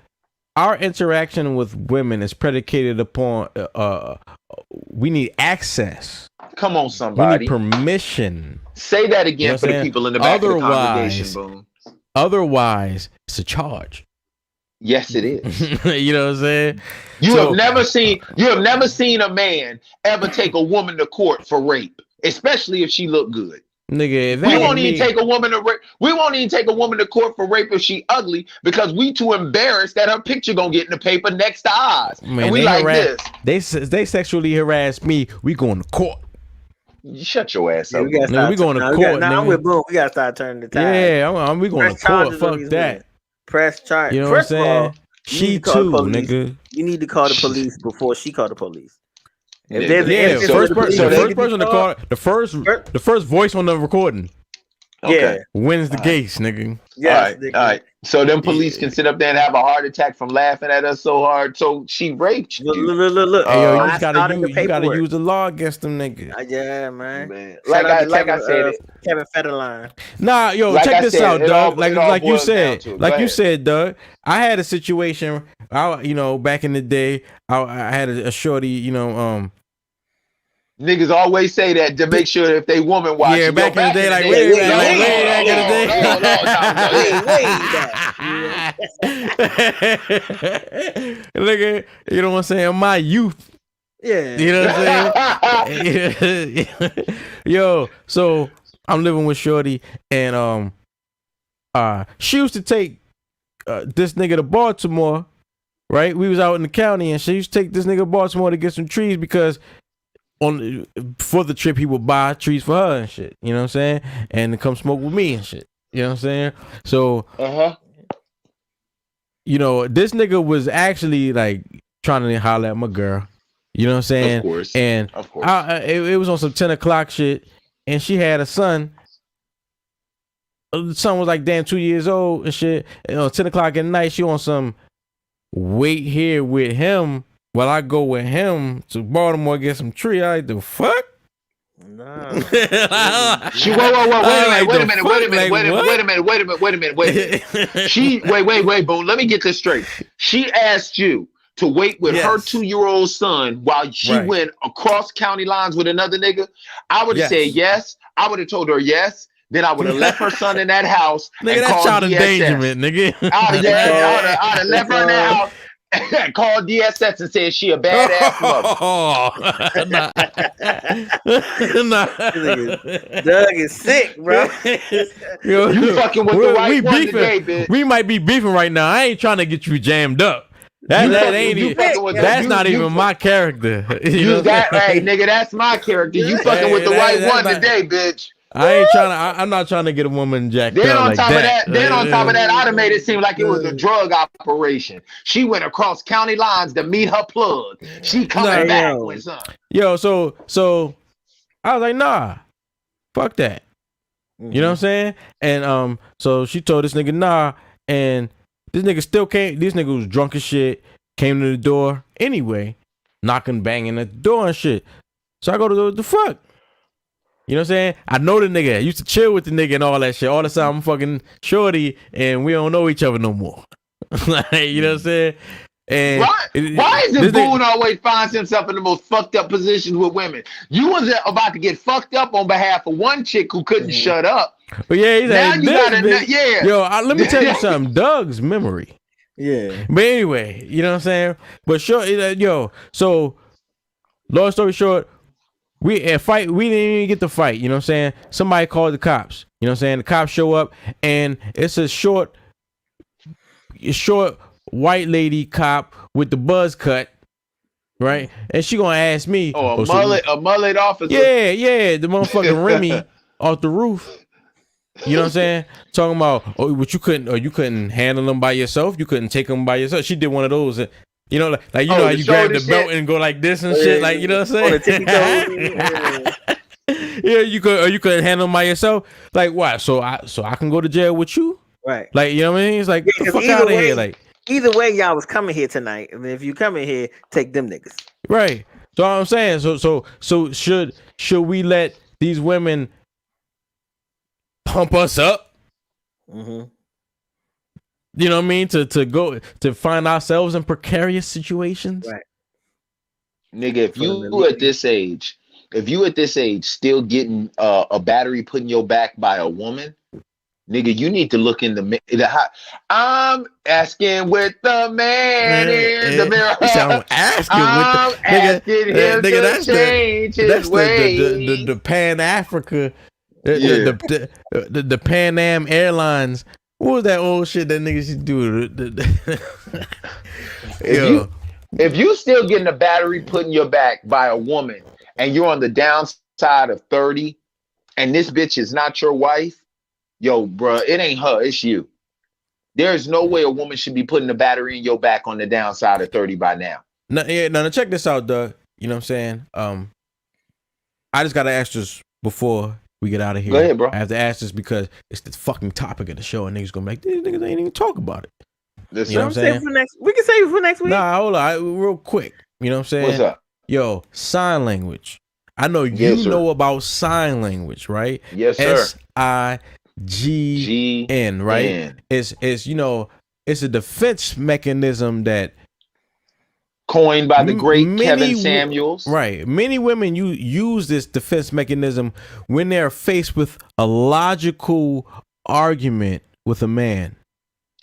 our interaction with women is predicated upon we need access. Come on, somebody. We need permission. Say that again for the people in the back of the congregation, Boone. Otherwise, it's a charge. Yes, it is. You know what I'm saying? You have never seen a man ever take a woman to court for rape, especially if she look good. Nigga, we won't even take a woman to court for rape if she ugly because we too embarrassed that her picture gonna get in the paper next to ours. Man, and we like this. They sexually harass me. We going to court. You shut your ass up. We going to court. I'm with Boone. We gotta start turning the tide. Yeah, we going to court. Fuck that. Press charge. You know what I'm saying? She too, nigga. You need to call the police before she called the police. The first voice on the recording. Yeah. Wins the case, nigga. Yes, all right. So them police can sit up there and have a heart attack from laughing at us so hard. So she raped you. Look. Hey, yo, I you started gotta use the law against them niggas. Yeah, man. Like Shout out I to said, Kevin Federline. Nah, yo, Like check I this said, out, it Doug. all Like you boils said, down to it. like Go you ahead. said, Doug. I had a situation. Back in the day, I had a shorty. Niggas always say that to make sure if they woman watch. Yeah, back in the day, like way back. Nigga, you know what I'm saying? My youth. Yeah. You know what I'm saying? Yo, so I'm living with shorty, and she used to take this nigga to Baltimore, right? We was out in the county, and she used to take this nigga to Baltimore to get some trees because for the trip he would buy trees for her and shit. You know what I'm saying? And to come smoke with me and shit. You know what I'm saying? So this nigga was actually like trying to holler at my girl. You know what I'm saying? Of course. And of course. It was on some 10 o'clock shit, and she had a son. The son was like damn 2 years old and shit. 10 o'clock at night, she on some wait here with him while I go with him to Baltimore get some tree. I like, the fuck? No. Wait a minute. She wait, Boone. Let me get this straight. She asked you to wait with her 2-year-old son while she went across county lines with another nigga. I would have said yes. I would have told her yes. Then I would have left her son in that house. Nigga, that's child endangerment, nigga. I'd have left her in that house. Called DSS and said she a badass mother. Doug is sick, bro. You fucking with the right one today, bitch. We might be beefing right now. I ain't trying to get you jammed up. That's not even my character. Hey, nigga, that's my character. You fucking with the right one today, bitch. I'm not trying to get a woman jacked up like that. On top of that, I'd have made it seem like it was a drug operation. She went across county lines to meet her plug. She coming back with something. Yo, so I was like, nah, fuck that. You know what I'm saying? And so she told this nigga nah, and this nigga still came. This nigga was drunk as shit. Came to the door anyway, knocking, banging at the door and shit. So I go to the fuck. You know what I'm saying? I know the nigga. I used to chill with the nigga and all that shit. All the time I'm fucking shorty and we don't know each other no more. Like, you know what I'm saying? And why is it Boone always finds himself in the most fucked up positions with women? You was about to get fucked up on behalf of one chick who couldn't shut up. But yeah, he's now like, you gotta, Yo, let me tell you something. Doug's memory. Yeah. But anyway, you know what I'm saying? But sure, so long story short, we didn't even get the fight, you know what I'm saying? Somebody called the cops. You know what I'm saying? The cops show up and it's a short white lady cop with the buzz cut, right? And she gonna ask me, a mullet officer. Yeah, the motherfucking Remy off the roof. You know what I'm saying? Talking about, but you couldn't handle them by yourself. You couldn't take them by yourself. She did one of those. You know, like how you grab the belt and go like this and shit. Like, you know what I'm saying? Yeah, you could handle them by yourself. Like what? So I can go to jail with you? Right. Like, you know what I mean? It's like, get the fuck out of here. Like, either way, y'all was coming here tonight. I mean, if you come in here, take them niggas. Right. So I'm saying, so should we let these women pump us up? Mm-hmm. You know what I mean? To go to find ourselves in precarious situations. Right. Nigga, if you at this age still getting a battery put in your back by a woman, nigga, you need to look in the I'm asking with the man in the mirror. I'm asking him to change his ways. The Pan Africa, the Pan Am Airlines. What was that old shit that niggas used to do? If you still getting a battery put in your back by a woman and you're on the downside of 30 and this bitch is not your wife, yo, bruh, it ain't her, it's you. There's no way a woman should be putting a battery in your back on the downside of 30 by now. Now check this out, Doug. You know what I'm saying? I just gotta ask this before we get out of here. Go ahead, bro. I have to ask this because it's the fucking topic of the show, and niggas gonna be like, these niggas ain't even talk about it. You know what I'm saying? We can save it for next week. Nah, hold on, real quick. You know what I'm saying? What's up? Yo, sign language. I know you know about sign language, right? Yes, sir. S-I-G-N, right? It's you know, it's a defense mechanism that coined by the great Kevin Samuels. Right. Many women use this defense mechanism when they're faced with a logical argument with a man.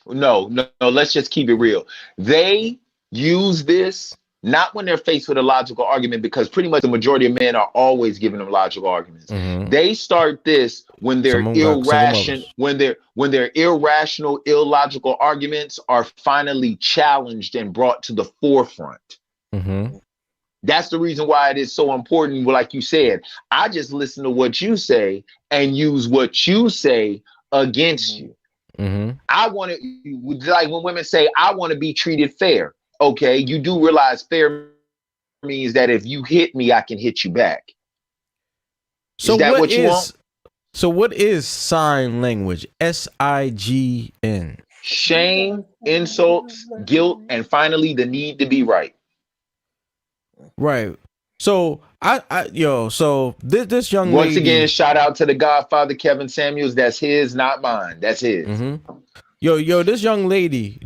No, let's just keep it real. They use this not when they're faced with a logical argument, because pretty much the majority of men are always giving them logical arguments. They start this when they're irrational, when their irrational, illogical arguments are finally challenged and brought to the forefront. That's the reason why it is so important. Like you said, I just listen to what you say and use what you say against you. I want to, like when women say, I want to be treated fair. Okay, you do realize fair means that if you hit me, I can hit you back. So is that what you want? So what is sign language? S-I-G-N. Shame, insults, guilt, and finally the need to be right. Right. So so this young once lady, again, shout out to the Godfather Kevin Samuels. That's his, not mine. That's his. Yo, this young lady,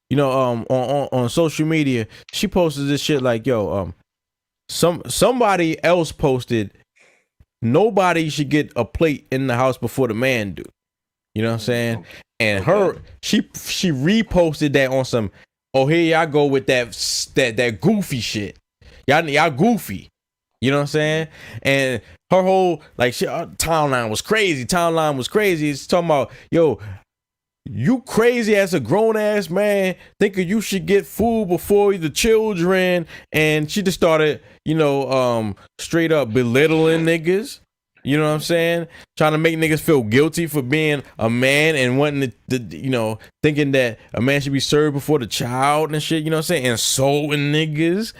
you know, on social media, she posted this shit like, yo, somebody else posted, nobody should get a plate in the house before the man do. You know what I'm saying? And she reposted that on some, oh, here y'all go with that goofy shit. Y'all goofy. You know what I'm saying? And her whole timeline was crazy. It's talking about, yo, you crazy as a grown ass man thinking you should get food before the children. And she just started, you know, straight up belittling niggas. You know what I'm saying? Trying to make niggas feel guilty for being a man and wanting to you know, thinking that a man should be served before the child and shit. You know what I'm saying? Insulting niggas.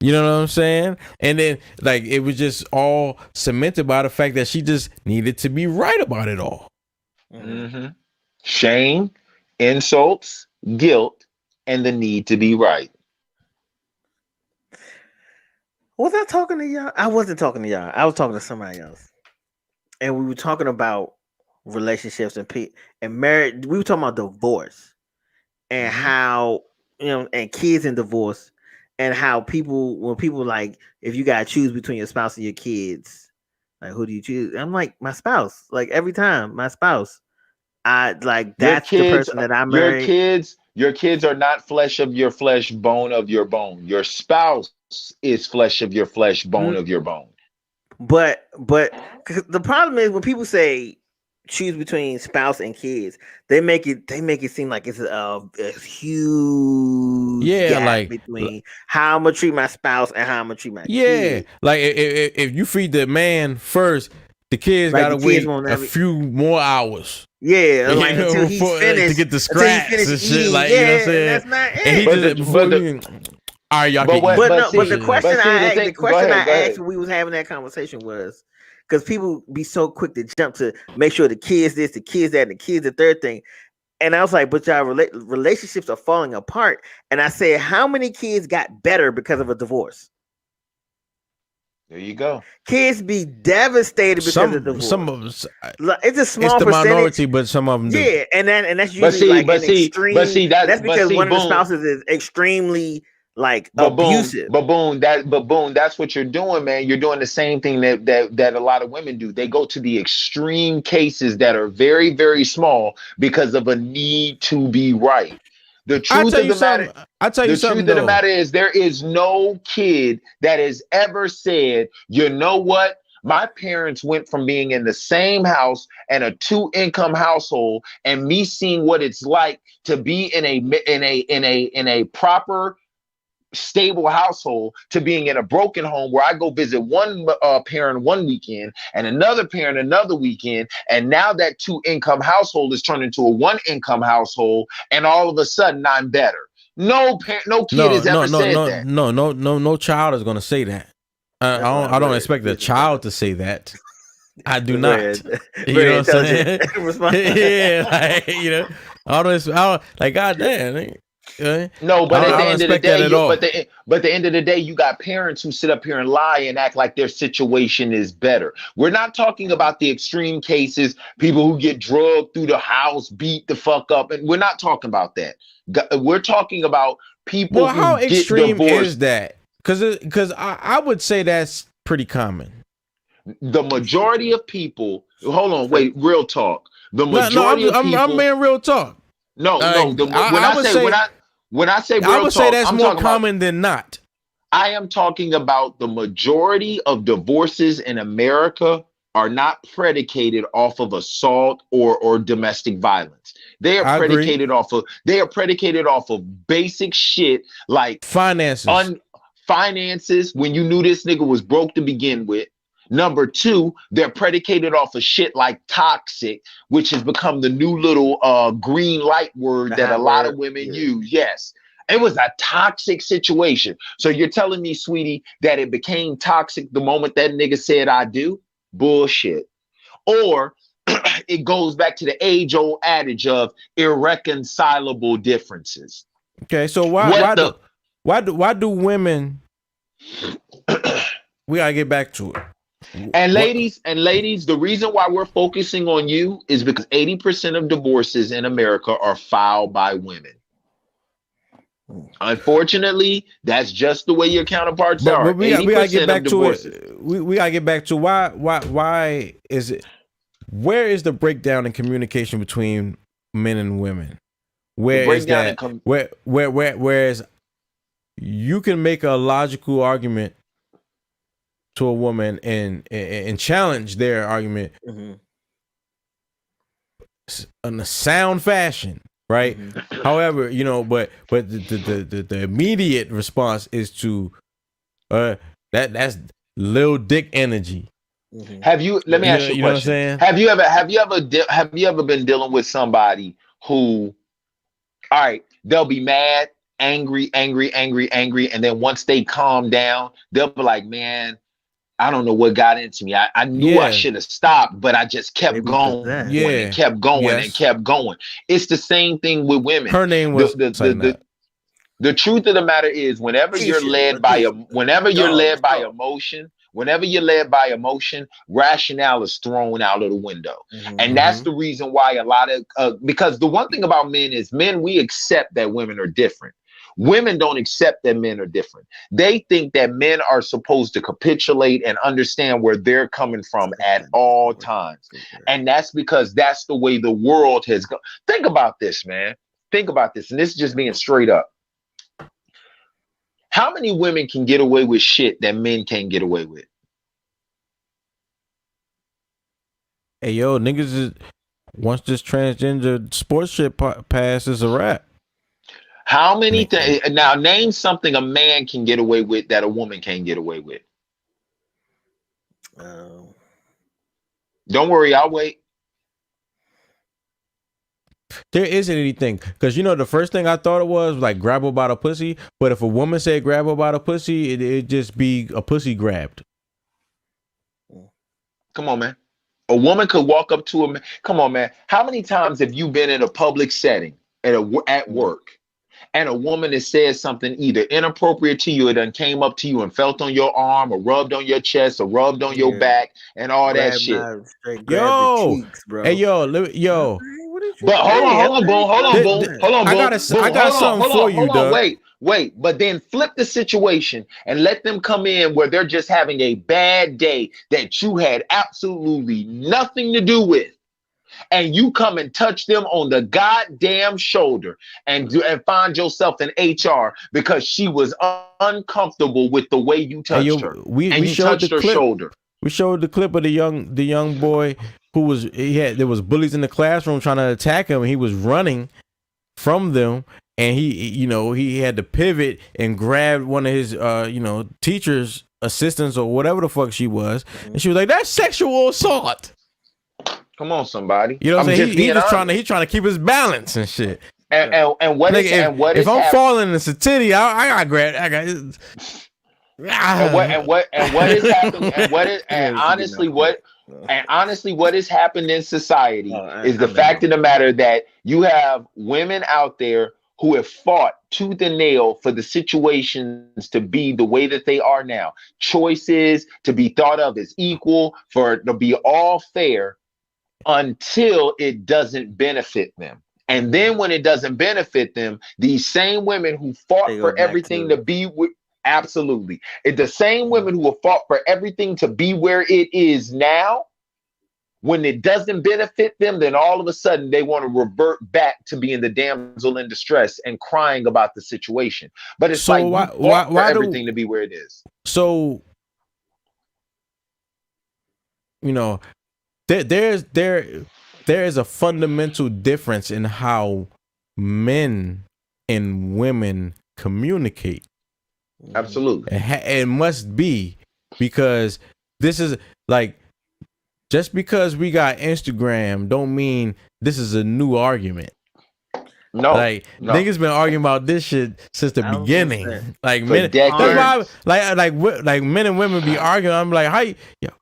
You know what I'm saying? And then, like, it was just all cemented by the fact that she just needed to be right about it all. Shame, insults, guilt, and the need to be right. Was I talking to y'all? I wasn't talking to y'all. I was talking to somebody else. And we were talking about relationships and marriage. We were talking about divorce and how, you know, and kids in divorce, and how when people like, if you gotta choose between your spouse and your kids, like, who do you choose? I'm like, my spouse. Like, every time, my spouse. I like, that's the person that I married. Your kids are not flesh of your flesh, bone of your bone. Your spouse is flesh of your flesh, bone of your bone. But the problem is when people say choose between spouse and kids, they make it seem like it's a huge gap like between how I'm gonna treat my spouse and how I'm gonna treat my kids. Yeah, like if you feed the man first, the kids gotta wait a few more hours. Yeah, like, until he's finished to get the scraps and shit. Like, you know what I'm saying? That's not it. And he did it before all right, y'all. But the question I asked when we was having that conversation was, because people be so quick to jump to make sure the kids this, the kids that, and the kids the third thing. And I was like, but y'all relationships are falling apart. And I said, how many kids got better because of a divorce? There you go. Kids be devastated because of divorce. Some of them, it's a small it's the percentage. Minority, but some of them do. Yeah, and that's usually extreme. That's because one of the spouses is extremely abusive. That's what you're doing, man. You're doing the same thing that a lot of women do. They go to the extreme cases that are very, very small because of a need to be right. The truth of the matter is there is no kid that has ever said, you know what? My parents went from being in the same house and a 2-income household, and me seeing what it's like to be in a proper, stable household, to being in a broken home where I go visit one parent one weekend and another parent another weekend, and now that 2-income household is turned into a 1-income household, and all of a sudden I'm better. No kid has ever said that. No child is gonna say that. I don't expect a child to say that. I do not. You know what I'm saying? Yeah, like, you know, all this, like, goddamn. No, but at the end of the day, but the end of the day, you got parents who sit up here and lie and act like their situation is better. We're not talking about the extreme cases, people who get drugged through the house, beat the fuck up, and we're not talking about that. We're talking about people. Well, how extreme is that? Because I would say that's pretty common. The majority of people. Hold on, wait. Real talk. The majority of people. I'm being real talk. No. When I say real talk, I would say that's more common than not. I am talking about the majority of divorces in America are not predicated off of assault or domestic violence. They are predicated off of basic shit like finances. Finances when you knew this nigga was broke to begin with. Number two, they're predicated off of shit like toxic, which has become the new little green light word that a lot of women use. Yes. It was a toxic situation. So you're telling me, sweetie, that it became toxic the moment that nigga said I do? Bullshit. Or it goes back to the age-old adage of irreconcilable differences. Okay, so why do women we gotta get back to it. And ladies, the reason why we're focusing on you is because 80% of divorces in America are filed by women. Unfortunately, that's just the way your counterparts are. But we gotta get back to it. We gotta get back to why is it? Where is the breakdown in communication between men and women? Whereas you can make a logical argument to a woman and challenge their argument in a sound fashion, right? However, you know, but the immediate response is to that's little dick energy. Have you? Let me ask you a question. You know what I'm saying? Have you ever been dealing with somebody who, all right, they'll be mad, angry, and then once they calm down, they'll be like, man, I don't know what got into me. I knew I should have stopped, but I just kept going and kept going and kept going. It's the same thing with women. Her name was the truth of the matter is whenever you're led by emotion, rationale is thrown out of the window. And that's the reason why a lot of because the one thing about men is we accept that women are different. Women don't accept that men are different. They think that men are supposed to capitulate and understand where they're coming from at all times. And that's because that's the way the world has gone. Think about this, man. Think about this. And this is just being straight up. How many women can get away with shit that men can't get away with? Hey, yo, niggas is once this transgender sports shit passes a wrap. How many things? Now, name something a man can get away with that a woman can't get away with. Don't worry, I'll wait. There isn't anything, because you know the first thing I thought it was like grab her by the pussy, but if a woman said grab her by the pussy, it'd just be a pussy grabbed. Come on, man. A woman could walk up to a man. Come on, man. How many times have you been in a public setting at work? And a woman has said something either inappropriate to you, it done came up to you and felt on your arm or rubbed on your chest or rubbed on your back and all that shit. Yo, cheeks, bro. Hey, yo. But hold on, boom. I got something for you, Doug. Wait. But then flip the situation and let them come in where they're just having a bad day that you had absolutely nothing to do with. And you come and touch them on the goddamn shoulder and find yourself in HR because she was uncomfortable with the way you touched her. You touched her shoulder. We showed the clip of the young boy who there was bullies in the classroom trying to attack him, and he was running from them, and he had to pivot and grab one of his teacher's assistants or whatever the fuck she was, and she was like, "That's sexual assault." Come on, somebody. You know what I'm saying? He's trying to keep his balance and shit. And what is if I'm falling in the city, I got grab. And what is happening? And honestly, what And honestly, what has happened in society is the fact of the matter that you have women out there who have fought tooth and nail for the situations to be the way that they are now. Choices to be thought of as equal, for it to be all fair until it doesn't benefit them. And then when it doesn't benefit them, these same women who fought for everything to be absolutely. It's the same women who have fought for everything to be where it is now. When it doesn't benefit them, then all of a sudden they want to revert back to being the damsel in distress and crying about the situation. But it's so like why for everything to be where it is. So, you know, there is a fundamental difference in how men and women communicate. Absolutely. It must be, because this is like, just because we got Instagram don't mean this is a new argument. No, like niggas been arguing about this shit since the beginning. Like men, like men and women be arguing. I'm like, how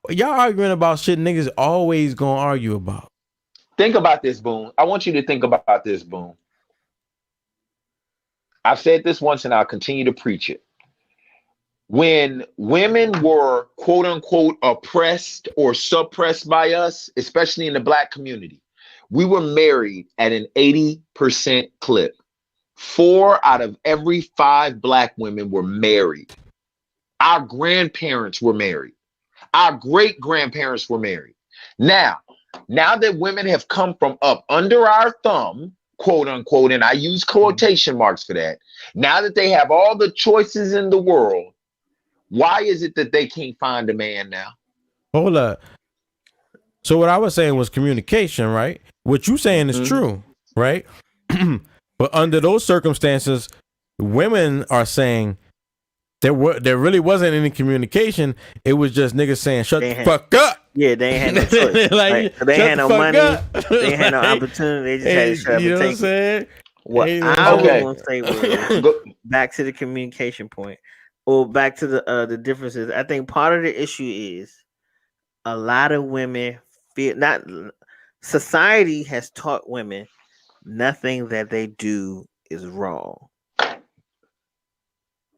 y'all arguing about shit niggas always gonna argue about? Think about this, Boone. I want you to think about this, Boone. I've said this once and I'll continue to preach it. When women were quote unquote oppressed or suppressed by us, especially in the Black community, we were married at an 80% clip. 4 out of every 5 Black women were married. Our grandparents were married. Our great grandparents were married. Now that women have come from up under our thumb, quote unquote, and I use quotation marks for that. Now that they have all the choices in the world, why is it that they can't find a man now? Hold up. So what I was saying was communication, right? What you saying is true, right? But under those circumstances, women are saying there really wasn't any communication. It was just niggas saying, shut the fuck up. Yeah, they ain't had no choice. Like, they had no money. They had no opportunity. They just had to shut up. You know what I'm saying? What I was going to say was, back to the communication point, or back to the differences. I think part of the issue is a lot of women feel not. Society has taught women nothing that they do is wrong.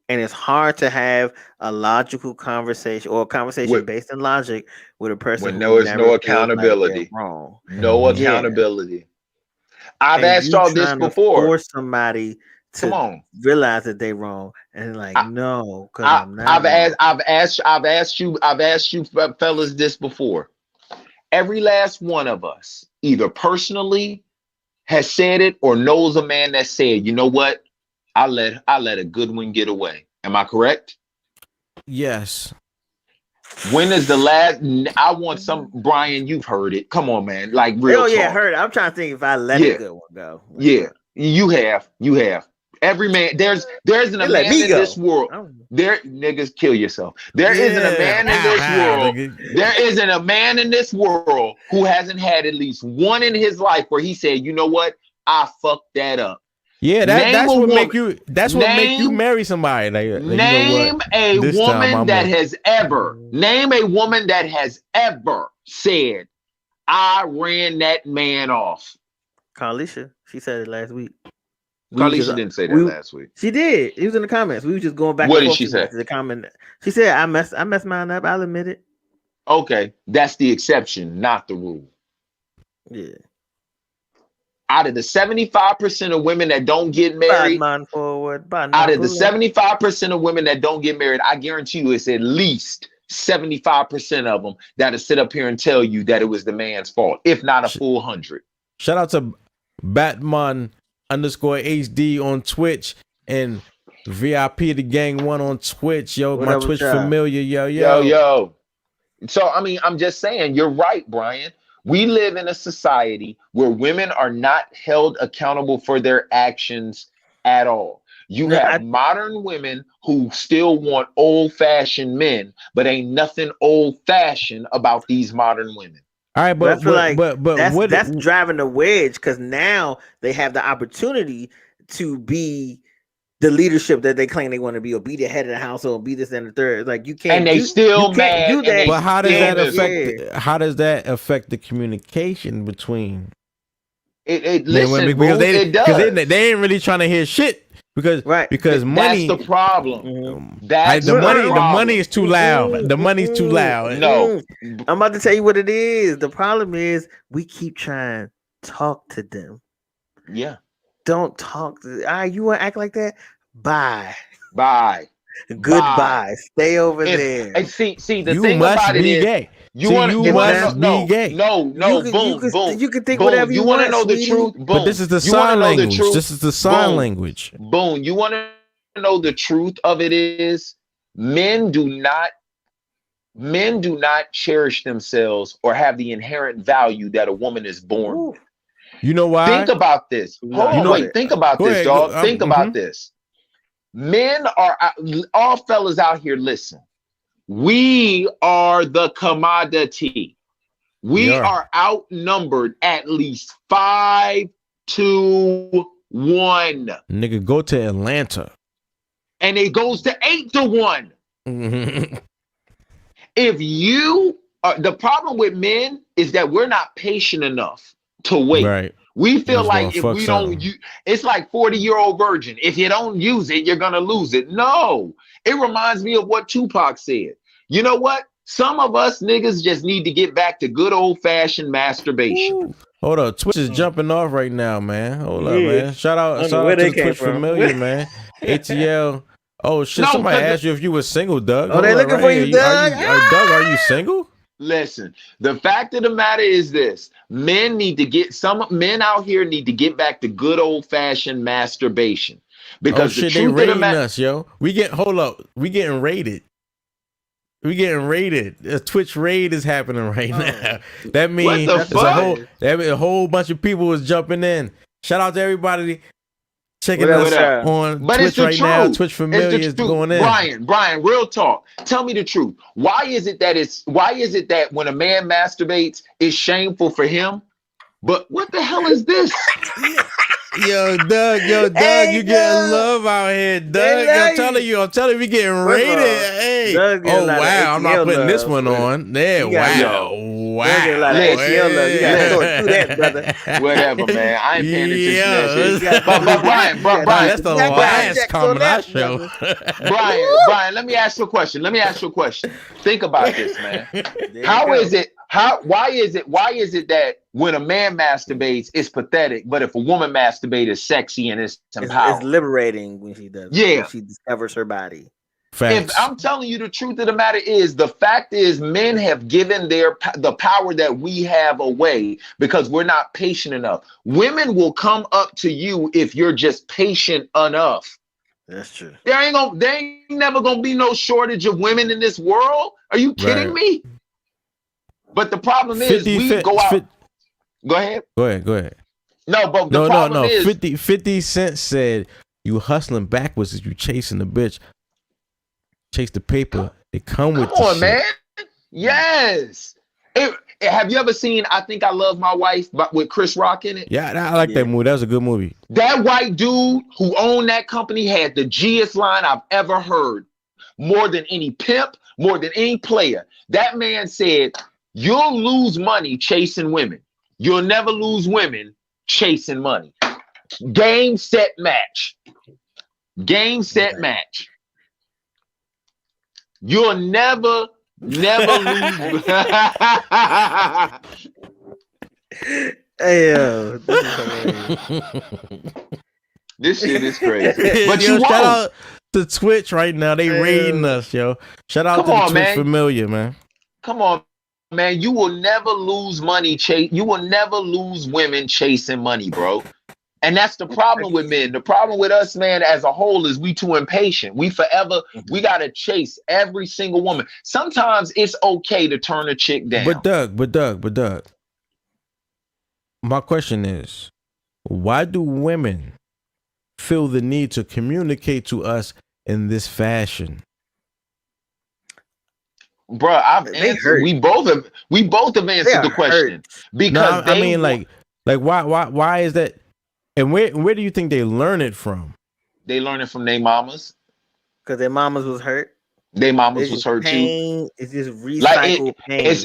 And it's hard to have a logical conversation or a conversation based on logic with a person when there is no accountability. Like wrong. No accountability. I've asked y'all this before. Force somebody to realize that they're wrong, and like, no, because I'm not. I've asked you fellas this before. Every last one of us either personally has said it or knows a man that said, you know what? I let a good one get away. Am I correct? Yes. When is the last? I want some. Brian, you've heard it. Come on, man. Like real. Oh yeah, heard it. I'm trying to think if I let a good one go. Yeah, you have. Every man. There's an a man in this world. There, niggas, kill yourself. There isn't a man in this world. There isn't a man in this world who hasn't had at least one in his life where he said, you know what? I fucked that up. Yeah, that's what make you. That's what make you marry somebody. Name a woman that has ever said, "I ran that man off." Carlisha, she said it last week. Carlisha didn't say that last week. She did. It was in the comments. We were just going back. What did she say? The comment. She said, "I messed mine up. I'll admit it." Okay, that's the exception, not the rule. Yeah. Out of the 75% of women that don't get married, out of the 75% of women that don't get married, I guarantee you it's at least 75% of them that'll sit up here and tell you that it was the man's fault, if not a full 100. Shout out to Batman_HD on Twitch and VIP the Gang 1 on Twitch. Yo, my Twitch familiar. Yo. So, I mean, I'm just saying, you're right, Brian. We live in a society where women are not held accountable for their actions at all. You have modern women who still want old-fashioned men, but ain't nothing old-fashioned about these modern women. All right, but that's driving the wedge, because now they have the opportunity to be the leadership that they claim they want to be, or be the head of the household, be this and the third. It's like you can't. And they still mad. Do that. But how does that affect? How does that affect the communication between? Listen, because it does. They ain't really trying to hear shit because money. That's the problem. The money is too loud. The money's too loud. No, I'm about to tell you what it is. The problem is we keep trying to talk to them. Yeah. Don't talk to. You want to act like that? Bye. Goodbye. Stay over there. And see, the thing about it is, gay. You must be gay. No, boom. You can think whatever you want. You want to know the truth? Boom. But this is the sign language. This is the sign language. Boom. You want to know the truth of it is men do not cherish themselves or have the inherent value that a woman is born with. You know why? Think about this. Think about this, dog. Think about this. Men are all fellas out here. Listen, we are the commodity. We are outnumbered at least 5-1. Nigga, go to Atlanta, and it goes to 8-1. If you are, the problem with men is that we're not patient enough to wait. Right. We feel like if we don't use, it's like 40-year-old virgin. If you don't use it, you're gonna lose it. No, it reminds me of what Tupac said. You know what? Some of us niggas just need to get back to good old-fashioned masturbation. Ooh. Hold up, Twitch is jumping off right now, man. Hold up, man. Shout out to the Twitch familiar, man. ATL. Oh shit! Somebody asked you if you were single, Doug. Oh, they looking for you, Doug. Doug, are you single? Listen, the fact of the matter is this: men out here need to get back to good old fashioned masturbation. Because the truth they raiding us, yo. We getting raided. A Twitch raid is happening right now. That means a whole bunch of people is jumping in. Shout out to everybody checking us on Twitch right now. Twitch familiar is going in. Brian, real talk. Tell me the truth. Why is it that when a man masturbates, it's shameful for him? But what the hell is this? Yo, Doug, hey, you getting love out here, Doug. I'm telling you, we getting raided. Hey, wow, I'm not putting this one on. There, wow. You gotta sort through that, brother. Whatever, man. I ain't paying attention to that shit. But Brian, that's the last comment I show. Brian, let me ask you a question. Think about this, man. Why is it that when a man masturbates, it's pathetic, but if a woman masturbates, it's sexy and it's empowering? It's liberating when she does. Yeah, when she discovers her body. If I'm telling you the truth of the matter is, the fact is, men have given the power that we have away because we're not patient enough. Women will come up to you if you're just patient enough. That's true. There ain't never gonna be no shortage of women in this world. Are you kidding me? But the problem is, go out. Go ahead. No, but the problem is 50 Cent said, "You hustling backwards as you chasing the bitch. Chase the paper. They come with." Come on, man. Yes. Have you ever seen I Think I Love My Wife with Chris Rock in it? Yeah, I like that movie. That was a good movie. That white dude who owned that company had the G'est line I've ever heard. More than any pimp, more than any player. That man said, "You'll lose money chasing women. You'll never lose women chasing money." Game, set, match. Game, set, match. You'll never lose. Hey, yo, this shit is crazy. But shout out to Twitch right now. They raiding us, yo. Shout out to the Twitch familiar, man. Come on, man. You will never lose money. You will never lose women chasing money, bro. And that's the problem with men. The problem with us, man, as a whole, is we too impatient. We gotta chase every single woman. Sometimes it's okay to turn a chick down. But Doug, my question is, why do women feel the need to communicate to us in this fashion? Bro, I've answered. We both have answered the question. Because why is that? And where do you think they learn it from? They learning from their mamas. Because their mamas was hurt. Their mamas was hurt pain. too. It's just recycled pain.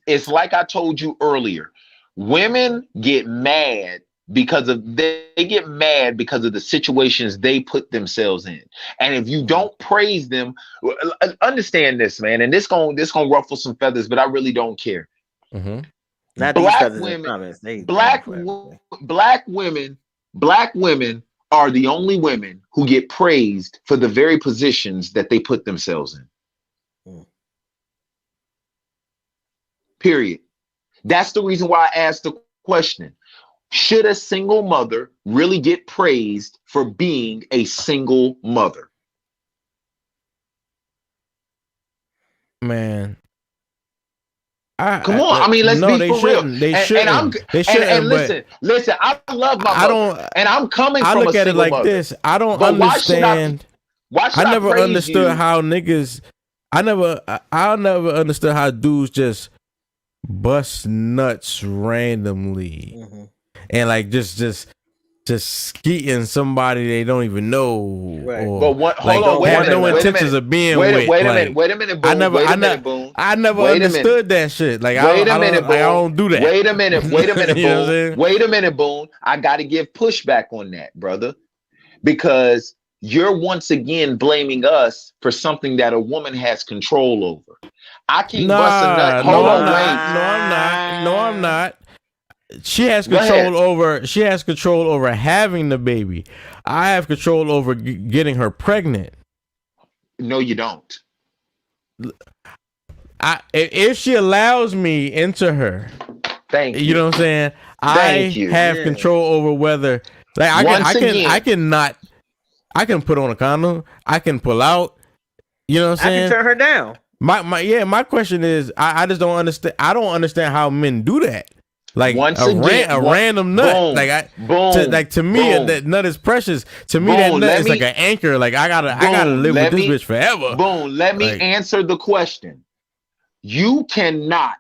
It's like I told you earlier. Women get mad because of they get mad because of the situations they put themselves in. And if you don't praise them, understand this, man. And this gonna ruffle some feathers, but I really don't care. Mm-hmm. Not black women, black women are the only women who get praised for the very positions that they put themselves in. Period. That's the reason why I asked the question. Should a single mother really get praised for being a single mother? Man. Come on, I mean, let's be for real. They shouldn't. And listen, I love my mother, and I'm coming from a single mother. I look at it like this. I don't understand. Why should I never understood you? how niggas. I never understood how dudes just bust nuts randomly, and like just skeeting somebody they don't even know. Right. Or, but what? Hold on, wait a minute. No intentions of being wait with. Wait a minute. Wait a minute, Boone. I never understood that shit. Like I don't do that. Wait a minute, Boone. You know what I'm saying? Wait a minute, Boone. I got to give pushback on that, brother, because you're once again blaming us for something that a woman has control over. I can't bust a nut. Hold on, wait. No, I'm not. She has control over. She has control over having the baby. I have control over getting her pregnant. No, you don't. If she allows me into her, thank you. You know what I'm saying? I have control over whether like I can put on a condom. I can pull out. You know what I'm saying? I can turn her down. My question is I just don't understand. I don't understand how men do that. Like a random nut, to me that nut is precious. To me, that nut is like an anchor. Like I gotta live with this bitch forever. Boom. Let me answer the question. You cannot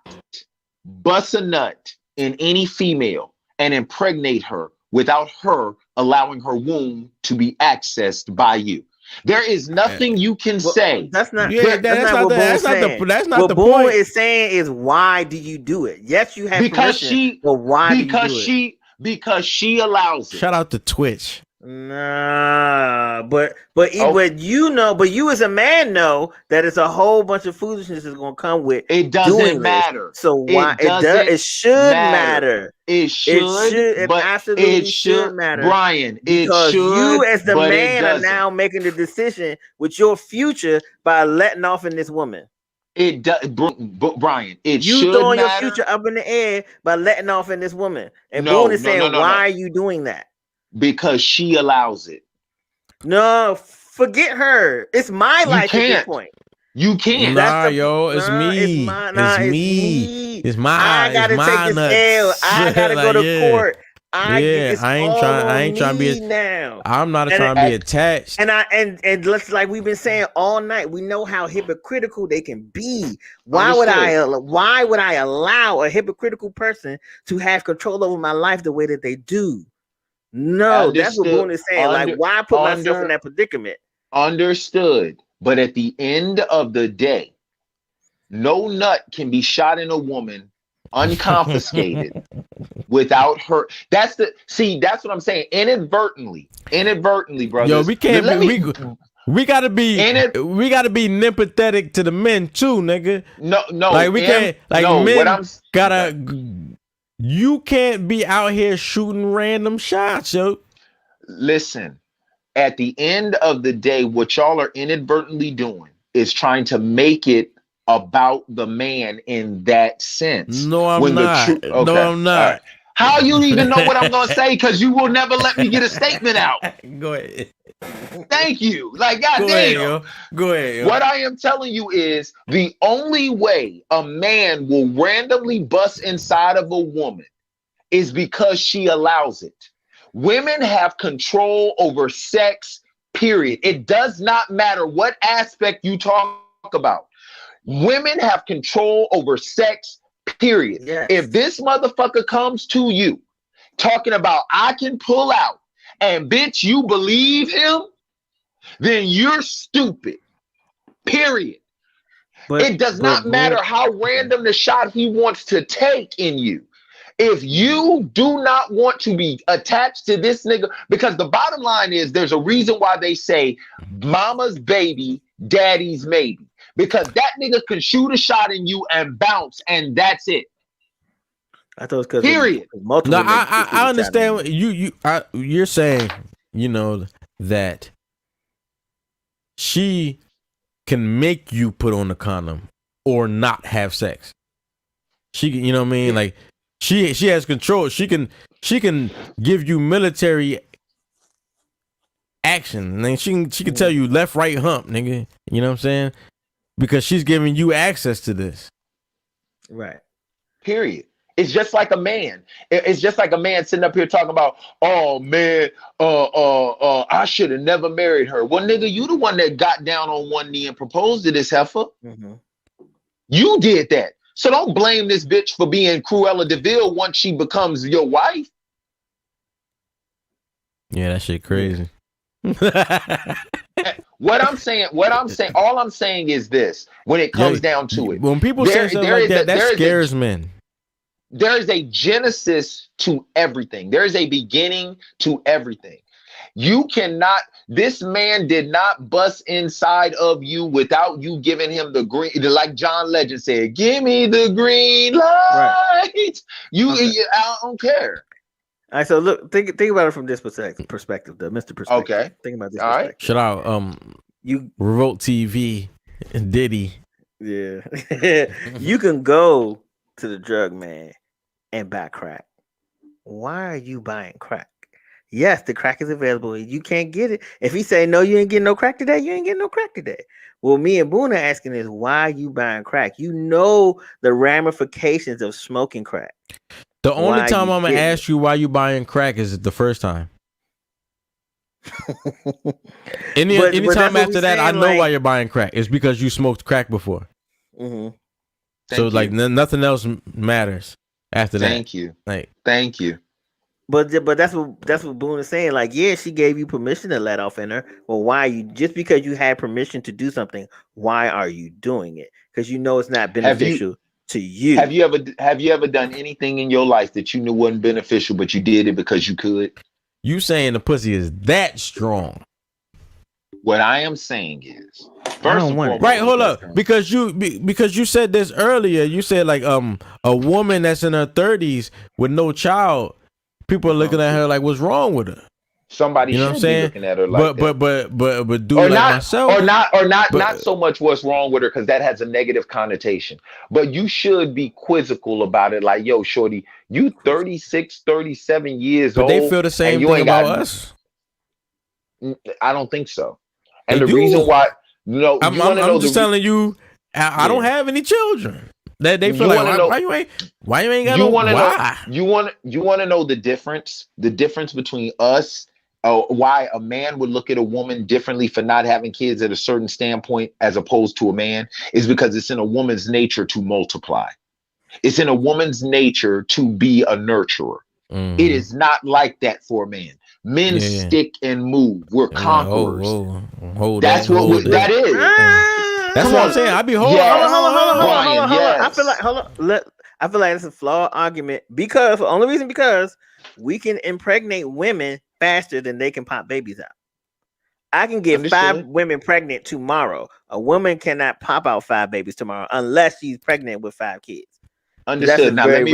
bust a nut in any female and impregnate her without her allowing her womb to be accessed by you. There is nothing you can say. That's not. That's not what Boone is saying. Is why do you do it? Yes, you have permission. But why? Because she allows it. Shout out to Twitch. Nah, but you know, but you as a man know that it's a whole bunch of foolishness is gonna come with it. Doesn't matter. So why it should matter. It should, but absolutely should matter, Brian. Because you as the man are now making the decision with your future by letting off in this woman. It does, Brian. It you should throwing matter. your future up in the air by letting off in this woman, and Boone is saying, why are you doing that? Because she allows it. No, forget her. It's my life at this point. You can't. It's me. It's mine. I gotta take this L. I gotta go to court. I ain't trying to be now. I'm not trying to be attached. And let's, like we've been saying all night, we know how hypocritical they can be. Why would I allow a hypocritical person to have control over my life the way that they do? No, that's what Boone is saying. Like, why put myself in that predicament? Understood. But at the end of the day, no nut can be shot in a woman unconfiscated without her. That's what I'm saying. Inadvertently, brothers. Yo, we can't we gotta be ânem-pə-thētic to the men too, nigga. No, like we can't men you can't be out here shooting random shots, yo. Listen, at the end of the day, what y'all are inadvertently doing is trying to make it about the man in that sense. No, I'm not. No, I'm not. Right. How you even know what I'm going to say? Because you will never let me get a statement out. Go ahead. Thank you. Like, goddamn. Go ahead, yo. What I am telling you is the only way a man will randomly bust inside of a woman is because she allows it. Women have control over sex, period. It does not matter what aspect you talk about. Women have control over sex, period. Yes. If this motherfucker comes to you talking about I can pull out and bitch, you believe him, then you're stupid. Period. It does not matter how random the shot he wants to take in you. If you do not want to be attached to this nigga, because the bottom line is there's a reason why they say mama's baby, daddy's maybe. Because that nigga can shoot a shot in you and bounce, and that's it. I thought it was because period. No, I understand what you're saying, you know, that she can make you put on the condom or not have sex. She, you know what I mean? Like she has control. She can give you military action. And she can tell you left, right, hump, nigga. You know what I'm saying? Because she's giving you access to this. Right. Period. It's just like a man. It's just like a man sitting up here talking about, oh man, I should have never married her. Well, nigga, you the one that got down on one knee and proposed to this heifer. Mm-hmm. You did that. So don't blame this bitch for being Cruella de Vil once she becomes your wife. Yeah, that shit crazy. All I'm saying is this: when it comes down to it, when people say something like that scares men. There is a genesis to everything. There is a beginning to everything. You cannot. This man did not bust inside of you without you giving him the green. Like John Legend said, "Give me the green light." Right. I don't care. All right, so look, think about it from this perspective, the Mr. Perspective. Okay. Think about this. All right. Shout out, you Revolt TV and Diddy. Yeah, you can go to the drug man and buy crack. Why are you buying crack? Yes, the crack is available. You can't get it. If he say no, you ain't getting no crack today. You ain't getting no crack today. Well, me and Boone are asking is why are you buying crack? You know the ramifications of smoking crack. The only time I'm gonna ask you why you buying crack is the first time. Anytime after that, I know why you're buying crack. It's because you smoked crack before. Mm-hmm. So like nothing else matters after that. Thank you. Like thank you. But that's what Boone is saying. Like, yeah, she gave you permission to let off in her. Well, why you just because you had permission to do something? Why are you doing it? Because you know it's not beneficial to you. Have you ever done anything in your life that you knew wasn't beneficial, but you did it because you could? You saying the pussy is that strong? What I am saying is, first of all, right, hold up, because you said this earlier. You said like a woman that's in her 30s with no child, people are looking at her like, what's wrong with her? Somebody, you know what I'm saying? Looking at her like but do like myself, or not so much what's wrong with her, because that has a negative connotation. But you should be quizzical about it, like, yo, shorty, you 36, 37 years old. But they feel the same thing about us. I don't think so. And the reason why, I'm just telling you, I don't have any children. They feel like, why you ain't got no why? You want to know the difference between us. Why a man would look at a woman differently for not having kids at a certain standpoint as opposed to a man is because it's in a woman's nature to multiply. It's in a woman's nature to be a nurturer. Mm. It is not like that for a man. Men stick and move. We're conquerors. That's what that is. That's what I'm saying. I be hold on. I feel like it's a flawed argument because we can impregnate women faster than they can pop babies out. I can get 5 women pregnant tomorrow. A woman cannot pop out 5 babies tomorrow unless she's pregnant with 5 kids. Understood. Now let me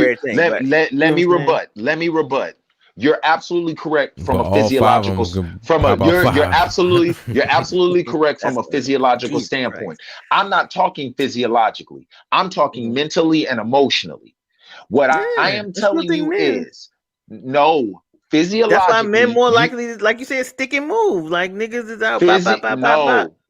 rebut. Let me rebut. You're absolutely correct from a physiological you're absolutely correct from a physiological standpoint. I'm not talking physiologically. I'm talking mentally and emotionally. What I am telling you is no. Physiologically, that's why men more likely, like you said, stick and move. Like niggas is out.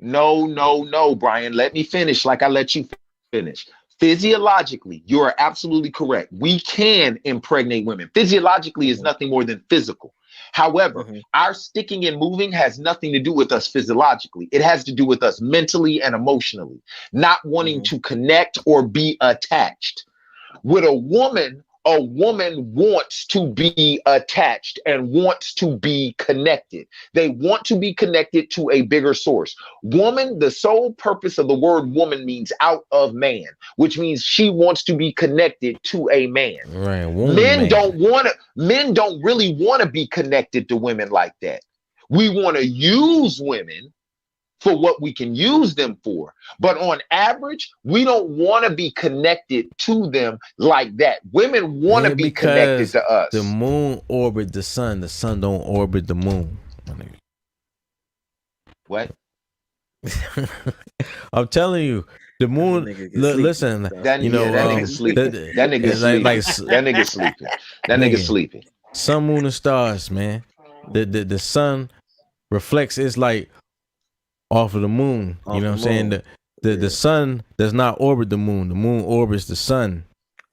No, Brian. Let me finish. Like I let you finish. Physiologically, you are absolutely correct. We can impregnate women. Physiologically is nothing more than physical. However, our sticking and moving has nothing to do with us physiologically. It has to do with us mentally and emotionally, not wanting to connect or be attached. With a woman, a woman wants to be attached and wants to be connected. They want to be connected to a bigger source. Woman, the sole purpose of the word woman means out of man, which means she wants to be connected to a man. Right. Men don't really want to be connected to women like that. We want to use women for what we can use them for. But on average, we don't want to be connected to them like that. Women want to be connected to us. The moon orbit the sun don't orbit the moon. What? I'm telling you, the moon. Listen, that nigga sleeping. That nigga sleeping. That nigga sleeping. That nigga sleeping. Sun, moon, and stars, man. The sun reflects its light off of the moon. You know what I'm saying? The sun does not orbit the moon. The moon orbits the sun.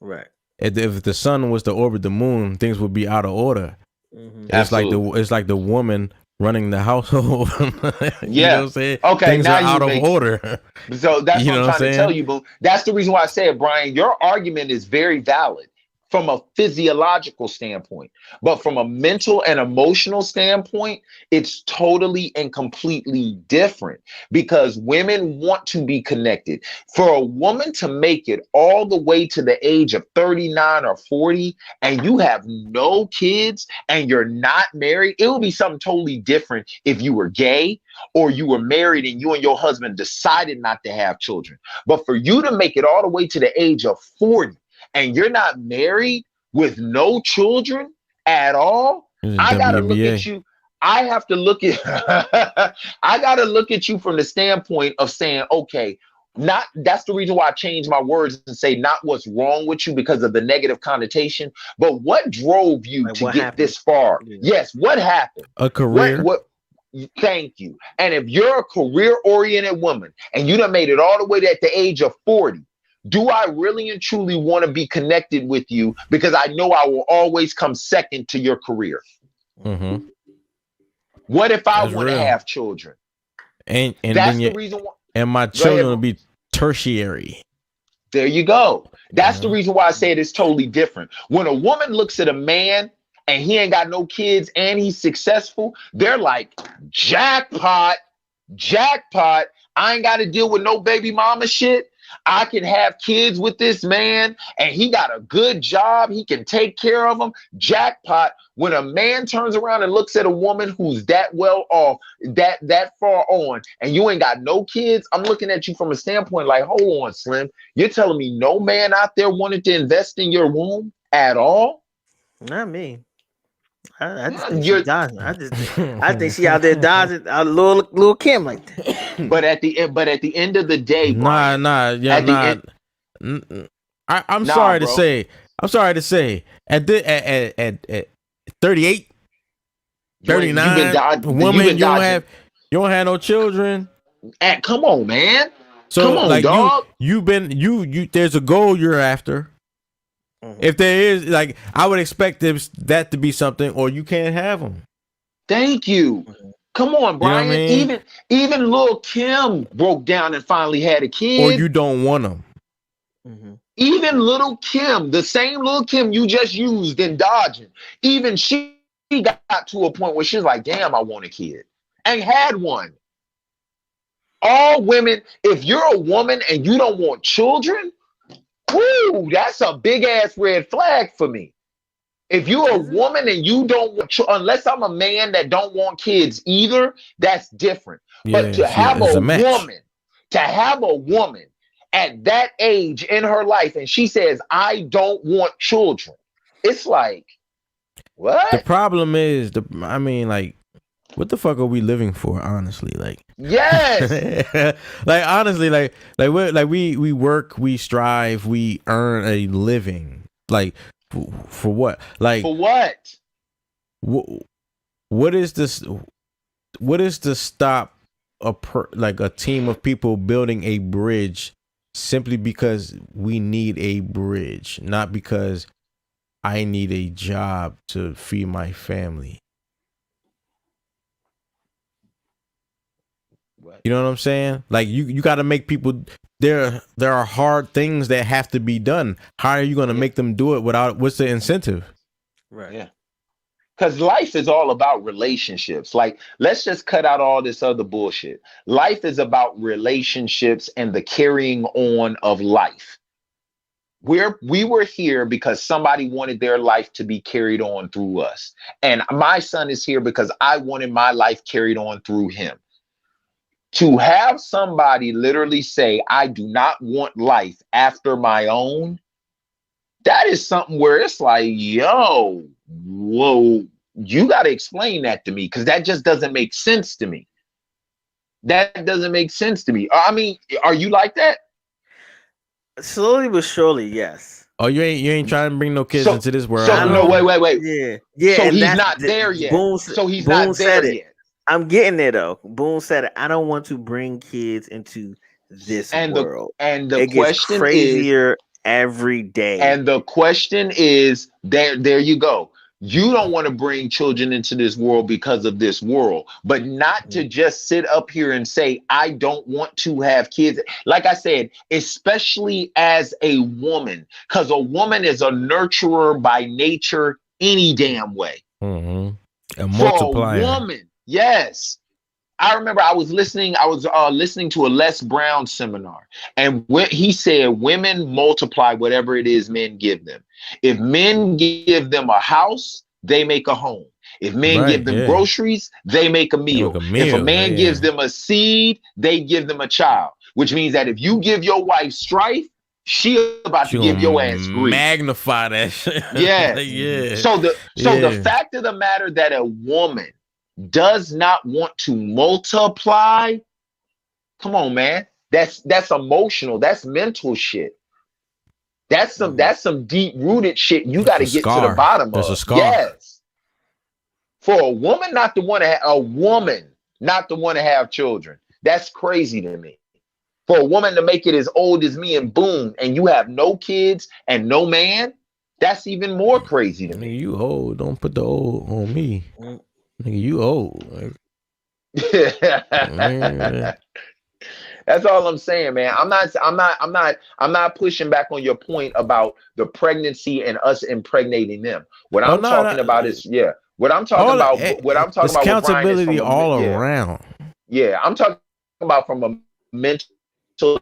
Right. If the sun was to orbit the moon, things would be out of order. It's like the woman running the household. You know what I'm saying? Okay, things now are out of order. So that's what I'm trying to tell you, boo. That's the reason why I said, Brian, your argument is very valid from a physiological standpoint, but from a mental and emotional standpoint, it's totally and completely different, because women want to be connected. For a woman to make it all the way to the age of 39 or 40 and you have no kids and you're not married, it would be something totally different if you were gay or you were married and you and your husband decided not to have children. But for you to make it all the way to the age of 40 and you're not married with no children at all, I gotta look at you. I have to look at I gotta look at you from the standpoint of saying, okay, that's the reason why I changed my words and say not what's wrong with you because of the negative connotation, but what drove you to get this far? Yes, what happened? A career. Thank you. And if you're a career-oriented woman and you done made it all the way to at the age of 40, do I really and truly want to be connected with you because I know I will always come second to your career? Mm-hmm. What if I want to have children? And that's the reason why. And my children will be tertiary. There you go. That's the reason why I say it is totally different. When a woman looks at a man and he ain't got no kids and he's successful, they're like, jackpot, jackpot. I ain't got to deal with no baby mama shit. I can have kids with this man and he got a good job. He can take care of them. Jackpot. When a man turns around and looks at a woman who's that well off, that far on, and you ain't got no kids, I'm looking at you from a standpoint like, hold on, Slim. You're telling me no man out there wanted to invest in your womb at all? Not me. I just think she's dodging. I think she out there dodging a little Kim like that. But at the end of the day, Brian, I'm sorry to say. I'm sorry to say. At 38, 39, woman, you don't have no children. Come on, man. So come on, like dog. There's a goal you're after. If there is, like, I would expect that to be something, or you can't have them. Thank you. Come on, Brian. You know what I mean? Even Lil' Kim broke down and finally had a kid. Or you don't want them. Even Lil' Kim, the same Lil' Kim you just used in dodging, even she got to a point where she's like, damn, I want a kid. And had one. All women, if you're a woman and you don't want children, woo, that's a big ass red flag for me. If you're a woman and you don't want, unless I'm a man that don't want kids either, that's different. But to have a woman at that age in her life and she says, I don't want children, it's like, what? The problem is, what the fuck are we living for? Honestly, yes, honestly, we work, we strive, we earn a living. For what? For what? What is this? What is to stop a team of people building a bridge simply because we need a bridge, not because I need a job to feed my family? You know what I'm saying? Like you got to make people. There are hard things that have to be done. How are you going to make them do it without? What's the incentive? Right. Yeah. Because life is all about relationships. Like, let's just cut out all this other bullshit. Life is about relationships and the carrying on of life. We were here because somebody wanted their life to be carried on through us. And my son is here because I wanted my life carried on through him. To have somebody literally say, I do not want life after my own, that is something where it's like, yo, whoa, you got to explain that to me, because that just doesn't make sense to me. That doesn't make sense to me. I mean, are you like that? Slowly but surely, yes. Oh, you ain't trying to bring no kids into this world. So no, wait. Yeah. So he's not there yet. So he's not there yet. I'm getting there though. Boone said it. I don't want to bring kids into this world. And the it question gets crazier every day. And the question is, there you go. You don't want to bring children into this world because of this world, but not to just sit up here and say, I don't want to have kids. Like I said, especially as a woman, because a woman is a nurturer by nature any damn way. Mm-hmm. A multiplier. For a woman, yes. I remember I was listening to a Les Brown seminar, and he said women multiply whatever it is men give them. If men give them a house, they make a home. If men give them groceries, they make a meal. If a man gives them a seed, they give them a child. Which means that if you give your wife strife, she about to give your ass grief. Magnify that shit. Yeah. So the fact of the matter that a woman does not want to multiply, come on, man. That's emotional. That's mental shit. That's some deep rooted shit. You got to get to the bottom of. That's a scar. Yes. For a woman not to want to have children, that's crazy to me. For a woman to make it as old as me and Boone, and you have no kids and no man, that's even more crazy to me. You old. Don't put the old on me. Nigga, you old. That's all I'm saying, man. I'm not pushing back on your point about the pregnancy and us impregnating them. What I'm talking about is accountability all around. Yeah, I'm talking about from a mental,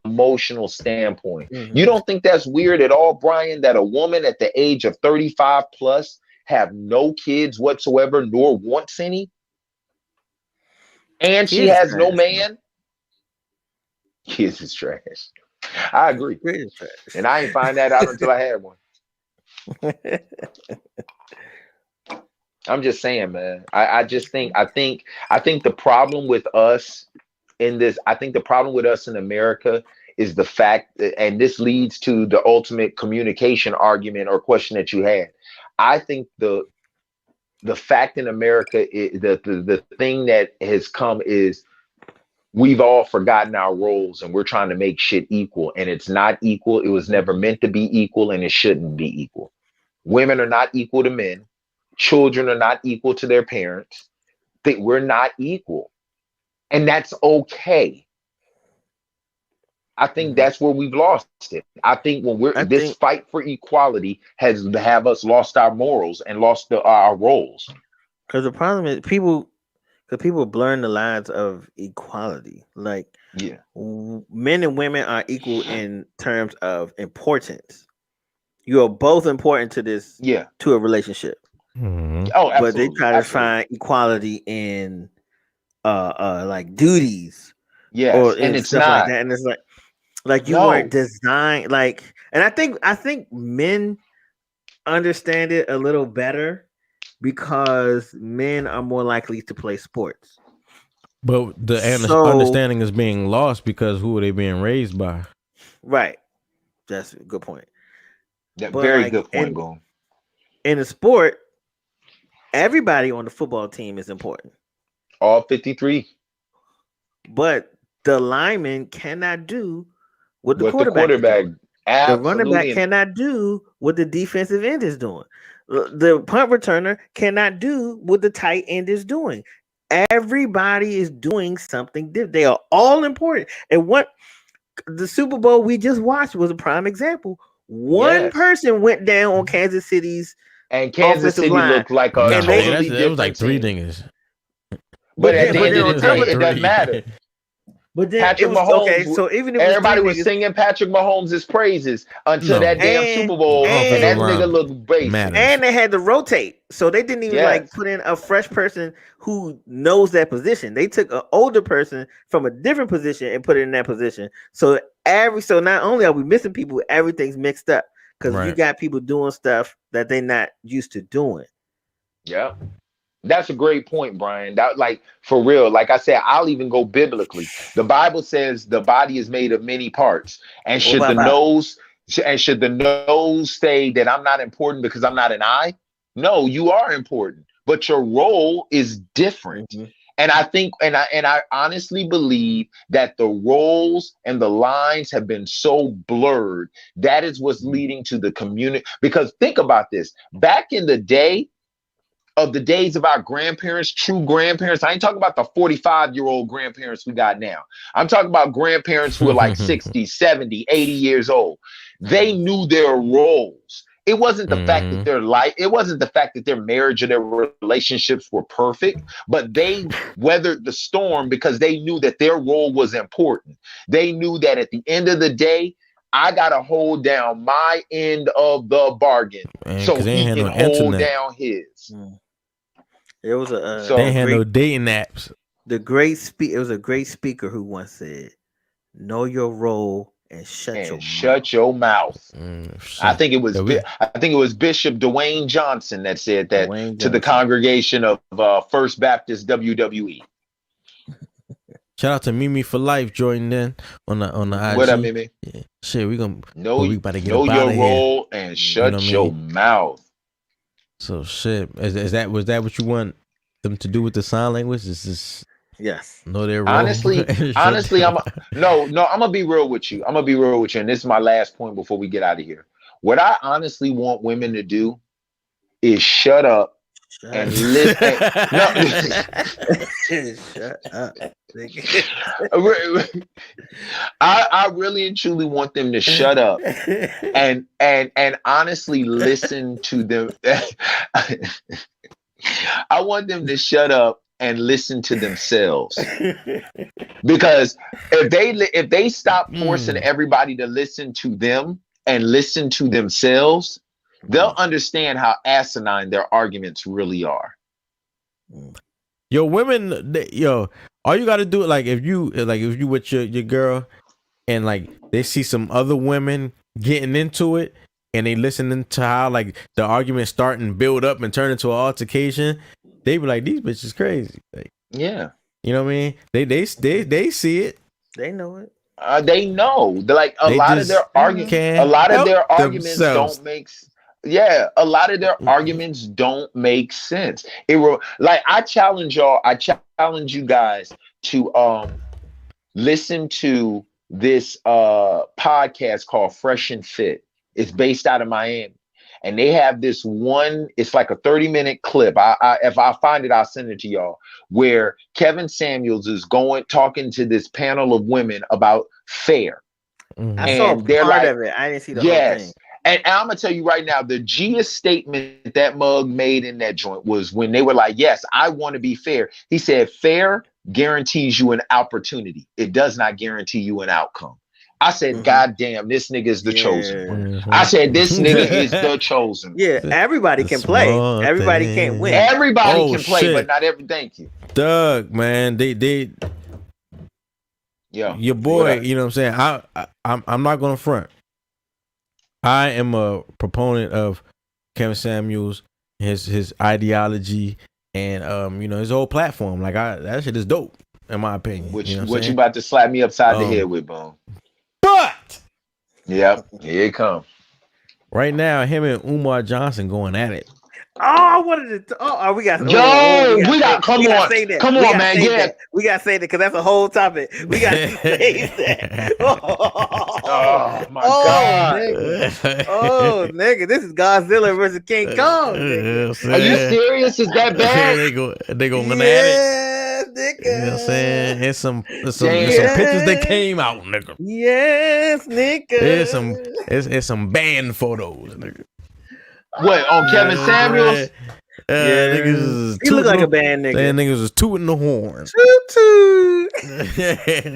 emotional standpoint. You don't think that's weird at all, Brian, that a woman at the age of 35 plus have no kids whatsoever, nor wants any, and she has no man? Kids is trash. I agree. And I ain't find that out until I had one. I'm just saying, man. I think the problem with us in this, I think the problem with us in America is the fact that, and this leads to the ultimate communication argument or question that you had. I think the fact in America, the thing that has come is we've all forgotten our roles and we're trying to make shit equal, and it's not equal. It was never meant to be equal, and it shouldn't be equal. Women are not equal to men. Children are not equal to their parents. We're not equal, and that's okay. I think that's where we've lost it. I think this fight for equality has have us lost our morals and lost our roles. Because the problem is people blurring the lines of equality. Like, men and women are equal in terms of importance. You are both important to this, to a relationship. Mm-hmm. Oh, absolutely. But they try to find equality in like duties. Yes, and it's not like that. And it's like you weren't designed like, and I think men understand it a little better because men are more likely to play sports. But the understanding is being lost because who are they being raised by? Right. That's a good point. Very good point, Boone. In a sport, everybody on the football team is important. All 53. But the lineman cannot do what the quarterback is doing. The running back cannot do what the defensive end is doing. The punt returner cannot do what the tight end is doing. Everybody is doing something different. They are all important. And what the Super Bowl we just watched was a prime example. One person went down on Kansas City's and Kansas City line. Looked like a totally different. It was like 3 niggas. But at the end of the day, it doesn't matter. But then Patrick it was, Mahomes, okay, so even if everybody was singing Patrick Mahomes' praises until that damn Super Bowl, and that nigga looked basic. And they had to rotate, so they didn't even like put in a fresh person who knows that position. They took an older person from a different position and put it in that position. So not only are we missing people, everything's mixed up because you got people doing stuff that they're not used to doing. Yeah. That's a great point, Brian. That, like, for real, like I said, I'll even go biblically. The Bible says the body is made of many parts. And should the nose say that I'm not important because I'm not an eye? No, you are important, but your role is different. Mm-hmm. And I think, and I honestly believe that the roles and the lines have been so blurred. That is what's leading to the community. Because think about this. Back in the day, of the days of our grandparents, true grandparents. I ain't talking about the 45-year-old grandparents we got now. I'm talking about grandparents who are like 60, 70, 80 years old. They knew their roles. It wasn't the fact that their life, it wasn't the fact that their marriage or their relationships were perfect, but they weathered the storm because they knew that their role was important. They knew that at the end of the day, I gotta hold down my end of the bargain, so he can hold down his. There was a they had no dating apps. It was a great speaker who once said, "Know your role and shut your mouth." I think it was Bishop Dwayne Johnson that said that to the congregation of First Baptist WWE. Shout out to Mimi for life joining in on the IG. What up, Mimi? Yeah. Shit, we know about to get know your role here. And shut your mouth. So shit, was that what you want them to do with the sign language? Is this know their role? Honestly, I'm gonna be real with you. And this is my last point before we get out of here. What I honestly want women to do is shut up and listen. Shut up. I really and truly want them to shut up and honestly listen to them. I want them to shut up and listen to themselves, because if they stop forcing everybody to listen to them and listen to themselves, they'll understand how asinine their arguments really are. Yo, women, all you got to do, like if you with your girl and like they see some other women getting into it and they listening to how like the argument start and build up and turn into an altercation, they be like, these bitches crazy. Like, yeah, you know what I mean? They see it. They know it. They know. Like a lot of their arguments don't make sense. Yeah, a lot of their arguments don't make sense. I challenge y'all. I challenge you guys to listen to this podcast called Fresh and Fit. It's based out of Miami, and they have this one. It's like a 30-minute clip. If I find it, I'll send it to y'all. Where Kevin Samuels is talking to this panel of women about fair. I saw part of it. I didn't see the whole thing. And I'm gonna tell you right now, the Gist statement that Mug made in that joint was when they were like, yes, I want to be fair. He said, fair guarantees you an opportunity. It does not guarantee you an outcome. I said, God damn, this nigga is the chosen one. I said, this nigga is the chosen one. Yeah, everybody can play. Everybody can't win. Everybody can play, but not every. Thank you. Doug, man, your boy, you know what I'm saying? I'm not gonna front. I am a proponent of Kevin Samuels, his ideology, and his whole platform. Like that shit is dope, in my opinion. What you about to slap me upside the head with, Boone? But yep, here it comes. Right now, him and Umar Johnson going at it. Oh, I wanted to. We got. We got. Come on, man. Yeah, we got to say that because that's a whole topic. We got to say that. Oh my God! Nigga. Oh, nigga, this is Godzilla versus King Kong. Are you serious? Is that bad? They go at it. nigga. You know what I'm saying? There's some pictures that came out, nigga. Yes, nigga. There's some band photos, nigga. What, on Kevin Samuels? Niggas He look like a band nigga. And niggas was tooting the horn.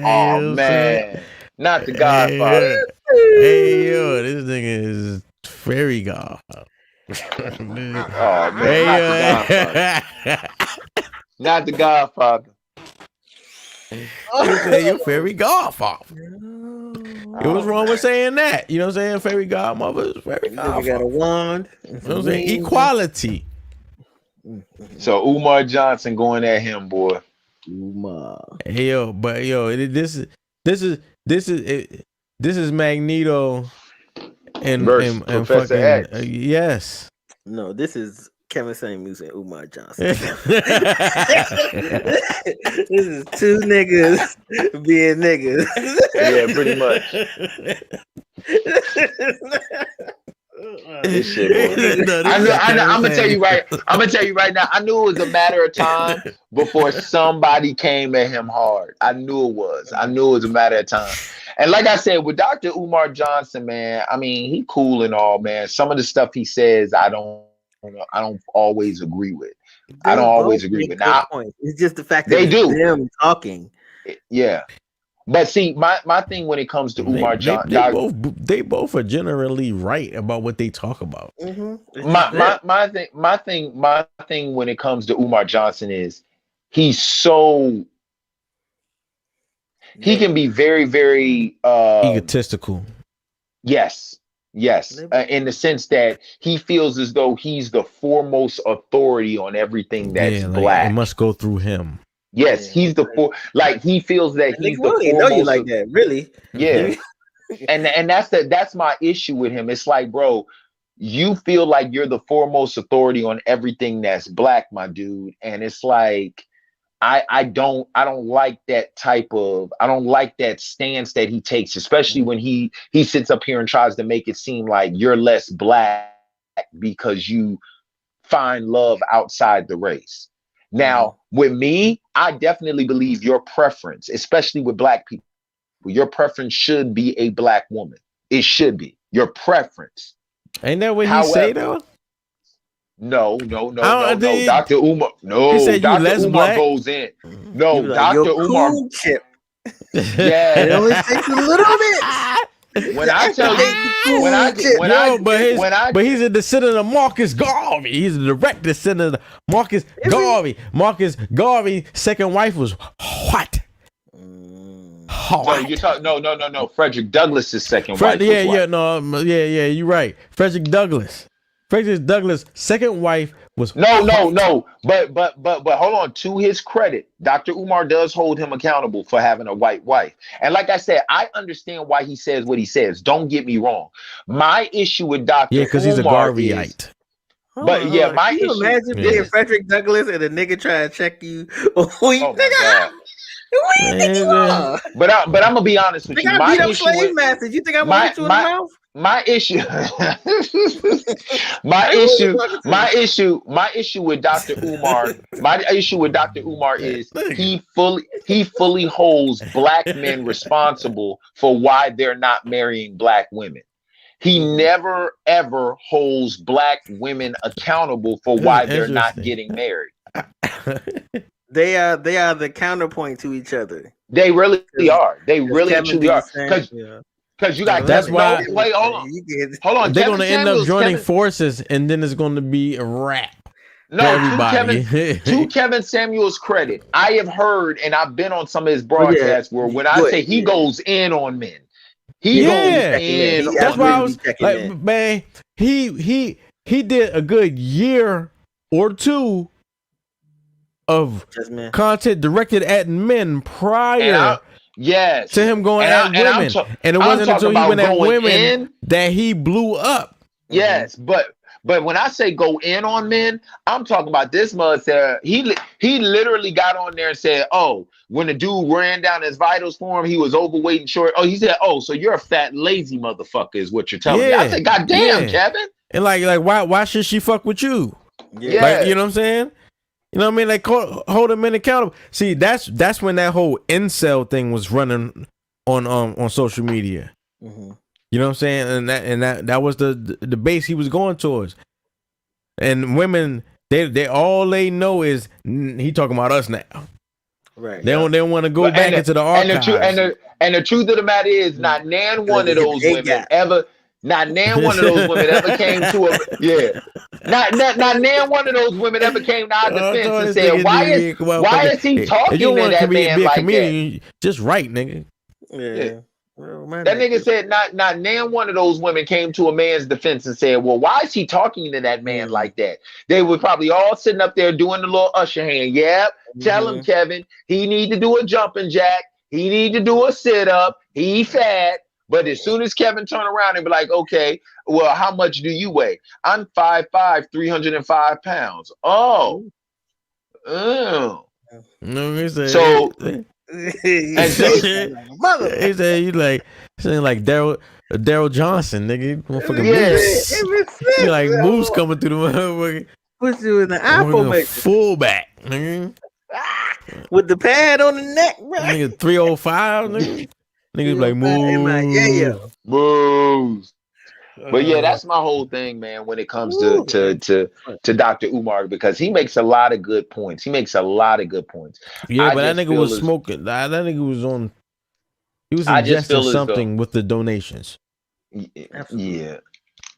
Oh man, not the Godfather. Hey yo, this nigga is fairy godfather. Oh man, not the Godfather. You say you're fairy godfather. It was wrong with saying that. You know what I'm saying? Fairy godmother is fairy godfather. Got a wand. You know what I'm saying? Equality. So Umar Johnson going at him, boy. Umar. Hey yo, but yo, this is Magneto and Professor fucking X. Yes. No, this is Kevin Samuels and Umar Johnson. This is two niggas being niggas. Yeah, pretty much. This shit, boy. I'm gonna tell you right now. I knew it was a matter of time before somebody came at him hard. I knew it was a matter of time. And like I said, with Dr. Umar Johnson, man, I mean, he cool and all, man. Some of the stuff he says, I don't always agree with. I don't always agree with. Now, it's just the fact that they do them talking. Yeah. But see, my thing when it comes to Umar Johnson, they both are generally right about what they talk about. Mm-hmm. My thing when it comes to Umar Johnson is he can be very, very egotistical. Yes. In the sense that he feels as though he's the foremost authority on everything that's black. It must go through him. Yes, he's the he feels that he's the foremost. Know you like that, really? Yeah, and that's my issue with him. It's like, bro, you feel like you're the foremost authority on everything that's black, my dude, and it's like I don't like that I don't like that stance that he takes, especially when he sits up here and tries to make it seem like you're less black because you find love outside the race. Now, with me, I definitely believe your preference, especially with black people, your preference should be a black woman. It should be your preference. Ain't that what he say though? No. Dr. Umar, he said Dr. Umar black? Goes in. No, like, Dr. Umar. Cool chip. Yeah, it only takes a little bit. When I tell you, but he's a descendant of Marcus Garvey. He's a direct descendant of Marcus Garvey. Marcus Garvey's second wife was what? No, you're talking. No. Frederick Douglass's second wife. You're right. Frederick Douglass' second wife was no. But hold on. To his credit, Dr. Umar does hold him accountable for having a white wife. And like I said, I understand why he says what he says. Don't get me wrong. My issue with Dr. Umar because he's a Garveyite. But yeah, my issue. Can you imagine being Frederick Douglass and a nigga trying to check you? Oh my God. But I'm gonna be honest with you. My issue with masters. You think I'm gonna hit you in the mouth? My issue with Dr. Umar, is he fully holds black men responsible for why they're not marrying black women. He never ever holds black women accountable for why they're not getting married. They are the counterpoint to each other. They really are. They really truly are. Because you got that's why. Wait, hold on. They're going to end up joining forces, and then it's going to be a wrap. No, to Kevin Samuels' credit, I have heard and I've been on some of his broadcasts where when I say he goes in on men, he goes in. That's why I was like, man, he did a good year or two of content directed at men prior. Yes, to him going at women, and it wasn't until he went at women that he blew up. Yes, but when I say go in on men, I'm talking about this mother said he literally got on there and said, "Oh, when the dude ran down his vitals for him, he was overweight and short." Oh, he said, "Oh, so you're a fat, lazy motherfucker," is what you're telling me. I said, "God damn, Kevin!" And like why should she fuck with you? Yeah, like, you know what I'm saying? You know what I mean? Like hold them accountable. See, that's when that whole incel thing was running on social media. Mm-hmm. You know what I'm saying? And that was the base he was going towards. And women, they all they know is he talking about us now. Right. They don't want to go back into the archives. And the truth of the matter is, not nan one of those women ever. Not nan one of those women ever came to a Not nan one of those women ever came to our defense and said, why is he talking to that man like that? Just right, nigga. Yeah. That nigga said not nan one of those women came to a man's defense and said, well, why is he talking to that man like that? They were probably all sitting up there doing the little usher hand. Yep. Tell him, Kevin, he need to do a jumping jack. He need to do a sit-up. He fat. But as soon as Kevin turn around and be like, okay, well, how much do you weigh? I'm 5'5", 305 pounds. Oh. No, so he said you like saying like Daryl Johnson, nigga. Moose. You like Moose coming through the motherfucker. Put you in the apple maker. Fullback, nigga. With the pad on the neck, bro. Nigga 305, nigga. Niggas like Moose. Moose. But yeah, that's my whole thing, man, when it comes to Dr. Umar, because he makes a lot of good points. Yeah, but that nigga was smoking. That nigga was on. He was ingesting something with the donations. Yeah.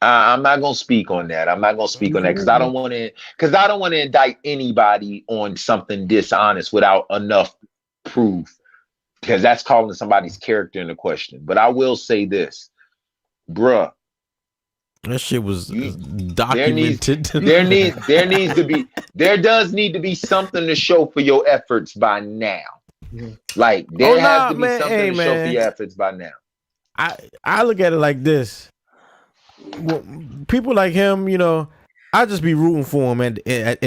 I'm not gonna speak on that. Because I don't want to indict anybody on something dishonest without enough proof, because that's calling somebody's character into question. But I will say this, bruh. That shit was documented. There does need to be something to show for your efforts by now. Like there has to be something to show for your efforts by now. I look at it like this. Well, people like him, you know, I just be rooting for him in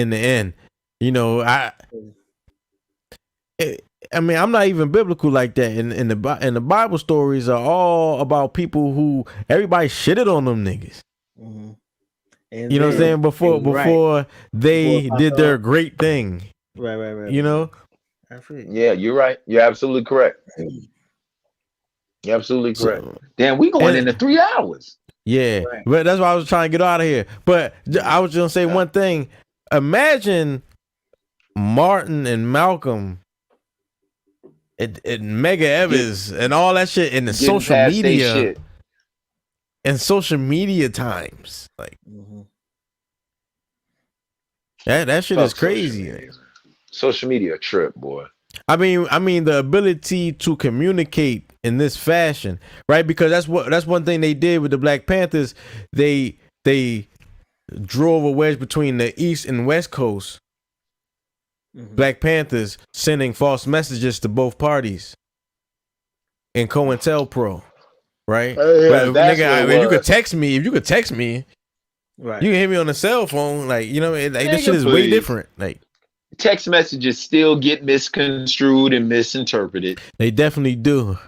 the end. You know, I mean, I'm not even biblical like that. In the Bible stories are all about people who everybody shitted on them niggas. Mm-hmm. You know what I'm saying? Before they did their great thing. Right. You know? Yeah, you're right. You're absolutely correct. Damn, we going into 3 hours. Yeah, but that's why I was trying to get out of here. But I was gonna say one thing. Imagine Martin and Malcolm and Mega Evans and all that shit in the social media and social media times. Like that shit is crazy. Social media trip, boy. I mean the ability to communicate in this fashion, right? Because that's one thing they did with the Black Panthers. They drove a wedge between the East and West Coast. Black Panthers sending false messages to both parties in COINTELPRO, right? If you could text me, right? You can hit me on the cell phone, like you know, like this shit is way different. Like text messages still get misconstrued and misinterpreted. They definitely do.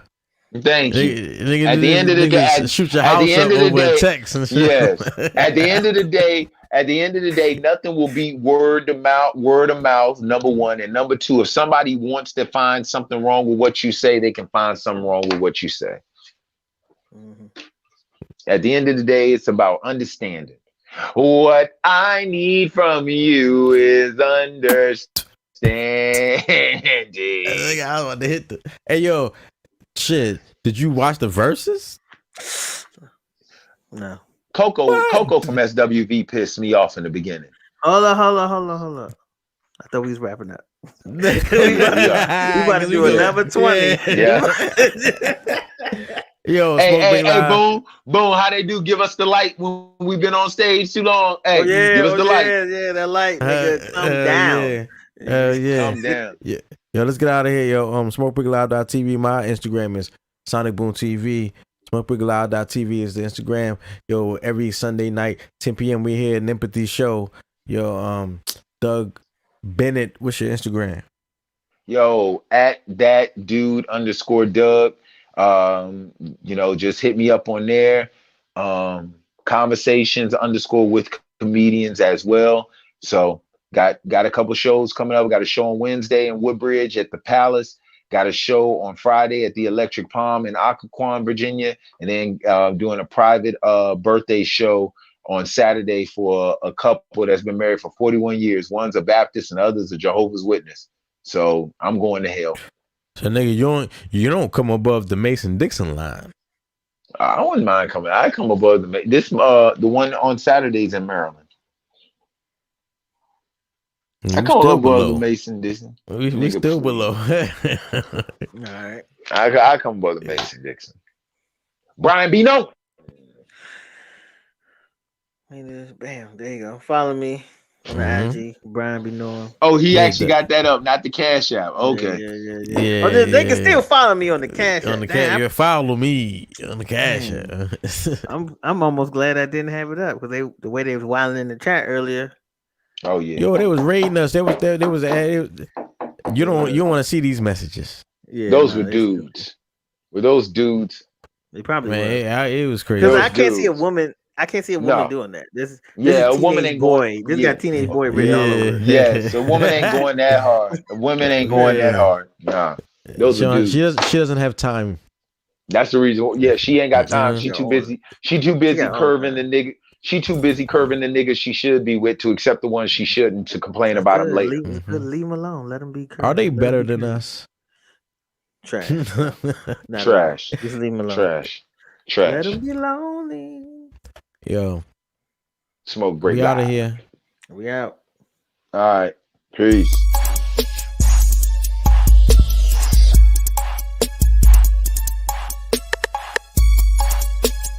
Thank you. At the end of the day, shoot your house up over text and shit. Yes. At the end of the day, nothing will beat word of mouth, number one. And number two, if somebody wants to find something wrong with what you say, they can find something wrong with what you say. At the end of the day, it's about understanding. What I need from you is understanding. I want to hit Hey, yo. Shit, did you watch the verses? No. Coco from SWV pissed me off in the beginning. Hold on. I thought we was wrapping up. we about to do another 20. Yeah. Yo, hey, boom, how they do? Give us the light when we've been on stage too long. Hey, give us the light. Yeah, that light, nigga, come down. Yeah. Calm down. Yeah. Yo, let's get out of here, yo. SmokeBigLoud.tv. My Instagram is SonicBOONETV. SmokeBigLoud.tv is the Instagram. Yo, every Sunday night, 10 p.m. we here, NEMPATHY Show. Yo, Doug Bennett, what's your Instagram? Yo, at that dude _Doug. You know, just hit me up on there. Conversations _ with comedians as well. So Got a couple shows coming up. Got a show on Wednesday in Woodbridge at the Palace. Got a show on Friday at the Electric Palm in Occoquan, Virginia, and then doing a private birthday show on Saturday for a couple that's been married for 41 years. One's a Baptist and the other's a Jehovah's Witness. So I'm going to hell. So nigga, you don't come above the Mason-Dixon line. I wouldn't mind coming. I come above the one on Saturdays in Maryland. I come above the Mason-Dixon. We still below. All right. I come above the Mason-Dixon. Brian B. No. Bam, there you go. Follow me on the IG, Brian B. Noah. Oh, he actually got that up, not the Cash App. Okay. Yeah. They can still follow me on the Cash App. On the Cash, follow me on the Cash App. I'm almost glad I didn't have it up because the way they was wilding in the chat earlier. Oh yeah. Yo, they was raiding us. They was you don't want to see these messages. Yeah, those were dudes. Were those dudes? They probably were. It was crazy. Because I can't see a woman. I can't see a woman doing that. This a woman ain't boy. This got teenage boy written all over. Yes, a woman ain't going that hard. A woman ain't going that hard. Nah, those are dudes. She doesn't have time. That's the reason. Yeah, she ain't got time. She too busy. She too busy curving the nigga. She too busy curving the niggas she should be with to accept the ones she shouldn't to complain about them later. Leave them alone. Let them be. Are they better than us? Trash. Trash. Just leave them alone. Trash. Let them be lonely. Yo. Smoke break. We out of here. We out. All right. Peace.